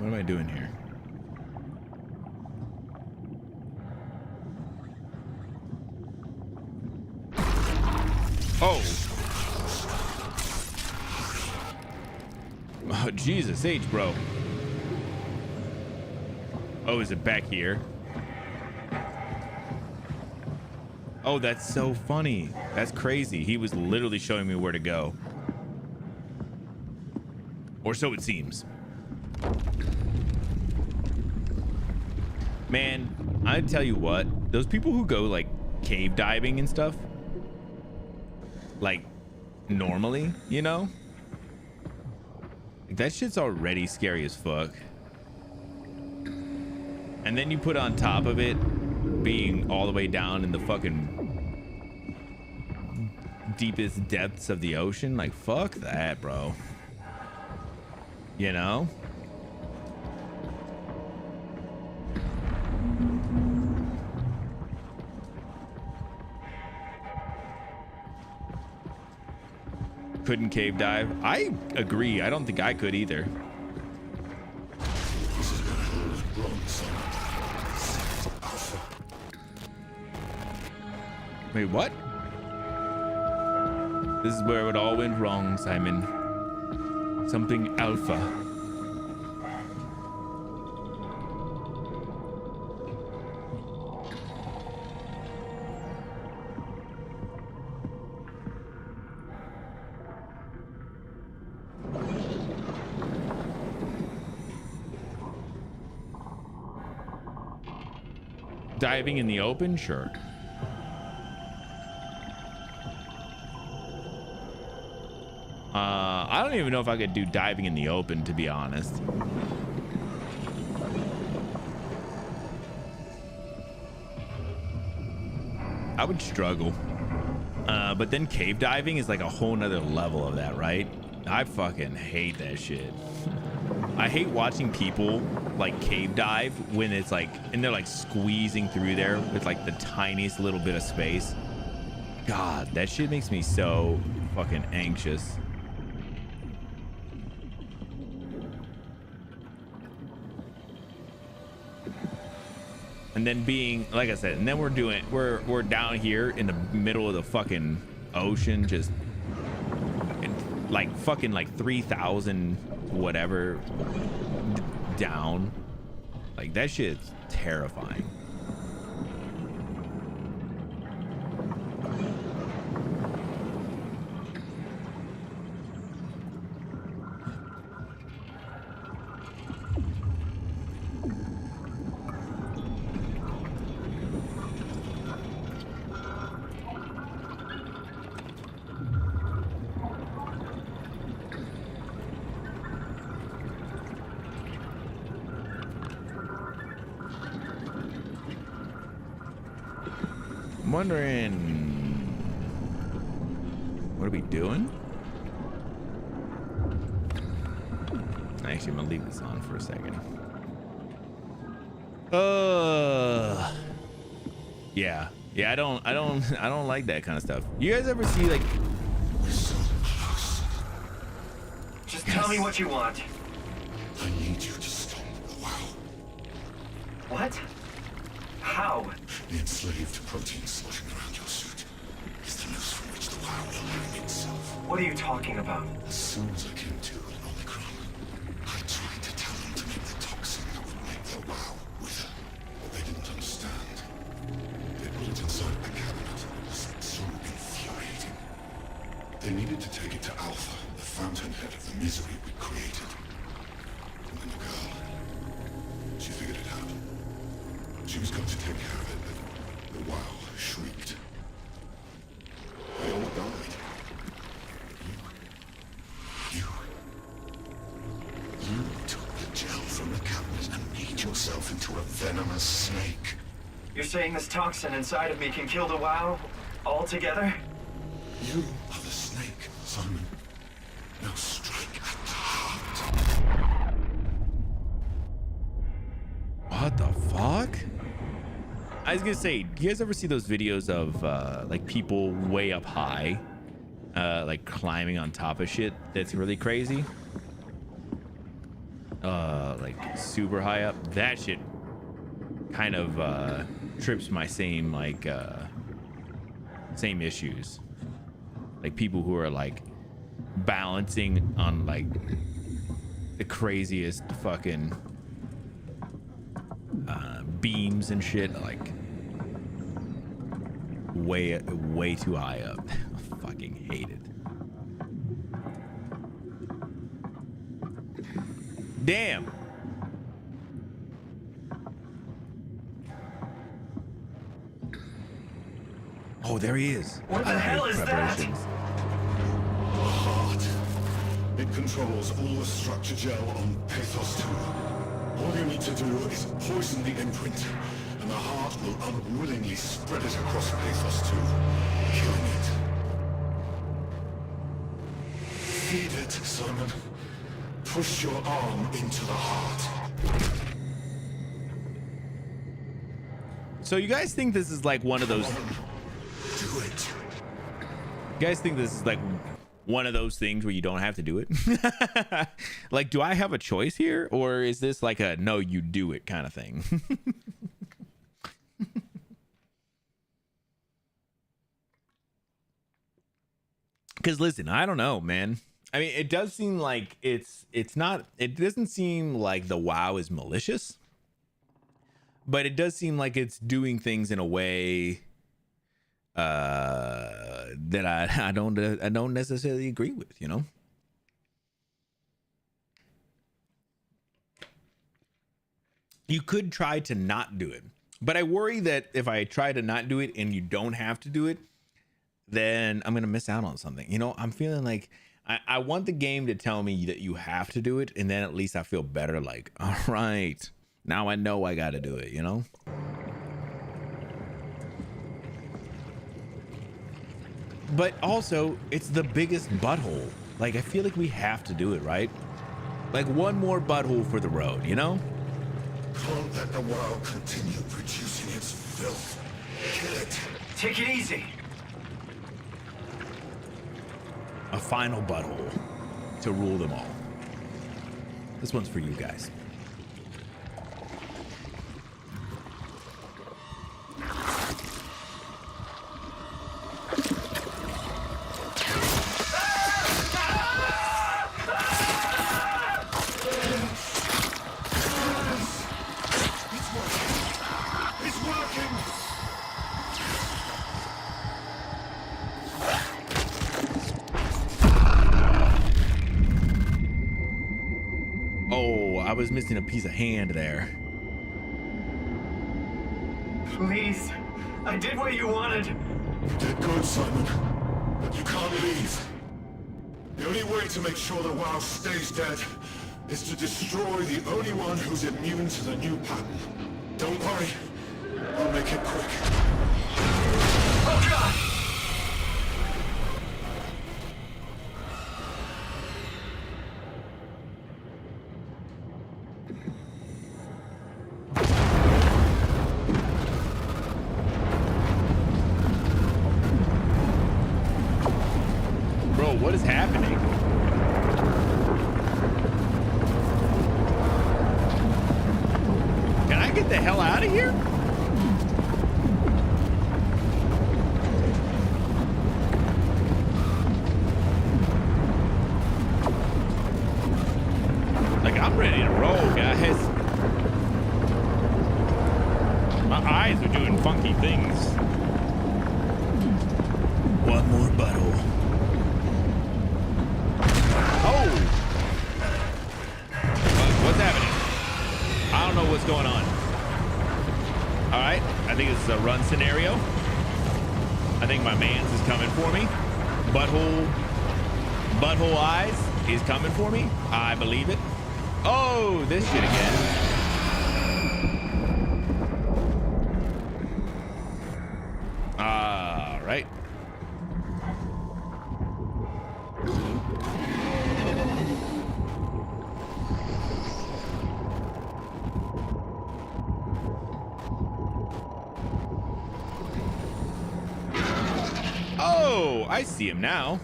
What am I doing here? Oh. Oh, Jesus H, bro. Oh, is it back here? Oh, that's so funny. That's crazy. He was literally showing me where to go. Or so it seems. Man, I tell you what, those people who go like cave diving and stuff, like normally, you know, like, that shit's already scary as fuck. And then you put on top of it being all the way down in the fucking deepest depths of the ocean. Like, fuck that, bro. You know? Couldn't cave dive. I agree. I don't think I could either. Wait, what? This is where it all went wrong, Simon. Something alpha. Diving in the open? Sure. I don't even know if I could do diving in the open, to be honest. I would struggle. But then cave diving is like a whole nother level of that, right? I fucking hate that shit. I hate watching people like cave dive when it's like, and they're like squeezing through there with like the tiniest little bit of space. God, that shit makes me so fucking anxious. And then being, like I said, and then we're down here in the middle of the fucking ocean, just like fucking like 3,000 whatever down. Like, that shit's terrifying. I'm wondering, what are we doing? Actually, I'm gonna leave this on for a second. Yeah, I don't like that kind of stuff. You guys ever see like? Just tell me what you want. I need you to stop the WoW. What? How? The enslaved protein sloshing around your suit is the noose from which the WoW will hang itself. What are you talking about? As soon as I came to in Omicron, I tried to tell them to make the toxin that would make their WoW wither, but they didn't understand. They put it inside the cabinet. It was so infuriating. They needed to take it to Alpha, the fountainhead of the misery we created. And then the girl, she figured it out. She was going to take care of it, but the WoW shrieked. They all died. You took the gel from the cabinet and made yourself into a venomous snake. You're saying this toxin inside of me can kill the WoW altogether? You are the snake, Simon. Now strike at the heart. What the fuck? I was gonna say, do you guys ever see those videos of like people way up high, like climbing on top of shit that's really crazy? like super high up, that shit kind of trips my same like same issues. Like people who are like balancing on like the craziest fucking beams and shit, like way too high up. I fucking hate it. Damn. Oh, there he is. What the hell is that? The heart. It controls all the structure gel on Pathos 2. All you need to do is poison the imprint, and the heart will unwillingly spread it across Pathos 2, killing it. Feed it, Simon. Push your arm into the heart. So you guys think this is like one of those... Do it. You guys think this is like one of those things where you don't have to do it? Like, do I have a choice here? Or is this like a no, you do it kind of thing? Because listen, I don't know, man. I mean, it does seem like it's not, it doesn't seem like the WoW is malicious, but it does seem like it's doing things in a way that I don't necessarily agree with, you know? You could try to not do it, but I worry that if I try to not do it and you don't have to do it, then I'm gonna miss out on something. You know, I'm feeling like I want the game to tell me that you have to do it, and then at least I feel better, like, all right, now I know I gotta do it, you know? But also, it's the biggest butthole. Like, I feel like we have to do it, right? Like, one more butthole for the road, you know? Can't let the WoW continue producing its filth. Kill it. Take it easy. A final butthole to rule them all. This one's for you guys. I was missing a piece of hand there. Please, I did what you wanted. You did good, Simon, but you can't leave. The only way to make sure the WoW stays dead is to destroy the only one who's immune to the new pattern. Don't worry, I'll make it quick. Oh God! What is happening? Can I get the hell out of here? Like, I'm ready to roll, guys. My eyes are doing funky things. One more butthole. What's happening? I don't know what's going on. All right, I think this is a run scenario. I think my man's is coming for me. Butthole eyes is coming for me. I believe it. Oh, this shit again. All right. Oh, I see him now.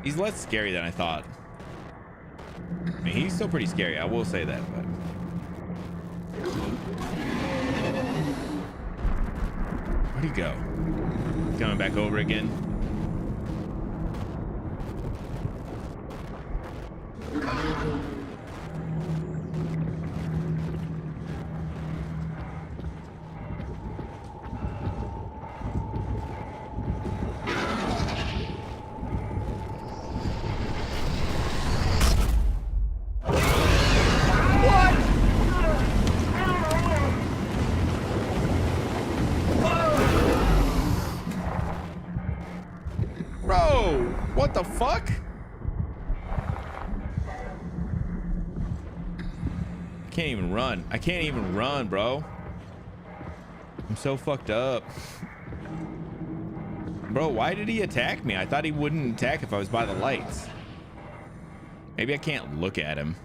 He's less scary than I thought. I mean, he's still pretty scary. I will say that, but. Where'd he go? Coming back over again. What the fuck? I can't even run. I can't even run, bro. I'm so fucked up. Bro, why did he attack me? I thought he wouldn't attack if I was by the lights. Maybe I can't look at him.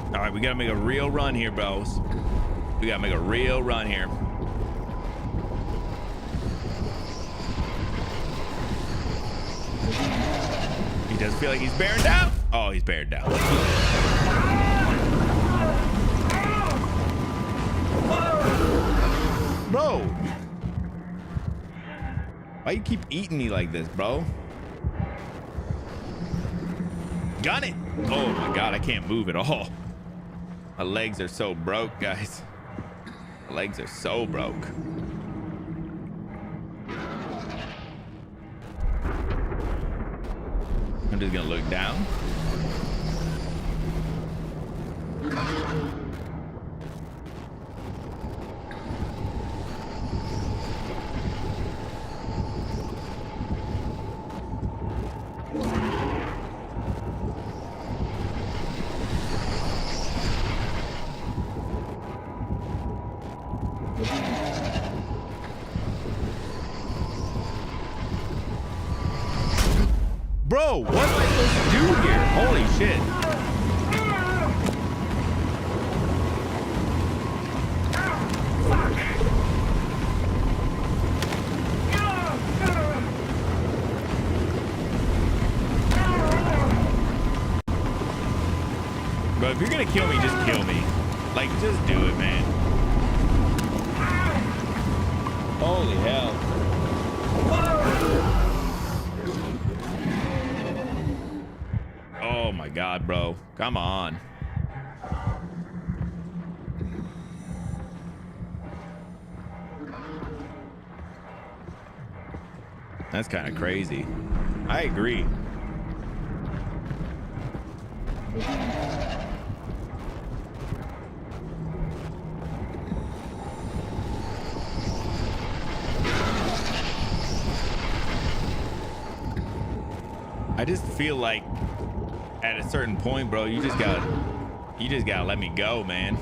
All right, we gotta make a real run here, bros. We gotta make a real run here. He does feel like he's bearing down. Oh, he's bearing down. Bro, why you keep eating me like this, bro? Got it. Oh my God, I can't move at all. My legs are so broke, guys. My legs are so broke. I'm just gonna look down. Bro, what am I supposed to do here? Holy shit. Bro, if you're gonna kill me, just kill me. Like, just do it, man. Holy hell. Oh my God, bro. Come on. That's kind of crazy. I agree. I just feel like at a certain point, bro, you just gotta let me go, man.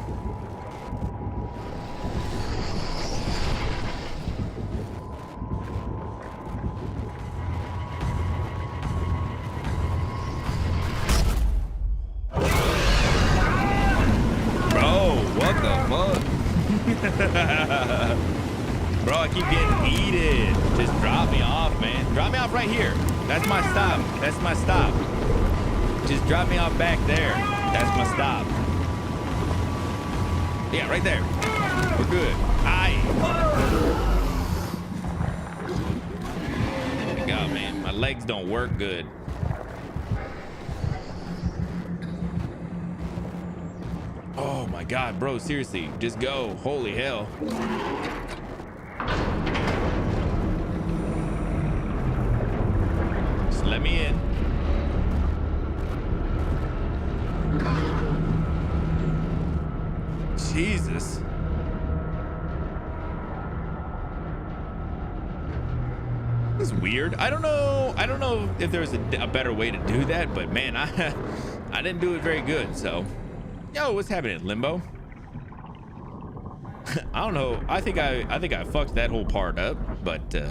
Bro, what the fuck? Bro, I keep getting heated. Just drop me off, man. Drop me off right here. That's my stop. That's my stop. Just drop me off back there. That's my stop. Yeah, right there. We're good. Aye. Oh my God, man. My legs don't work good. Oh my God, bro. Seriously, just go. Holy hell. Just let me in. Jesus. This is weird. I don't know if there's a better way to do that, but man, I didn't do it very good. So, yo, what's happening, Limbo? I don't know. I think I fucked that whole part up, but it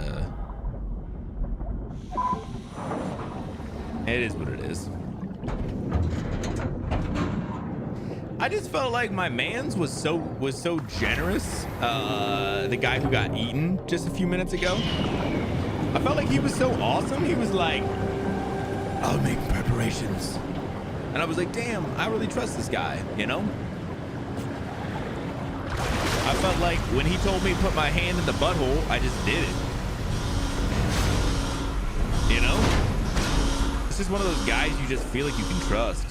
is what it is. I just felt like my man's was so generous. The guy who got eaten just a few minutes ago. I felt like he was so awesome. He was like, "I'll make preparations," and I was like, "Damn, I really trust this guy." You know. I felt like when he told me to put my hand in the butthole, I just did it. You know? This is one of those guys you just feel like you can trust.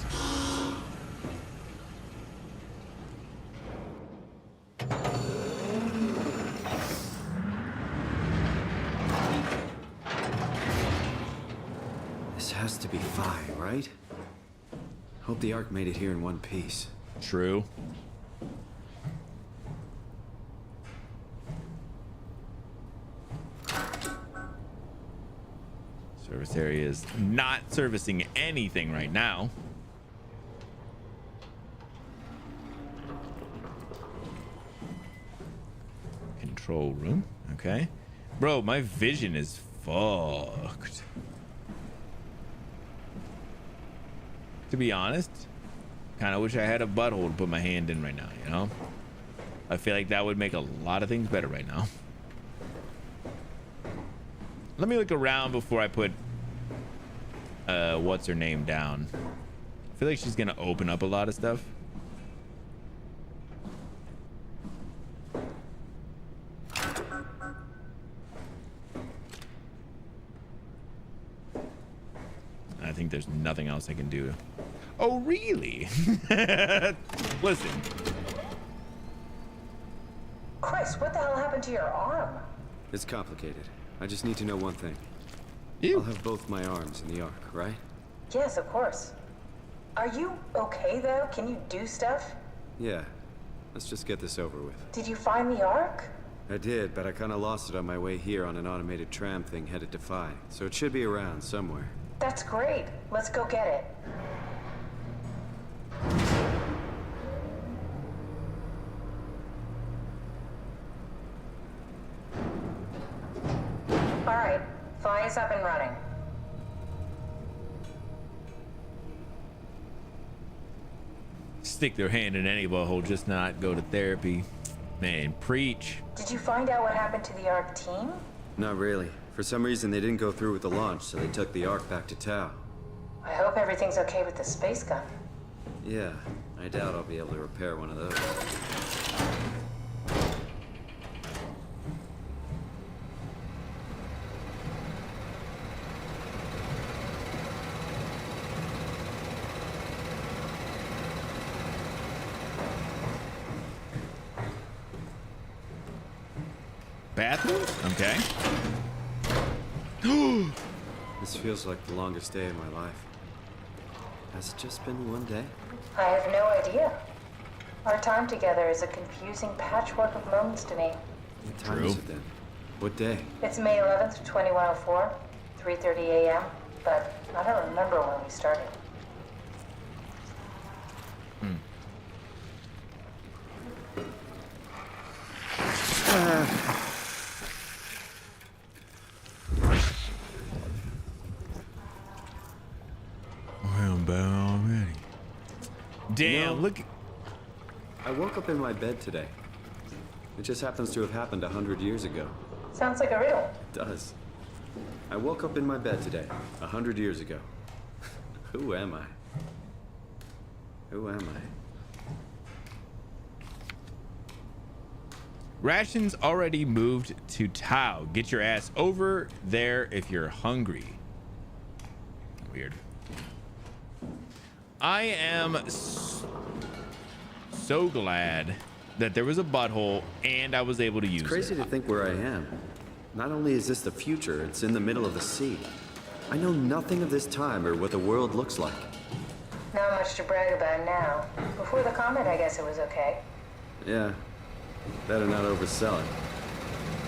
This has to be Phi, right? Hope the Ark made it here in one piece. True. Service area is not servicing anything right now. Control room. Okay. Bro, my vision is fucked. To be honest, kind of wish I had a butthole to put my hand in right now, you know? I feel like that would make a lot of things better right now. Let me look around before I put what's her name down. I feel like she's gonna open up a lot of stuff. I think there's nothing else I can do. Oh, really? Listen. Chris, what the hell happened to your arm? It's complicated. I just need to know one thing. Ew. I'll have both my arms in the Ark, right? Yes, of course. Are you okay, though? Can you do stuff? Yeah. Let's just get this over with. Did you find the Ark? I did, but I kind of lost it on my way here on an automated tram thing headed to Phi. So it should be around somewhere. That's great. Let's go get it. All right. Phi is up and running. Stick their hand in any butthole, just not go to therapy. Man, preach. Did you find out what happened to the Ark team? Not really. For some reason, they didn't go through with the launch, so they took the Ark back to Tau. I hope everything's okay with the space gun. Yeah, I doubt I'll be able to repair one of those. Bathroom? Okay. This feels like the longest day of my life. Has it just been one day? I have no idea. Our time together is a confusing patchwork of moments to me. What time is it then? What day? It's May 11th, 2104, 3:30 a.m., but I don't remember when we started. I'm bad already. Damn, You know, look. I woke up in my bed today. It just happens to have happened 100 years ago. Sounds like a riddle. It does. I woke up in my bed today, 100 years ago. Who am I? Who am I? Rations already moved to Tau. Get your ass over there if you're hungry. Weird. I am so glad that there was a butthole and I was able to use it. It's crazy to think where I am. Not only is this the future, it's in the middle of the sea. I know nothing of this time or what the world looks like. Not much to brag about now. Before the comet, I guess it was okay. Yeah, better not oversell it.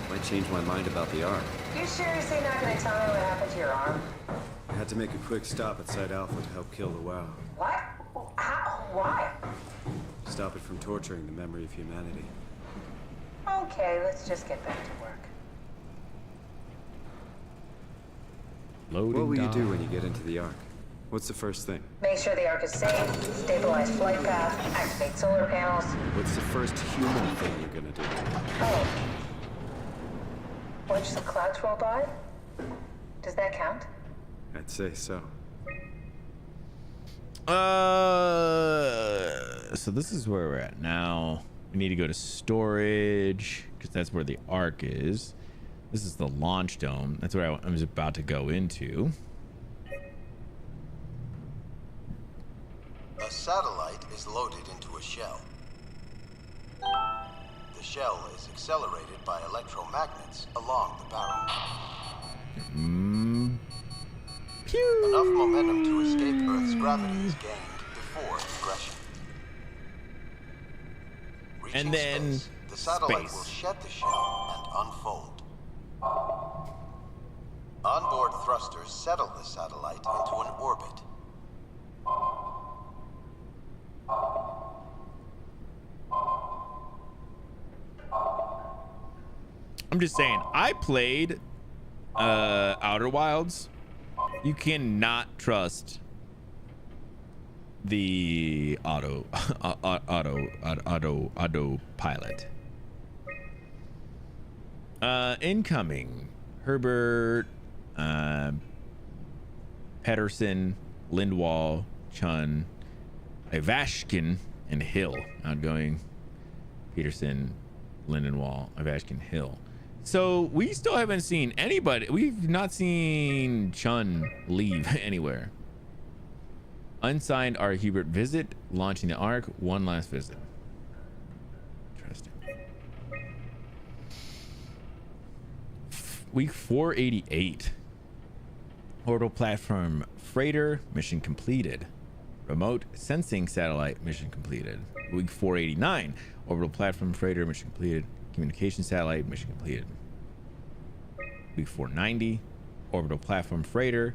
Might change my mind about the Ark. You seriously not gonna tell me what happened to your arm? I had to make a quick stop at Site Alpha to help kill the WoW. What? How? Why? Stop it from torturing the memory of humanity. Okay, let's just get back to work. Loading What will you dock. do when you get into the Ark? What's the first thing? Make sure the Ark is safe, stabilize flight path, activate solar panels. What's the first human thing you're gonna do? Oh. Watch the clouds roll by? Does that count? I'd say so. So this is where we're at now. We need to go to storage because that's where the Ark is. This is the launch dome. That's where I was about to go into. A satellite is loaded into a shell. The shell is accelerated by electromagnets along the barrel. Enough momentum to escape Earth's gravity is gained before regression. Reaching And then space, the satellite space. will shed the shell and unfold. Onboard thrusters settle the satellite into an orbit. I'm just saying, I played Outer Wilds. You cannot trust the autopilot. Incoming Herbert, Pedersen, Lindwall, Chun, Ivashkin, and Hill. Outgoing Peterson, Lindenwall, Ivashkin, Hill. So we still haven't seen anybody. We've not seen Chun leave anywhere. Unsigned R. Hubert visit, launching the Ark, one last visit. Interesting. Week 488. Orbital platform freighter, mission completed. Remote sensing satellite, mission completed. Week 489. Orbital platform freighter, mission completed. Communication satellite, mission completed. Week 490. Orbital platform freighter,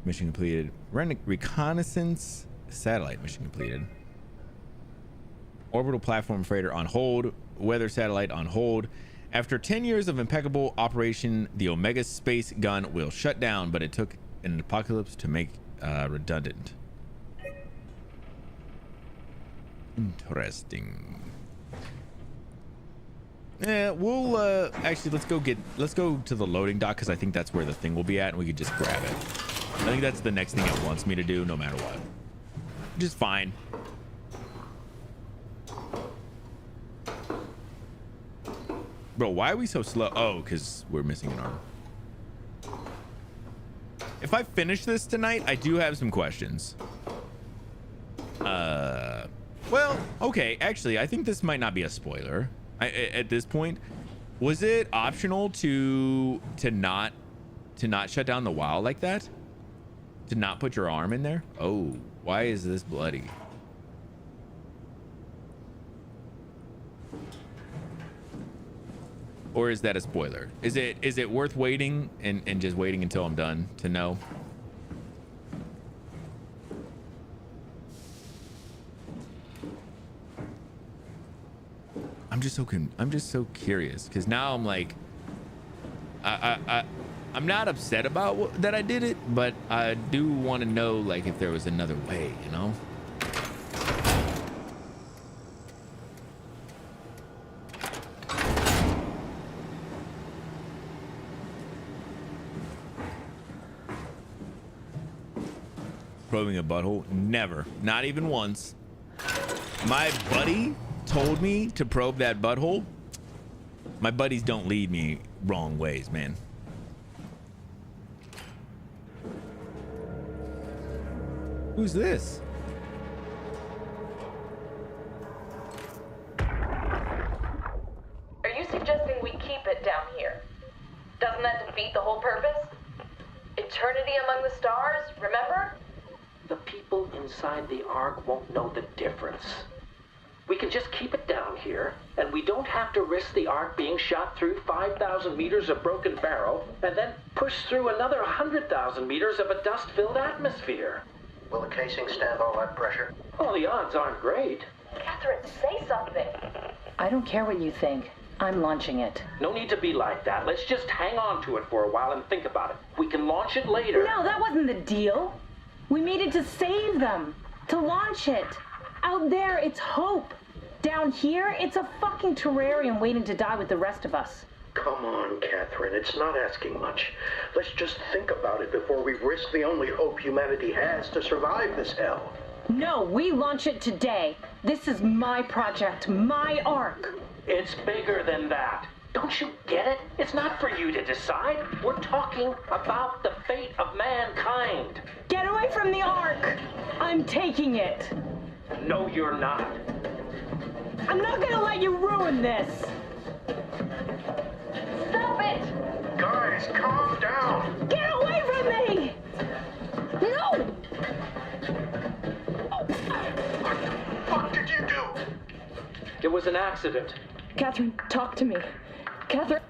mission completed. Reconnaissance satellite, mission completed. Orbital platform freighter on hold. Weather satellite on hold. After 10 years of impeccable operation, the Omega space gun will shut down, but it took an apocalypse to make redundant. Interesting. Yeah, we'll actually let's go to the loading dock because I think that's where the thing will be at, and we could just grab it. I think that's the next thing it wants me to do, no matter what. Which is fine. Bro, why are we so slow? Oh, because we're missing an arm. If I finish this tonight, I do have some questions. Well, okay. Actually, I think this might not be a spoiler. At this point, was it optional to not shut down the WoW like that? To not put your arm in there? Oh, why is this bloody? Or is that a spoiler? Is it worth waiting and just waiting until I'm done to know? I'm just so curious because now I'm like, I'm not upset about that I did it, but I do want to know like if there was another way, you know? Probing a butthole? Never. Not even once. My buddy told me to probe that butthole. My buddies don't lead me wrong ways, man. Who's this? Are you suggesting we keep it down here? Doesn't that defeat the whole purpose? Eternity among the stars, remember? The people inside the Ark won't know the difference. We can just keep it down here, and we don't have to risk the Ark being shot through 5,000 meters of broken barrow, and then push through another 100,000 meters of a dust-filled atmosphere. Will the casing stand all that pressure? Well, the odds aren't great. Catherine, say something. I don't care what you think. I'm launching it. No need to be like that. Let's just hang on to it for a while and think about it. We can launch it later. No, that wasn't the deal. We made it to save them, to launch it. Out there, it's hope. Down here, it's a fucking terrarium waiting to die with the rest of us. Come on, Catherine, it's not asking much. Let's just think about it before we risk the only hope humanity has to survive this hell. No, we launch it today. This is my project, my Ark. It's bigger than that. Don't you get it? It's not for you to decide. We're talking about the fate of mankind. Get away from the Ark! I'm taking it. No, you're not. I'm not gonna let you ruin this. Stop it! Guys, calm down. Get away from me! No! What the fuck did you do? It was an accident. Catherine, talk to me. Catherine.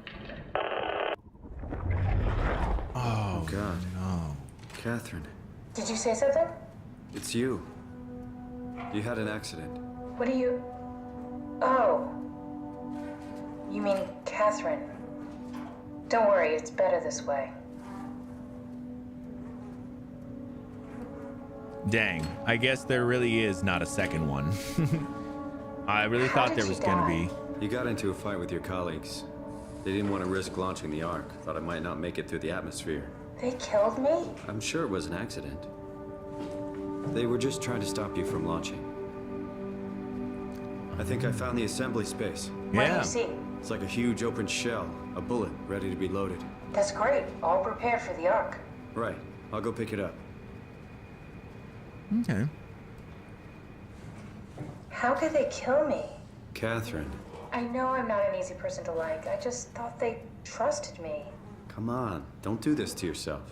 Oh, God. No. Catherine, Did you say something? it's you. You had an accident. What do you... Oh. You mean Catherine. Don't worry, it's better this way. Dang. I guess there really is not a second one. I really thought there was gonna be. You got into a fight with your colleagues. They didn't want to risk launching the Ark. Thought I might not make it through the atmosphere. They killed me? I'm sure it was an accident. They were just trying to stop you from launching. I think I found the assembly space. What do you see? It's like a huge open shell, a bullet ready to be loaded. That's great. All prepared for the Ark. Right. I'll go pick it up. Okay. How could they kill me? Catherine, I know I'm not an easy person to like. I just thought they trusted me. come on. Don't do this to yourself.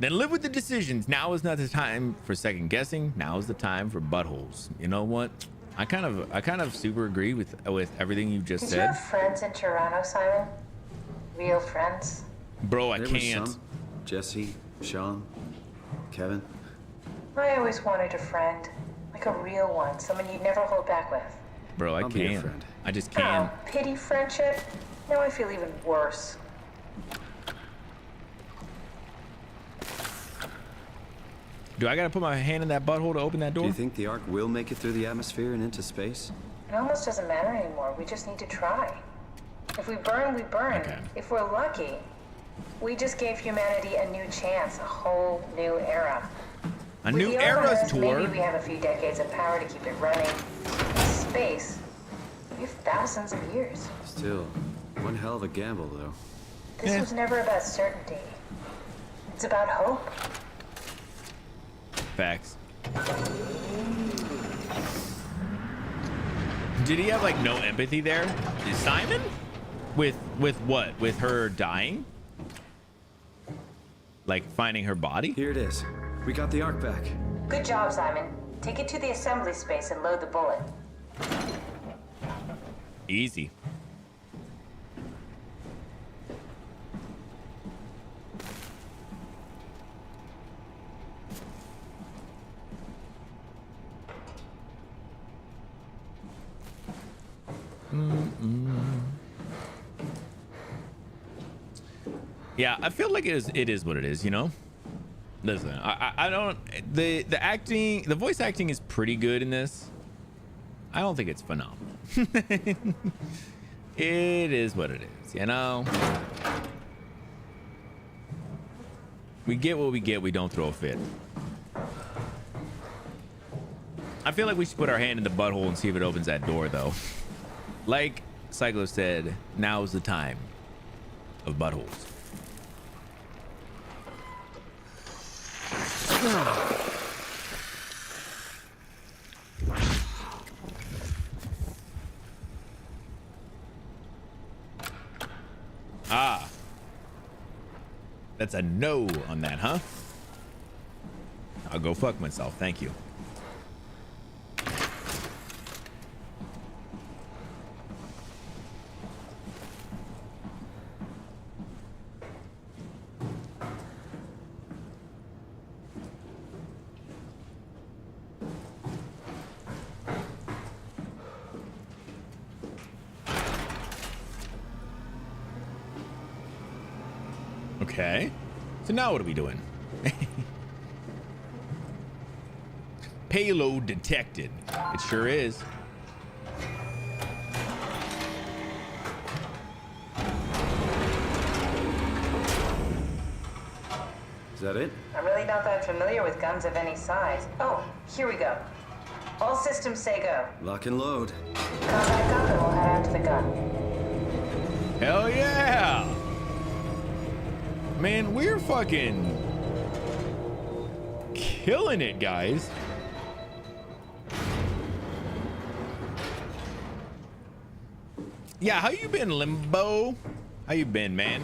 Then live with the decisions. Now is not the time for second guessing. Now is the time for buttholes. You know what? I kind of super agree with everything you just Did said. you have friends in Toronto, Simon? Real friends? Bro, I There was can't. some. Jesse, Sean, Kevin. I always wanted a friend. Like a real one. Someone you'd never hold back with. Bro, I I'll be your can't. friend. I just can't. Oh, pity friendship? Now I feel even worse. Do I gotta put my hand in that butthole to open that Do door? you think the Ark will make it through the atmosphere and into space? It almost doesn't matter anymore. We just need to try. If we burn, we burn. Okay. If we're lucky, we just gave humanity a new chance, a whole new era. A With new the Ark on era's Earth, tour? Maybe we have a few decades of power to keep it running. In space, we have thousands of years. Still, one hell of a gamble, though. This was never about certainty. It's about hope. Facts. Did he have like no empathy there? Is Simon? With what? With her dying? Like finding her body? Here it is. We got the Ark back. Good job, Simon. Take it to the assembly space and load the bullet. Easy. Yeah, I feel like it is what it is, you know? Listen, I don't the acting, the voice acting is pretty good in this. I don't think it's phenomenal. It is what it is, you know? We get what we get, we don't throw a fit. I feel like we should put our hand in the butthole and see if it opens that door, though. Like Cyclo said, now's the time of buttholes. Ah. That's a no on that, huh? I'll go fuck myself. Thank you. Okay. So now what are we doing? Payload detected. It sure is. Is that it? I'm really not that familiar with guns of any size. Oh, here we go. All systems say go. Lock and load. Combat up and we'll head out to the gun. Hell yeah! Man, we're fucking killing it, guys. Yeah, how you been, Limbo? How you been, man?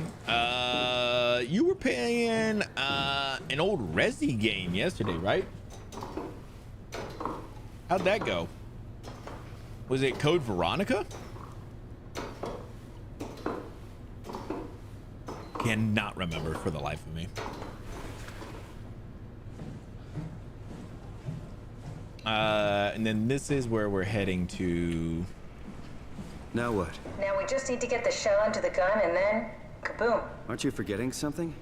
You were playing an old Resi game yesterday, right? How'd that go? Was it Code Veronica? Cannot remember for the life of me. And then this is where we're heading to. Now what? Now we just need to get the shell into the gun and then kaboom. Aren't you forgetting something?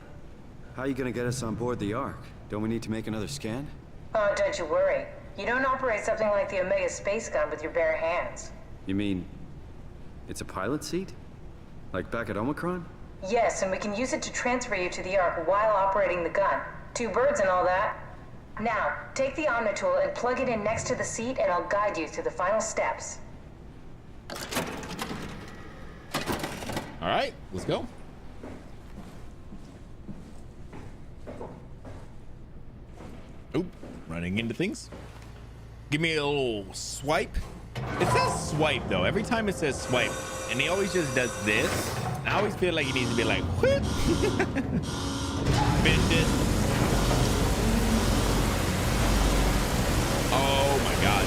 How are you gonna get us on board the Ark? Don't we need to make another scan? Oh, don't you worry. You don't operate something like the Omega space gun with your bare hands. You mean it's a pilot seat? Like back at Omicron? Yes, and we can use it to transfer you to the Ark while operating the gun. 2 birds and all that. Now, take the Omnitool and plug it in next to the seat and I'll guide you through the final steps. All right, let's go. Oop, running into things. Give me a little swipe. It says swipe though. Every time it says swipe, and he always just does this. I always feel like he needs to be like, whoop. Bend it. Oh my God.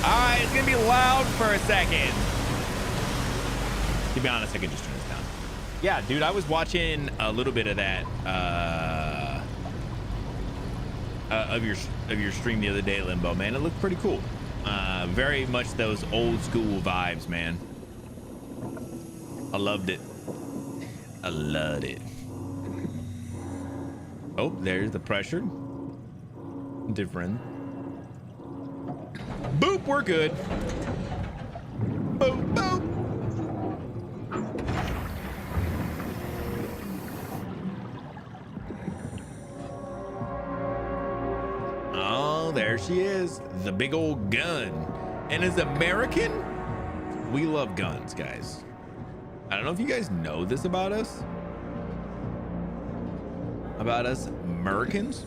All right, it's gonna be loud for a second. To be honest, I can just turn this down. Yeah, dude, I was watching a little bit of that of your stream the other day, Limbo, man. It looked pretty cool. Very much those old school vibes, man. I loved it. I loved it. Oh, there's the pressure. Different. Boop, we're good. Boop, boop. Oh, there she is. The big old gun. And as American, we love guns, guys. I don't know if you guys know this about us. About us Americans.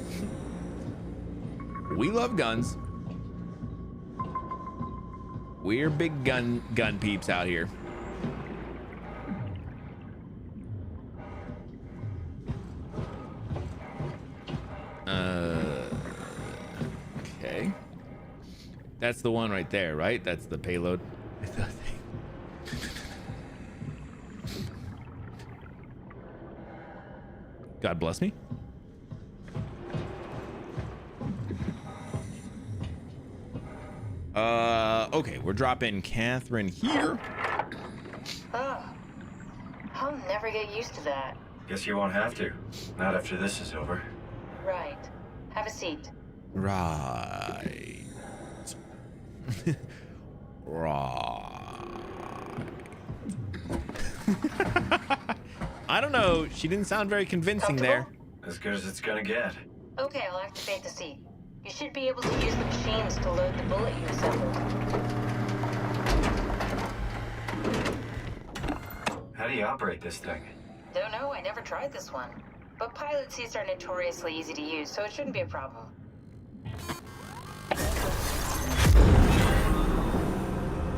We love guns. We're big gun peeps out here. Okay. That's the one right there, right? That's the payload. God bless me. Okay, we're dropping Catherine here. Oh, I'll never get used to that. Guess you won't have to. Not after this is over. Right. Have a seat. Right. Right. I don't know. She didn't sound very convincing there. As good as it's gonna get. Okay, I'll activate the seat. You should be able to use the machines to load the bullet you assembled. How do you operate this thing? Don't know, I never tried this one. But pilot seats are notoriously easy to use, so it shouldn't be a problem.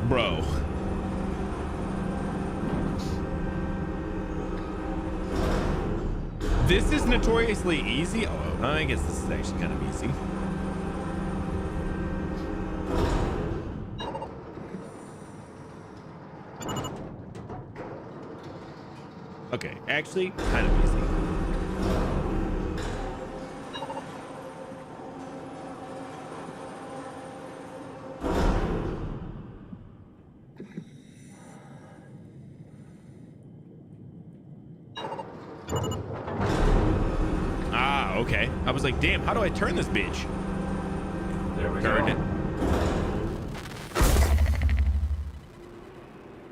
Bro. This is notoriously easy. Oh, I guess this is actually kind of easy. Okay, actually, kind of easy. okay. I was like, damn, how do I turn this bitch? There we Turn go. it.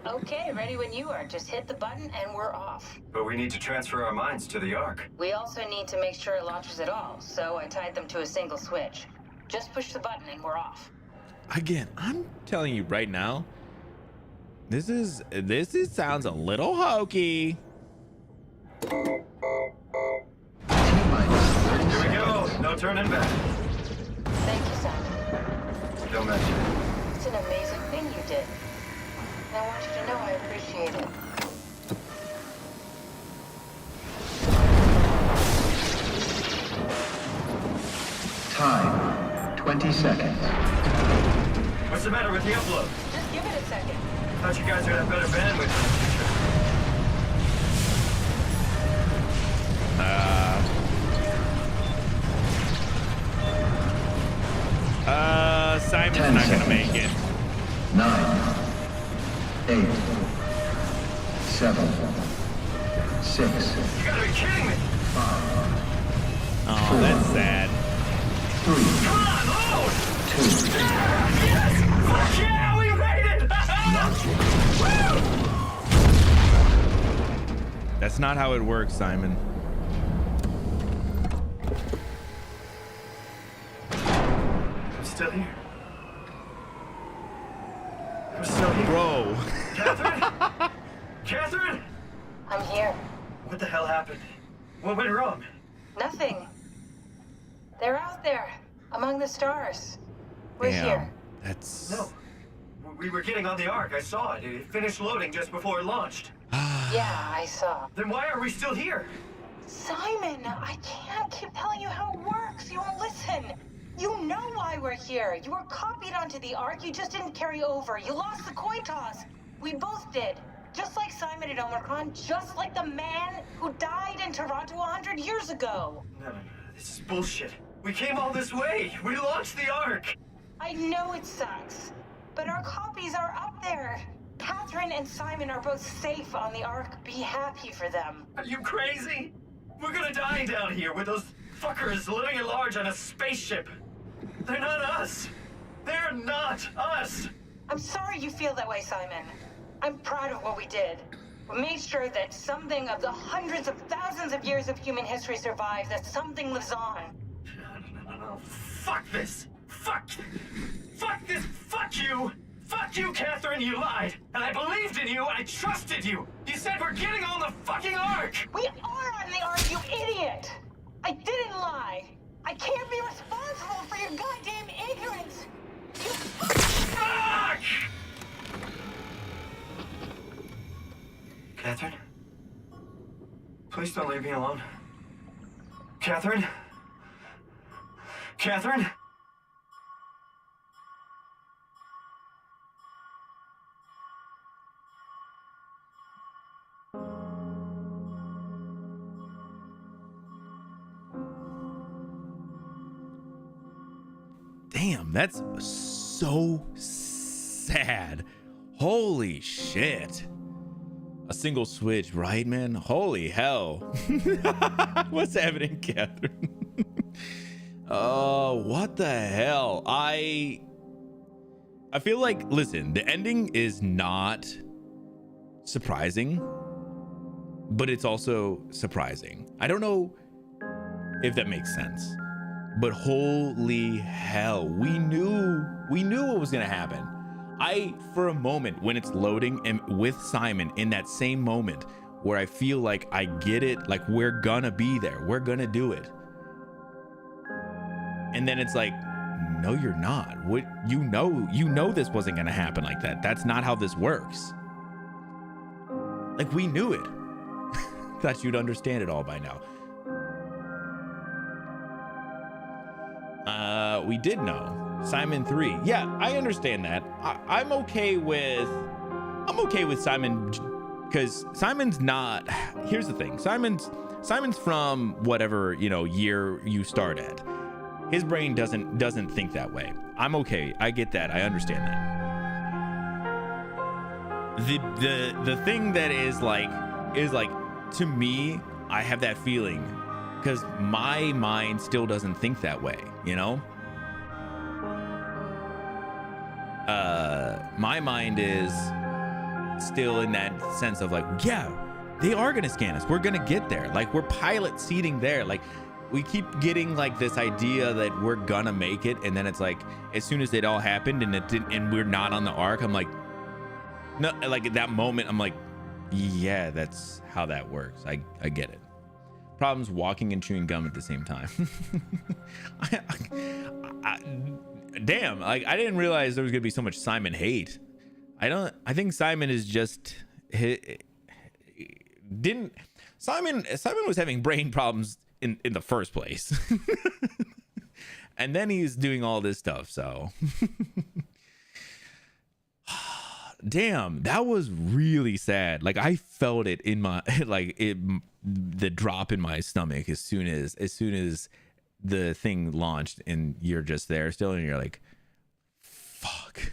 Okay, ready when you are. Just hit the button and we're off. But we need to transfer our minds to the Ark. We also need to make sure it launches at all, so I tied them to a single switch. Just push the button and we're off. Again, I'm telling you right now, this sounds a little hokey. Here we go. No turning back. Thank you, Simon. Don't mention it. It's an amazing thing you did. And I want you to know I appreciate it. Time, 20 seconds. What's the matter with the upload? Just give it a second. Thought you guys would have better bandwidth in the future. Simon's not gonna make it. 9, 8, 7, 6. You gotta be kidding me! 5. Oh, that's sad. 3. Come on, load! 2. Yes! Fuck yeah, we made it! Woo! That's not how it works, Simon. I'm still here. I'm still here. Bro. Catherine? Catherine? I'm here. What the hell happened? What went wrong? Nothing. They're out there, among the stars. We're Damn, here. That's... No. We were getting on the Ark. I saw it. It finished loading just before it launched. Yeah, I saw. Then why are we still here? Simon, I can't keep telling you how it works. You won't listen. You know why we're here. You were copied onto the Ark. You just didn't carry over. You lost the coin toss. We both did. Just like Simon at Omicron, just like the man who died in Toronto 100 years ago. No. This is bullshit. We came all this way. We launched the Ark. I know it sucks, but our copies are up there. Catherine and Simon are both safe on the Ark. Be happy for them. Are you crazy? We're gonna die down here with those fuckers living at large on a spaceship. They're not us. They're not us. I'm sorry you feel that way, Simon. I'm proud of what we did. We made sure that something of the hundreds of thousands of years of human history survives, that something lives on. No. Fuck this. Fuck this. Fuck you. Fuck you, Catherine. You lied. And I believed in you. I trusted you. You said we're getting on the fucking Ark. We are on the Ark, you idiot. I didn't lie. I can't be responsible for your goddamn ignorance. You fuck! Catherine? Please don't leave me alone. Catherine? Catherine? Damn, that's so sad. Holy shit. A single switch, right, man? Holy hell. What's happening, Catherine? Oh, what the hell? I feel like, listen, the ending is not surprising, but it's also surprising. I don't know if that makes sense, but holy hell, we knew what was gonna happen. For a moment, when it's loading and with Simon in that same moment where I feel like I get it, like we're gonna be there, we're gonna do it. And then it's like, no, you're not. What you know this wasn't gonna happen like that. That's not how this works. Like we knew it. Thought you'd understand it all by now. We did know. Simon 3. Yeah, I understand that. I'm okay with Simon, because Simon's not. Here's the thing. Simon's from whatever, year you start at. His brain doesn't think that way. I'm okay. I get that. I understand that. The thing that is like to me, I have that feeling because my mind still doesn't think that way, you know. My mind is still in that sense of like, yeah, they are gonna scan us, we're gonna get there, like we're pilot seating there, like we keep getting like this idea that we're gonna make it, and then it's like as soon as it all happened and it didn't, and we're not on the arc, I'm like, no, like at that moment I'm like, yeah, that's how that works. I get it. Problems walking and chewing gum at the same time. Damn, like I didn't realize there was gonna be so much Simon hate. I think Simon is just Simon was having brain problems in the first place. And then he's doing all this stuff, so damn, that was really sad. Like I felt it in my the drop in my stomach as soon as the thing launched, and you're just there still, and you're like, fuck.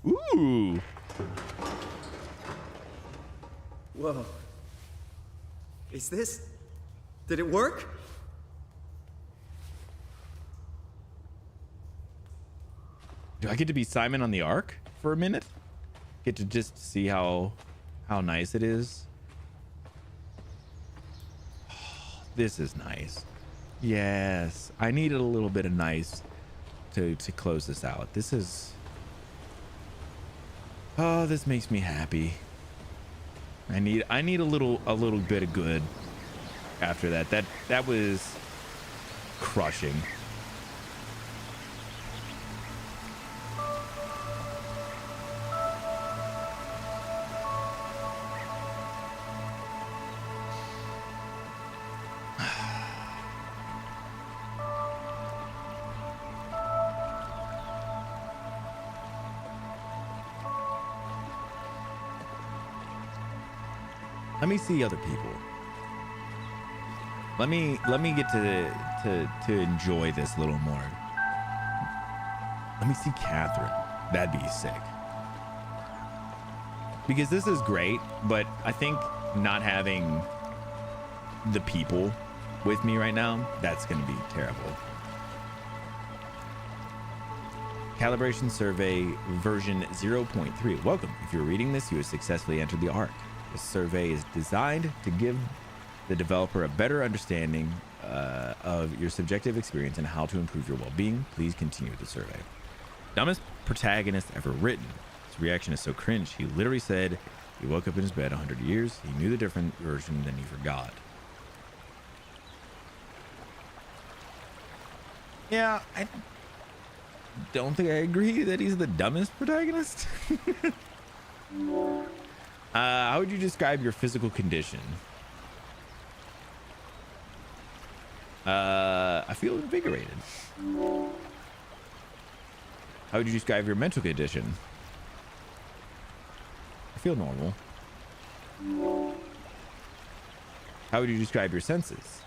Ooh. Whoa. Is this... Did it work? Do I get to be Simon on the Ark for a minute? Get to just see how nice it is. Oh, this is nice. Yes, I needed a little bit of nice to close this out. This is... Oh, this makes me happy. I need a little bit of good after that. That was crushing. Let me see other people. Let me get to enjoy this a little more. Let me see Catherine. That'd be sick. Because this is great, but I think not having the people with me right now, that's gonna be terrible. Calibration survey version 0.3. Welcome. If you're reading this, you have successfully entered the Ark. This survey is designed to give the developer a better understanding of your subjective experience and how to improve your well-being. Please continue the survey. Dumbest protagonist ever written. His reaction is so cringe. He literally said he woke up in his bed 100 years. He knew the different version, then he forgot. Yeah, I don't think I agree that he's the dumbest protagonist. How would you describe your physical condition? I feel invigorated. How would you describe your mental condition? I feel normal. How would you describe your senses?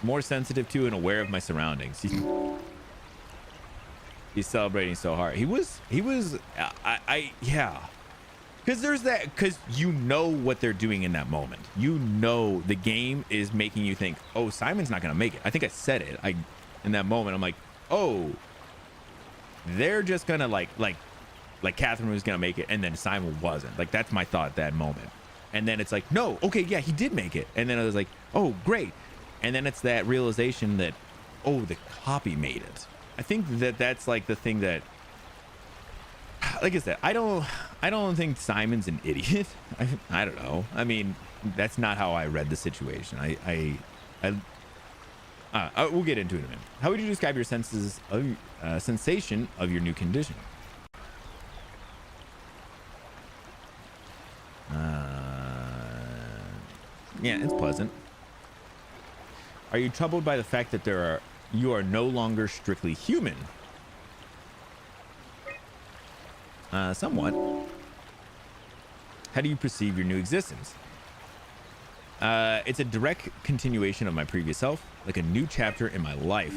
More sensitive to and aware of my surroundings. He's celebrating so hard. He was yeah. Because there's that, because you know what they're doing in that moment. You know the game is making you think, oh, Simon's not gonna make it. I think I said it. In that moment, I'm like, oh, they're just gonna like Catherine was gonna make it, and then Simon wasn't. Like that's my thought at that moment. And then it's like, no, okay, yeah, he did make it. And then I was like, oh, great. And then it's that realization that, oh, the copy made it. I think that's like the thing that, like I said, I don't think Simon's an idiot. I don't know. I mean, that's not how I read the situation. We'll get into it in a minute. How would you describe your senses of sensation of your new condition? Yeah, it's pleasant. Are you troubled by the fact that you are no longer strictly human? Somewhat. How do you perceive your new existence? It's a direct continuation of my previous self, like a new chapter in my life.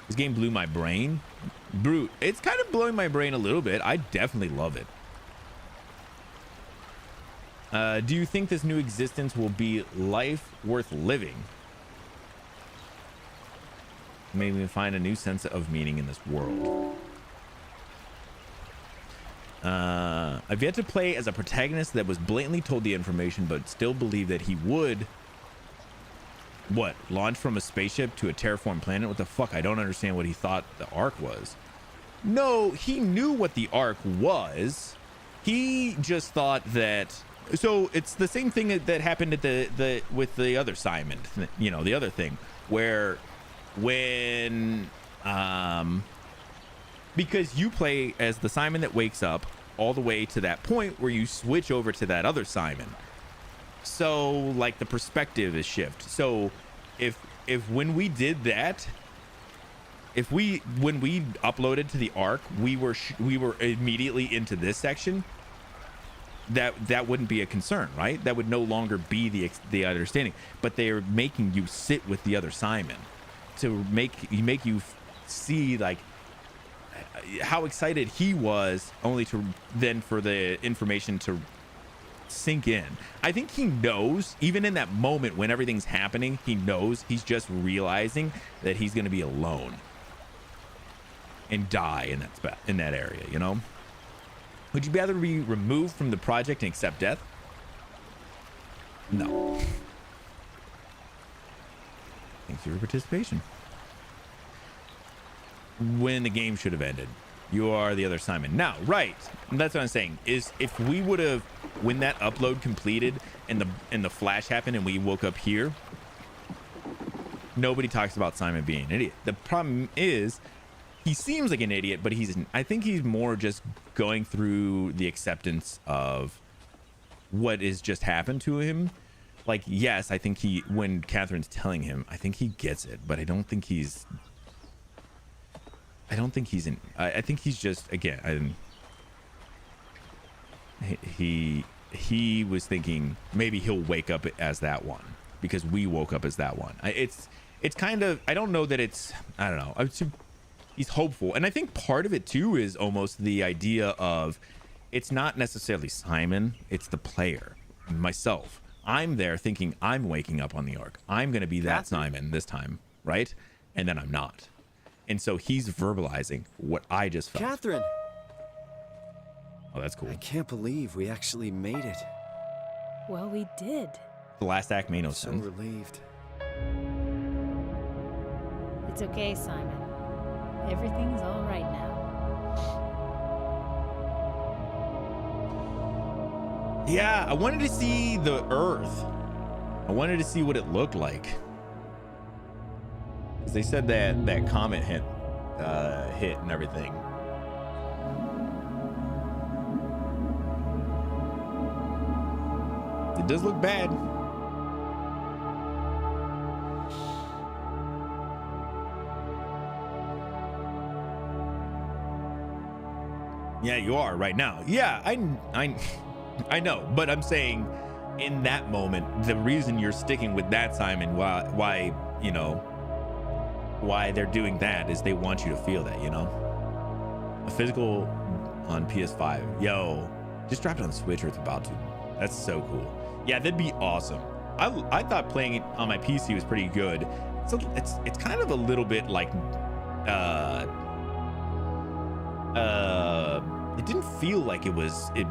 This game blew my brain. Brute, it's kind of blowing my brain a little bit. I definitely love it. Do you think this new existence will be life worth living? Maybe we find a new sense of meaning in this world. I've yet to play as a protagonist that was blatantly told the information but still believed that he would launch from a spaceship to a terraformed planet. What the fuck? I don't understand what he thought the Ark was. No, he knew what the Ark was. He just thought that, so it's the same thing that happened at the with the other Simon, you know, the other thing where when because you play as the Simon that wakes up all the way to that point where you switch over to that other Simon. So like the perspective is shift. So if when we did that, when we uploaded to the Ark, we were immediately into this section, that wouldn't be a concern, right? That would no longer be the understanding. But they're making you sit with the other Simon to make you see like how excited he was, only to then for the information to sink in. I think he knows, even in that moment when everything's happening, he knows. He's just realizing that he's going to be alone and die in that area, you know? Would you rather be removed from the project and accept death? No. Thanks for your participation. When the game should have ended. You are the other Simon. Now, right. That's what I'm saying. Is if we would have, when that upload completed and the flash happened and we woke up here, nobody talks about Simon being an idiot. The problem is he seems like an idiot, but I think he's more just going through the acceptance of what has just happened to him. Like, yes, I think when Catherine's telling him, I think he gets it, but I think he's just, again, he was thinking maybe he'll wake up as that one because we woke up as that one. It's kind of, I don't know that it's, I don't know. He's hopeful. And I think part of it too is almost the idea of it's not necessarily Simon, it's the player, myself. I'm there thinking I'm waking up on the Ark. I'm going to be that Simon this time, right? And then I'm not. And so he's verbalizing what I just felt. Catherine! Oh, that's cool. I can't believe we actually made it. Well, we did. The last act made no sense. So relieved. It's okay, Simon. Everything's all right now. Yeah, I wanted to see the Earth. I wanted to see what it looked like. Because they said that comet hit and everything. It does look bad. Yeah, you are right now. Yeah, I know, but I'm saying in that moment, the reason you're sticking with that, Simon, why you know, why they're doing that is they want you to feel that, you know. A physical on PS5. Yo, just drop it on Switch or it's about to. That's so cool. Yeah, that'd be awesome. I thought playing it on my PC was pretty good. So it's kind of a little bit like it didn't feel like it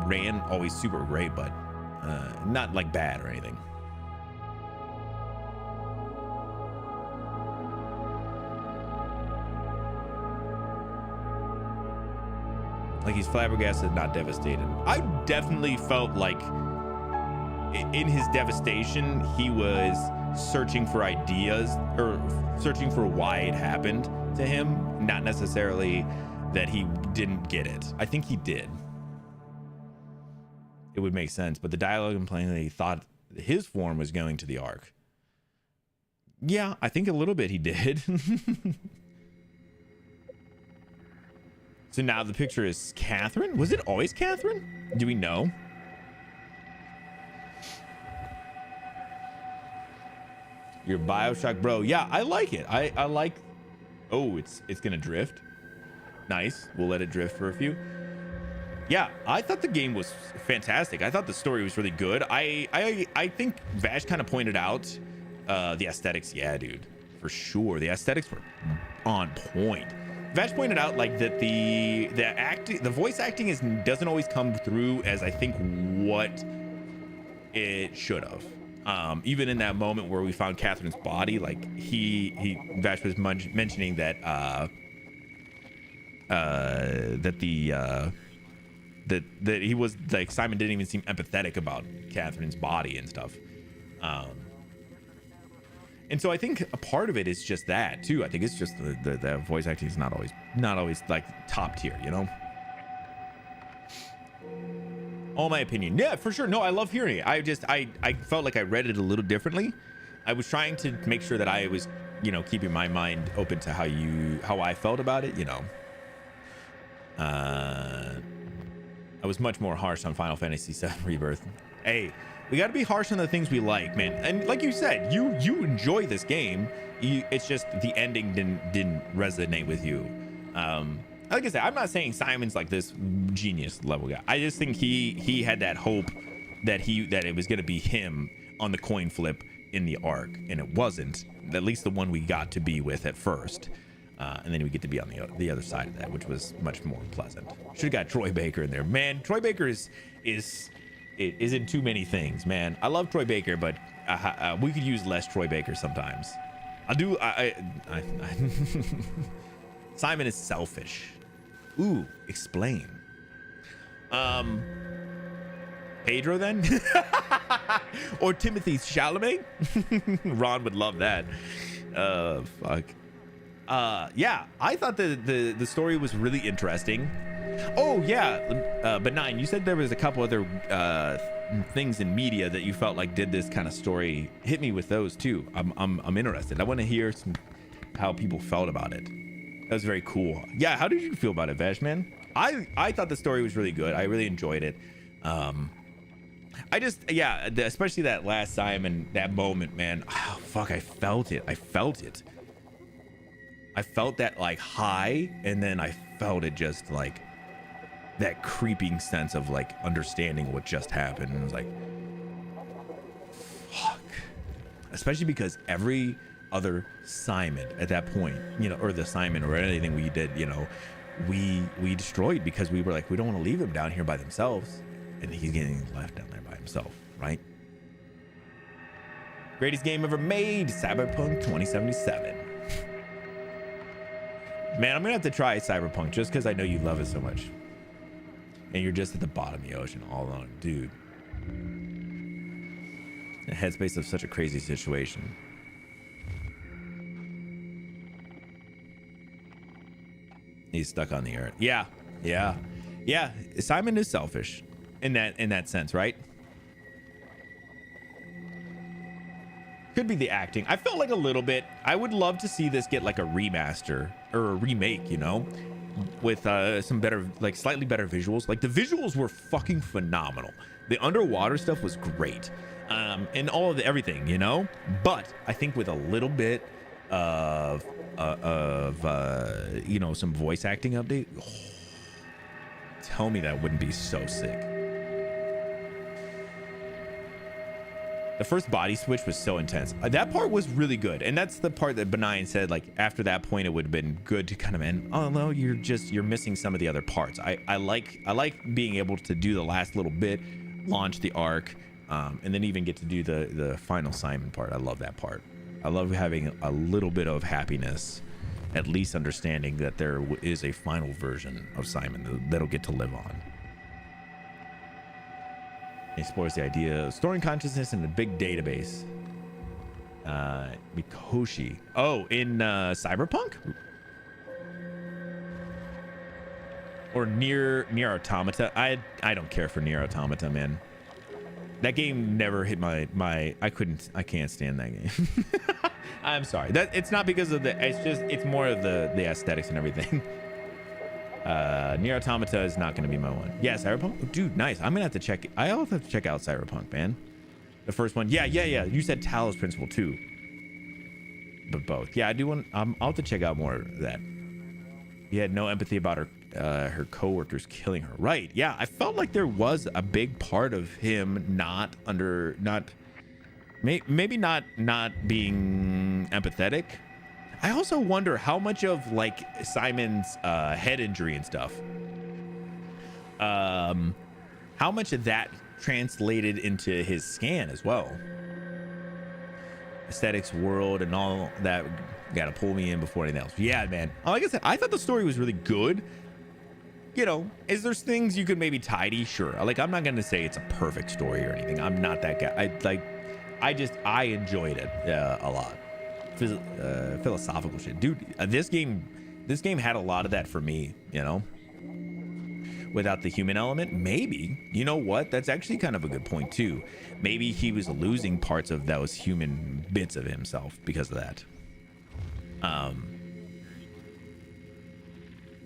ran always super great, but not like bad or anything. Like he's flabbergasted, not devastated. I definitely felt like in his devastation, he was searching for ideas or searching for why it happened to him, not necessarily that he didn't get it. I think he did. It would make sense, but the dialogue implying that he thought his form was going to the Ark. Yeah, I think a little bit he did. So now the picture is Catherine? Was it always Catherine? Do we know? Your Bioshock bro. Yeah, I like it. I like. Oh, it's gonna drift. Nice. We'll let it drift for a few. Yeah, I thought the game was fantastic. I thought the story was really good. I think Vash kind of pointed out the aesthetics. Yeah, dude, for sure. The aesthetics were on point. Vash pointed out like that the voice acting doesn't always come through as I think what it should have. Even in that moment where we found Catherine's body, like Vash was mentioning that that he was like, Simon didn't even seem empathetic about Catherine's body and stuff. And so I think a part of it is just that too. I think it's just the voice acting is not always like top tier, you know. All my opinion. Yeah, for sure. No, I love hearing it. I felt like I read it a little differently. I was trying to make sure that I was, you know, keeping my mind open to how I felt about it, you know. I was much more harsh on Final Fantasy VII Rebirth. Hey, we got to be harsh on the things we like, man. And like you said, you enjoy this game. It's just the ending didn't resonate with you. Like I said, I'm not saying Simon's like this genius level guy. I just think he had that hope that it was going to be him on the coin flip in the arc, and it wasn't. At least the one we got to be with at first. And then we get to be on the other side of that, which was much more pleasant. Should have got Troy Baker in there, man. Troy Baker is in too many things, man. I love Troy Baker, but we could use less Troy Baker sometimes. Simon is selfish. Ooh, explain. Pedro then, or Timothy Chalamet. Ron would love that. Fuck. Yeah, I thought the story was really interesting. Oh yeah, Benign, you said there was a couple other things in media that you felt like did this kind of story. Hit me with those too. I'm interested. I want to hear how people felt about it. That was very cool. Yeah, how did you feel about it, Vash, man? I thought the story was really good. I really enjoyed it. Especially that last Simon, that moment, man. Oh, fuck, I felt it. I felt that like high, and then I felt it just like that creeping sense of like understanding what just happened. And it was like, fuck. Especially because every other Simon at that point, you know, or the Simon or anything we did, you know, we destroyed because we were like, we don't want to leave him down here by themselves. And he's getting left down there by himself, right? Greatest game ever made, Cyberpunk 2077. Man, I'm gonna have to try Cyberpunk just because I know you love it so much. And you're just at the bottom of the ocean all alone, dude. The headspace of such a crazy situation. He's stuck on the earth. Yeah. Simon is selfish in that sense, right? Could be the acting. I felt like a little bit. I would love to see this get like a remaster or a remake, you know, with some better, like slightly better visuals. Like the visuals were fucking phenomenal. The underwater stuff was great, and all of everything, you know. But I think with a little bit of you know, some voice acting update. Oh, tell me that wouldn't be so sick. The first body switch was so intense. That part was really good, and that's the part that Benign said, like after that point it would have been good to kind of end. Oh no, you're missing some of the other parts. I like being able to do the last little bit, launch the arc, and then even get to do the final Simon part. I love that part. I love having a little bit of happiness, at least understanding that there is a final version of Simon that'll get to live on. It explores the idea of storing consciousness in a big database. Mikoshi. Oh, in Cyberpunk? Or Nier Automata. I don't care for Nier Automata, man. That game never hit my I can't stand that game. I'm sorry. It's not because of it's more of the aesthetics and everything. Nier Automata is not going to be my one. Yeah, Cyberpunk. Oh, dude, nice. I'm gonna have to check. I'll have to check out Cyberpunk, man. The first one. Yeah. You said Talos Principle too. but both. Yeah, I do want. I'll have to check out more of that. He had no empathy about her coworkers killing her. Right? Yeah, I felt like there was a big part of him maybe not being empathetic. I also wonder how much of like Simon's head injury and stuff, how much of that translated into his scan as well. Aesthetics, world, and all that gotta pull me in before anything else. Yeah, man. Like I said, I thought the story was really good. You know, is there's things you could maybe tidy? Sure. Like, I'm not gonna say it's a perfect story or anything. I'm not that guy. I enjoyed it a lot. Philosophical shit, dude. This game had a lot of that for me. You know, without the human element, maybe. You know what? That's actually kind of a good point too. Maybe he was losing parts of those human bits of himself because of that.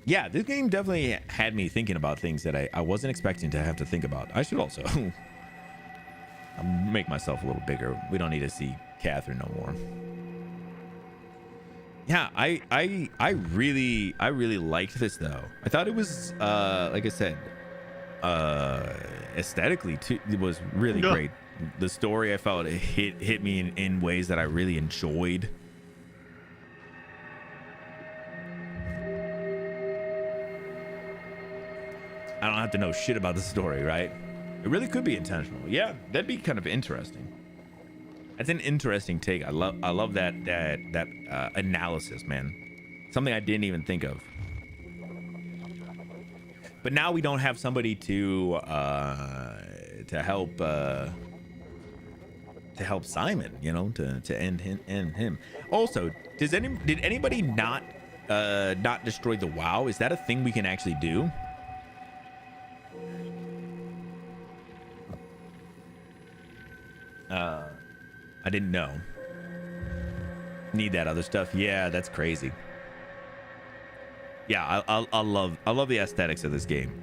Yeah, this game definitely had me thinking about things that I wasn't expecting to have to think about. I should also make myself a little bigger. We don't need to see Catherine no more. Yeah, I really liked this though. I thought it was like I said, aesthetically too, it was really great. The story, I felt it hit me in ways that I really enjoyed. I don't have to know shit about the story, right? It really could be intentional. Yeah, that'd be kind of interesting. That's an interesting take. I love that analysis, man. Something I didn't even think of. But now we don't have somebody to help Simon, you know, to end him. Also, did anybody not destroy the WoW? Is that a thing we can actually do? I didn't know. Need that other stuff. Yeah, that's crazy. Yeah, I love the aesthetics of this game.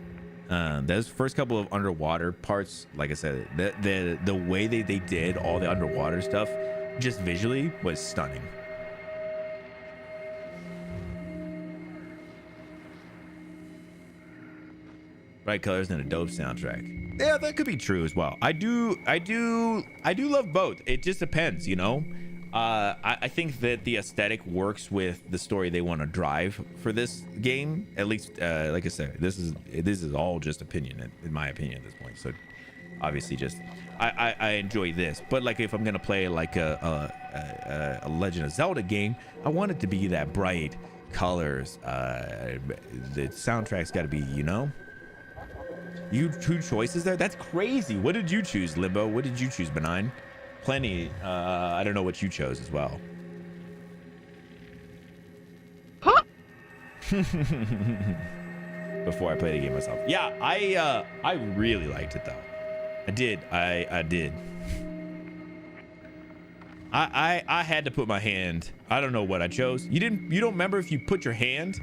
Those first couple of underwater parts, like I said, the way they did all the underwater stuff, just visually, was stunning. Bright colors and a dope soundtrack. Yeah, that could be true as well. I do love both. It just depends, you know. I think that the aesthetic works with the story they want to drive for this game. At least, like I said, this is all just opinion, in my opinion, at this point. So, obviously, just I enjoy this. But like, if I'm gonna play like a Legend of Zelda game, I want it to be that bright colors. The soundtrack's got to be, you know. You two choices there? That's crazy. What did you choose, Limbo? What did you choose, Benign? Plenty. I don't know what you chose as well. Huh? Before I play the game myself. Yeah, I really liked it though. I did. I did. I had to put my hand. I don't know what I chose. You don't remember if you put your hand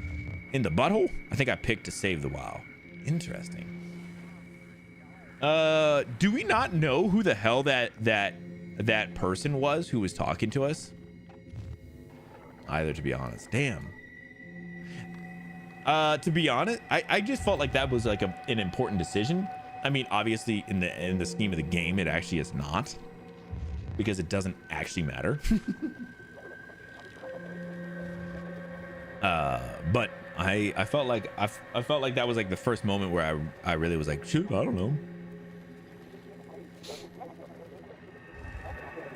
in the butthole? I think I picked to save the WoW. Interesting. Do we not know who the hell that person was who was talking to us? Either, to be honest. Damn. To be honest, I just felt like that was like an important decision. I mean, obviously in the scheme of the game, it actually is not, because it doesn't actually matter. But I felt like that was like the first moment where I really was like, shoot, I don't know.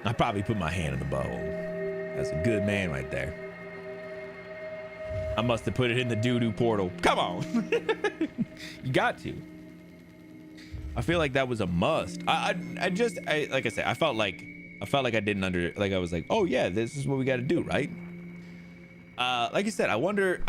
I probably put my hand in the bowl. That's a good man right there. I must have put it in the doo-doo portal. Come on. You got to. I feel like that was a must. I like I said, I felt like I didn't I was like, oh yeah, this is what we got to do, right? Like I said, I wondered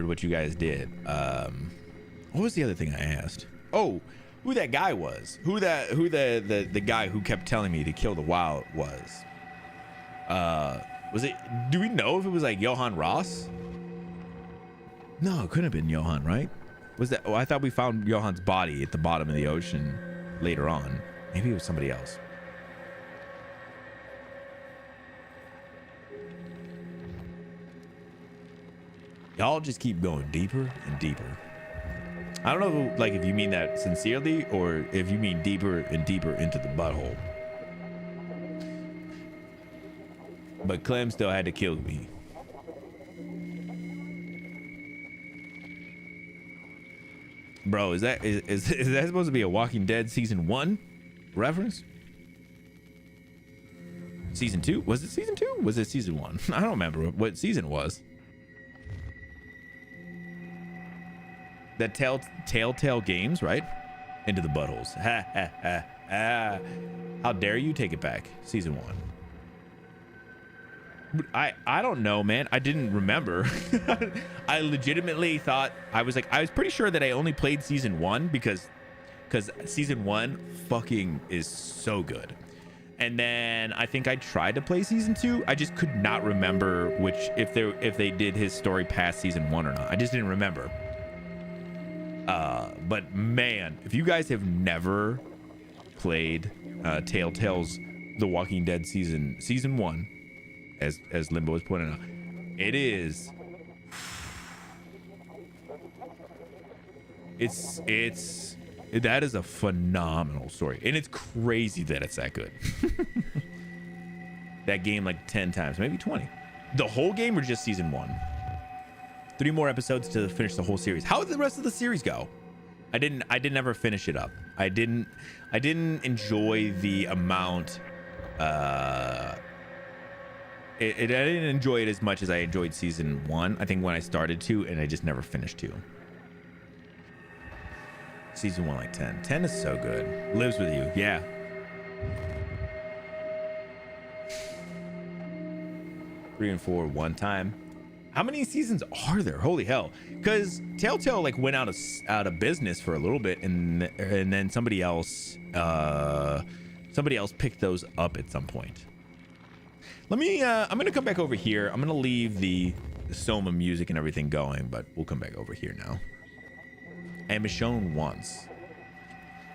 what you guys did. What was the other thing I asked? Oh, who that guy was? Who the guy who kept telling me to kill the WoW was? Was it? Do we know if it was like Johann Ross? No, it couldn't have been Johann, right? Was that? Oh, I thought we found Johann's body at the bottom of the ocean later on. Maybe it was somebody else. Y'all just keep going deeper and deeper. I don't know, like, if you mean that sincerely or if you mean deeper and deeper into the butthole. But Clem still had to kill me. Bro, is that supposed to be a Walking Dead season 1 reference? Season 2? Was it season 2? Was it season 1? I don't remember what season it was. That Telltale Games, right? Into the buttholes. Ha ha ha ha. How dare you take it back? Season 1. I don't know, man. I didn't remember. I legitimately thought I was pretty sure that I only played season 1 because season 1 fucking is so good. And then I think I tried to play season 2. I just could not remember if they did his story past season 1 or not. I just didn't remember. But man, if you guys have never played Telltale's The Walking Dead season 1, as Limbo was pointing out, that is a phenomenal story, and it's crazy that it's that good. That game like 10 times, maybe 20. The whole game or just season 1? 3 more episodes to finish the whole series. How did the rest of the series go? I didn't ever finish it up. I didn't enjoy the amount. I didn't enjoy it as much as I enjoyed season 1. I think when I started 2, and I just never finished 2. Season 1 like 10. 10 is so good. Lives with you. Yeah. Three and 4 one time. How many seasons are there? Holy hell. Because Telltale like went out of business for a little bit, and then somebody else picked those up at some point. Let me I'm gonna come back over here. I'm gonna leave the SOMA music and everything going, but we'll come back over here now. And Michonne once.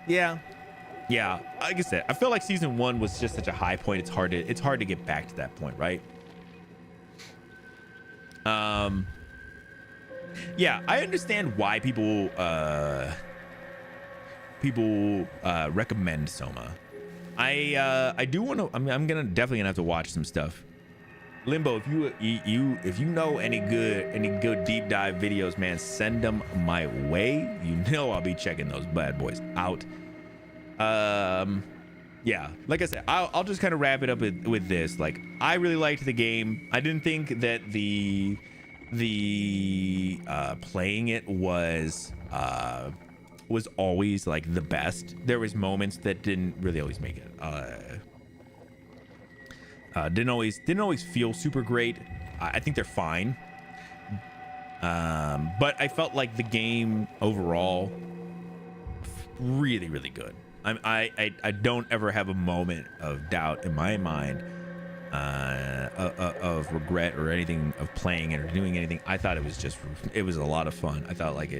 Yeah, like I said, I feel like season 1 was just such a high point. It's hard to get back to that point, right? Yeah, I understand why people recommend SOMA. I do want to. I'm definitely gonna have to watch some stuff. Limbo, if you know any good deep dive videos, man, send them my way. You know I'll be checking those bad boys out. Yeah, like I said, I'll just kind of wrap it up with this. Like, I really liked the game. I didn't think that the playing it was always like the best. There was moments that didn't really always make it. Didn't always feel super great. I think they're fine. But I felt like the game overall really, really good. I don't ever have a moment of doubt in my mind of regret or anything of playing it or doing anything. I thought it was a lot of fun. I thought like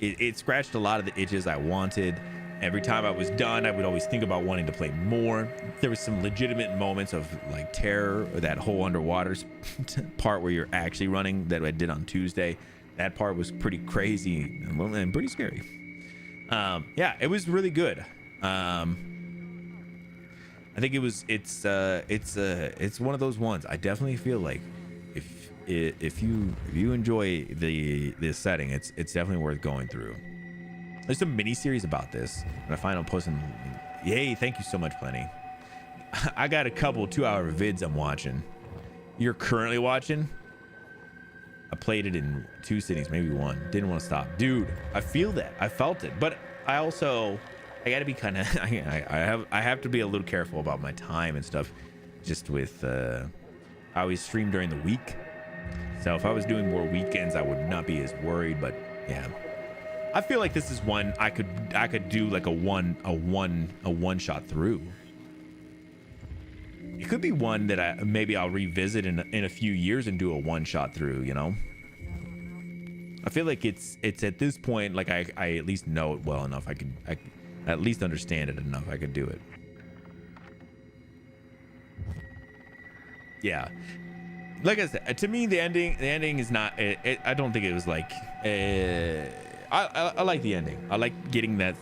it scratched a lot of the itches I wanted. Every time I was done, I would always think about wanting to play more. There was some legitimate moments of like terror, or that whole underwater part where you're actually running that I did on Tuesday. That part was pretty crazy and pretty scary. Yeah, it was really good. I think it's one of those ones. I definitely feel like if you enjoy the setting, it's definitely worth going through. There's a mini series about this, and I find I'm posting. Yay! Thank you so much, Plenty. I got a couple 2-hour vids I'm watching. You're currently watching? I played it in 2 sittings, maybe 1. Didn't want to stop, dude. I feel that. I felt it, but I gotta be kind of. I have to be a little careful about my time and stuff. Just with I always stream during the week, so if I was doing more weekends, I would not be as worried. But yeah. I feel like this is one I could do like a one shot through. It could be one that maybe I'll revisit in a few years and do a one shot through, you know. I feel like it's at this point like I at least know it well enough. I at least understand it enough. I could do it. Yeah. like I said, to me the ending is not. I don't think it was like. I like the ending. I like getting that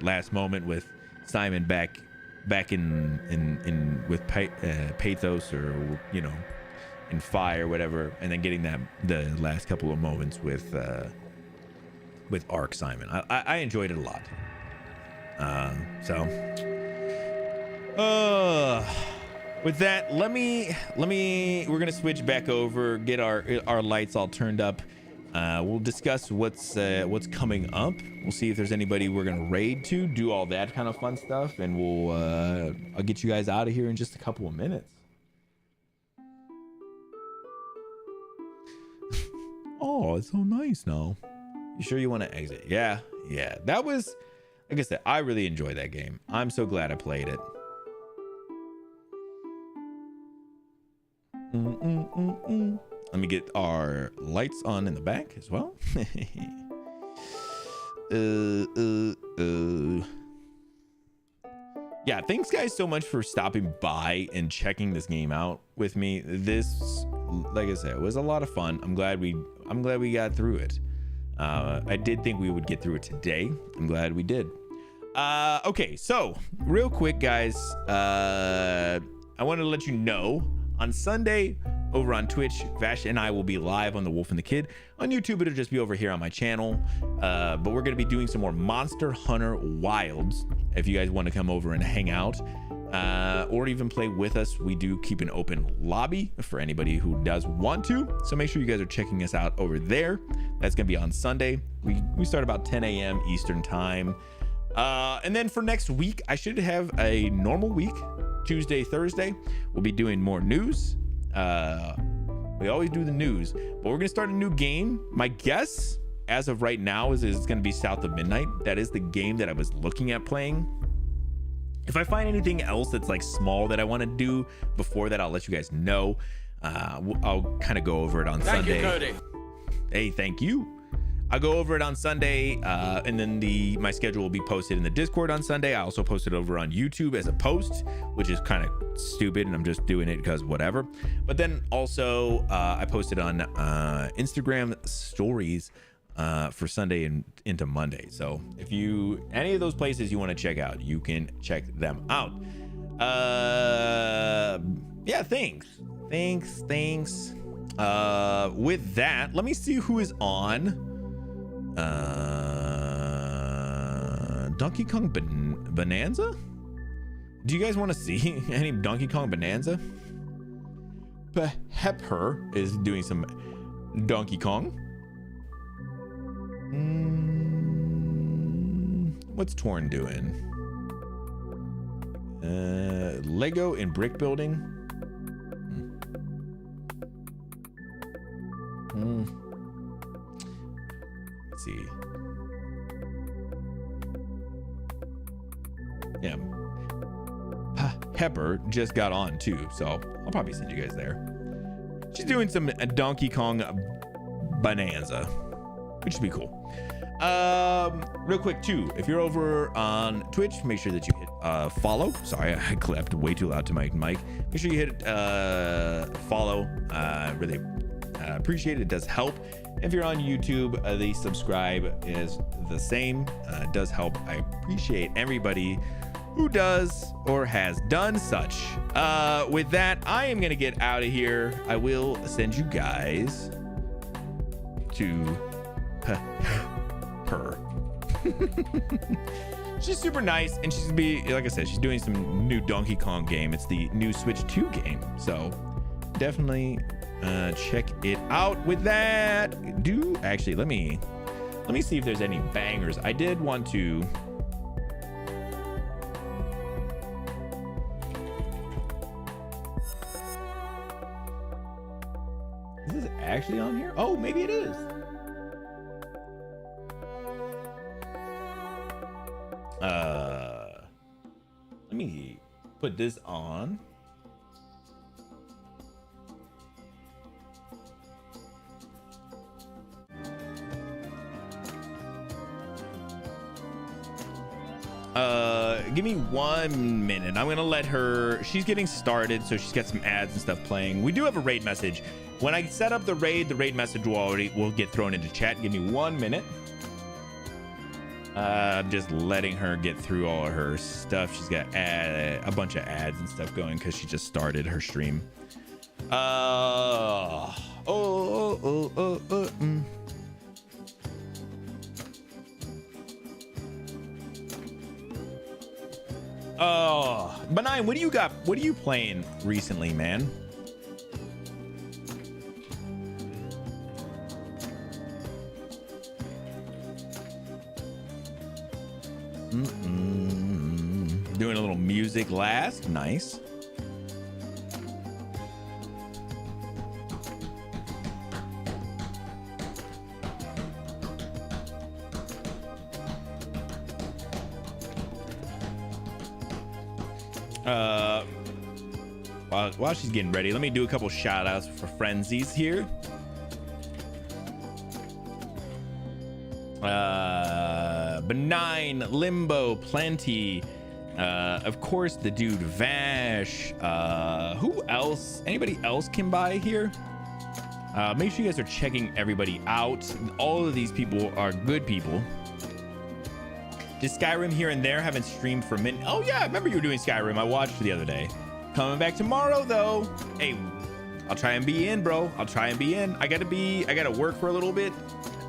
last moment with Simon back in with pathos, or in fire, whatever, and then getting the last couple of moments with Arc Simon. I enjoyed it a lot. With that, we're gonna switch back over, get our lights all turned up. We'll discuss what's coming up. We'll see if there's anybody we're gonna raid to, do all that kind of fun stuff, and I'll get you guys out of here in just a couple of minutes. Oh, it's so nice now. You sure you want to exit? Yeah. That was, like I said, I really enjoyed that game. I'm so glad I played it. Let me get our lights on in the back as well. Yeah, thanks guys so much for stopping by and checking this game out with me. This, like I said, was a lot of fun. I'm glad we got through it. I did think we would get through it today. I'm glad we did. Okay, so real quick, guys, I wanted to let you know on Sunday over on Twitch, Vash and I will be live on The Wolf and the Kid. On YouTube, it'll just be over here on my channel. But we're going to be doing some more Monster Hunter Wilds. If you guys want to come over and hang out, or even play with us, we do keep an open lobby for anybody who does want to. So make sure you guys are checking us out over there. That's going to be on Sunday. We start about 10 a.m. Eastern time. And then for next week, I should have a normal week. Tuesday, Thursday, we'll be doing more news. We always do the news, but we're gonna start a new game. My guess as of right now is it's gonna be South of Midnight. That is the game that I was looking at playing. If I find anything else that's like small that I want to do before that, I'll let you guys know. I'll kind of go over it on Sunday. Thank you, Cody. Hey, thank you. I'll go over it on Sunday, and then my schedule will be posted in the Discord on Sunday. I also post it over on YouTube as a post, which is kind of stupid, and I'm just doing it because whatever. But then also, I posted on Instagram stories for Sunday and into Monday. So if any of those places you want to check out, you can check them out. Yeah, thanks. With that, let me see who is on. Donkey Kong Bonanza? Do you guys want to see any Donkey Kong Bonanza? Pepper is doing some Donkey Kong. What's Torn doing? Lego and brick building. Let's see. Yeah. Pepper just got on too, so I'll probably send you guys there. She's doing some Donkey Kong Bonanza, which should be cool. Real quick too, if you're over on Twitch, make sure that you hit follow. Sorry, I clapped way too loud to my mic. Make sure you hit follow. Really appreciate it. It does help. If you're on YouTube, the subscribe is the same. It does help. I appreciate everybody who does or has done such. With that, I am gonna get out of here. I will send you guys to her. She's super nice, and she's like I said, she's doing some new Donkey Kong game. It's the new Switch 2 game, so definitely check it out. With that, actually let me see if there's any bangers. I did want to. Is this actually on here? Oh, maybe it is. Let me put this on. give me 1 minute. I'm gonna let her. She's getting started, so she's got some ads and stuff playing. We do have a raid message. When I set up the raid message will get thrown into chat. Give me 1 minute. I'm just letting her get through all of her stuff. She's got a bunch of ads and stuff going because she just started her stream. Benign, what do you got? What are you playing recently, man? Doing a little music last. Nice. While she's getting ready, let me do a couple shout outs for frenzies here. Benign, Limbo, Plenty, of course the dude Vash. Who else? Anybody else can buy here? Make sure you guys are checking everybody out. All of these people are good people. Just Skyrim here and there. Haven't streamed for a minute. Oh yeah, I remember you were doing Skyrim. I watched the other day. Coming back tomorrow though. Hey, I'll try and be in, bro. I'll try and be in. I gotta work for a little bit.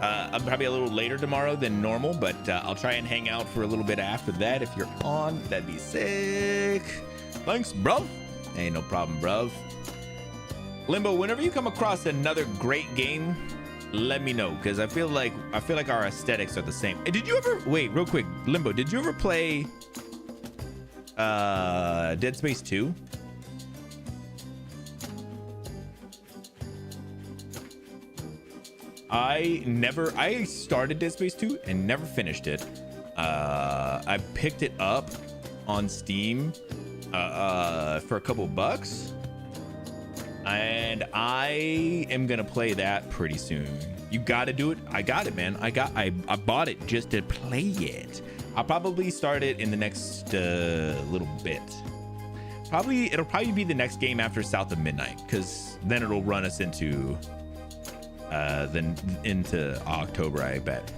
I'm probably a little later tomorrow than normal, but I'll try and hang out for a little bit after that. If you're on, that'd be sick. Thanks, bro. Hey, no problem, bro. Limbo, whenever you come across another great game, let me know, because I feel like our aesthetics are the same. Did you ever wait real quick, Limbo? Did you ever play Dead Space 2? I started Dead Space 2 and never finished it. I picked it up on Steam for a couple bucks, and I am gonna play that pretty soon. You gotta do it. I got it, man. I bought it just to play it. I'll probably start it in the next little bit. It'll probably be the next game after South of Midnight, because then it'll run us into October, I bet.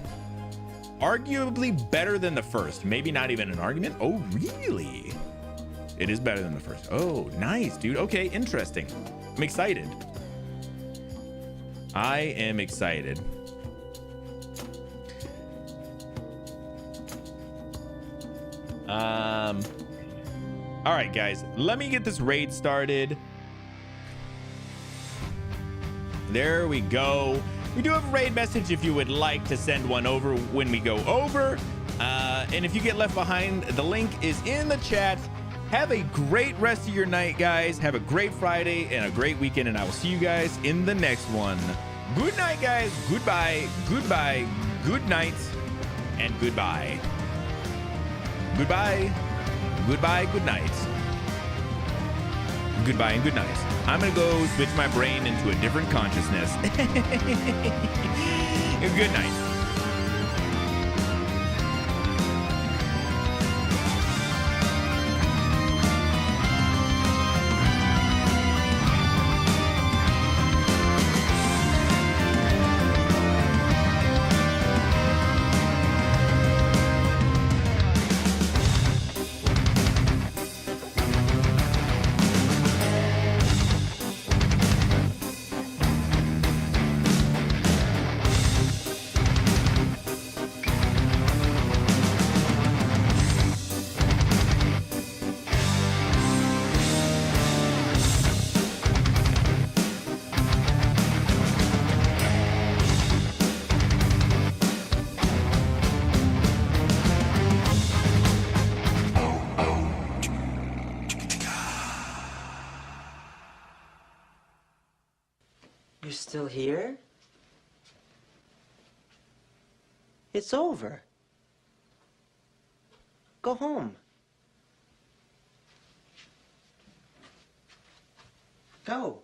Arguably better than the first. Maybe not even an argument. Oh, really? It is better than the first. Oh, nice, dude. Okay, interesting. I'm excited. I am excited. All right, guys, let me get this raid started. There we go. We do have a raid message if you would like to send one over when we go over. And if you get left behind, the link is in the chat. Have a great rest of your night, guys. Have a great Friday and a great weekend, and I will see you guys in the next one. Good night, guys. Goodbye, goodbye, good night, and goodbye. Goodbye, goodbye, good night. Goodbye and good night. I'm gonna go switch my brain into a different consciousness. Good night. You're still here? It's over. Go home. Go.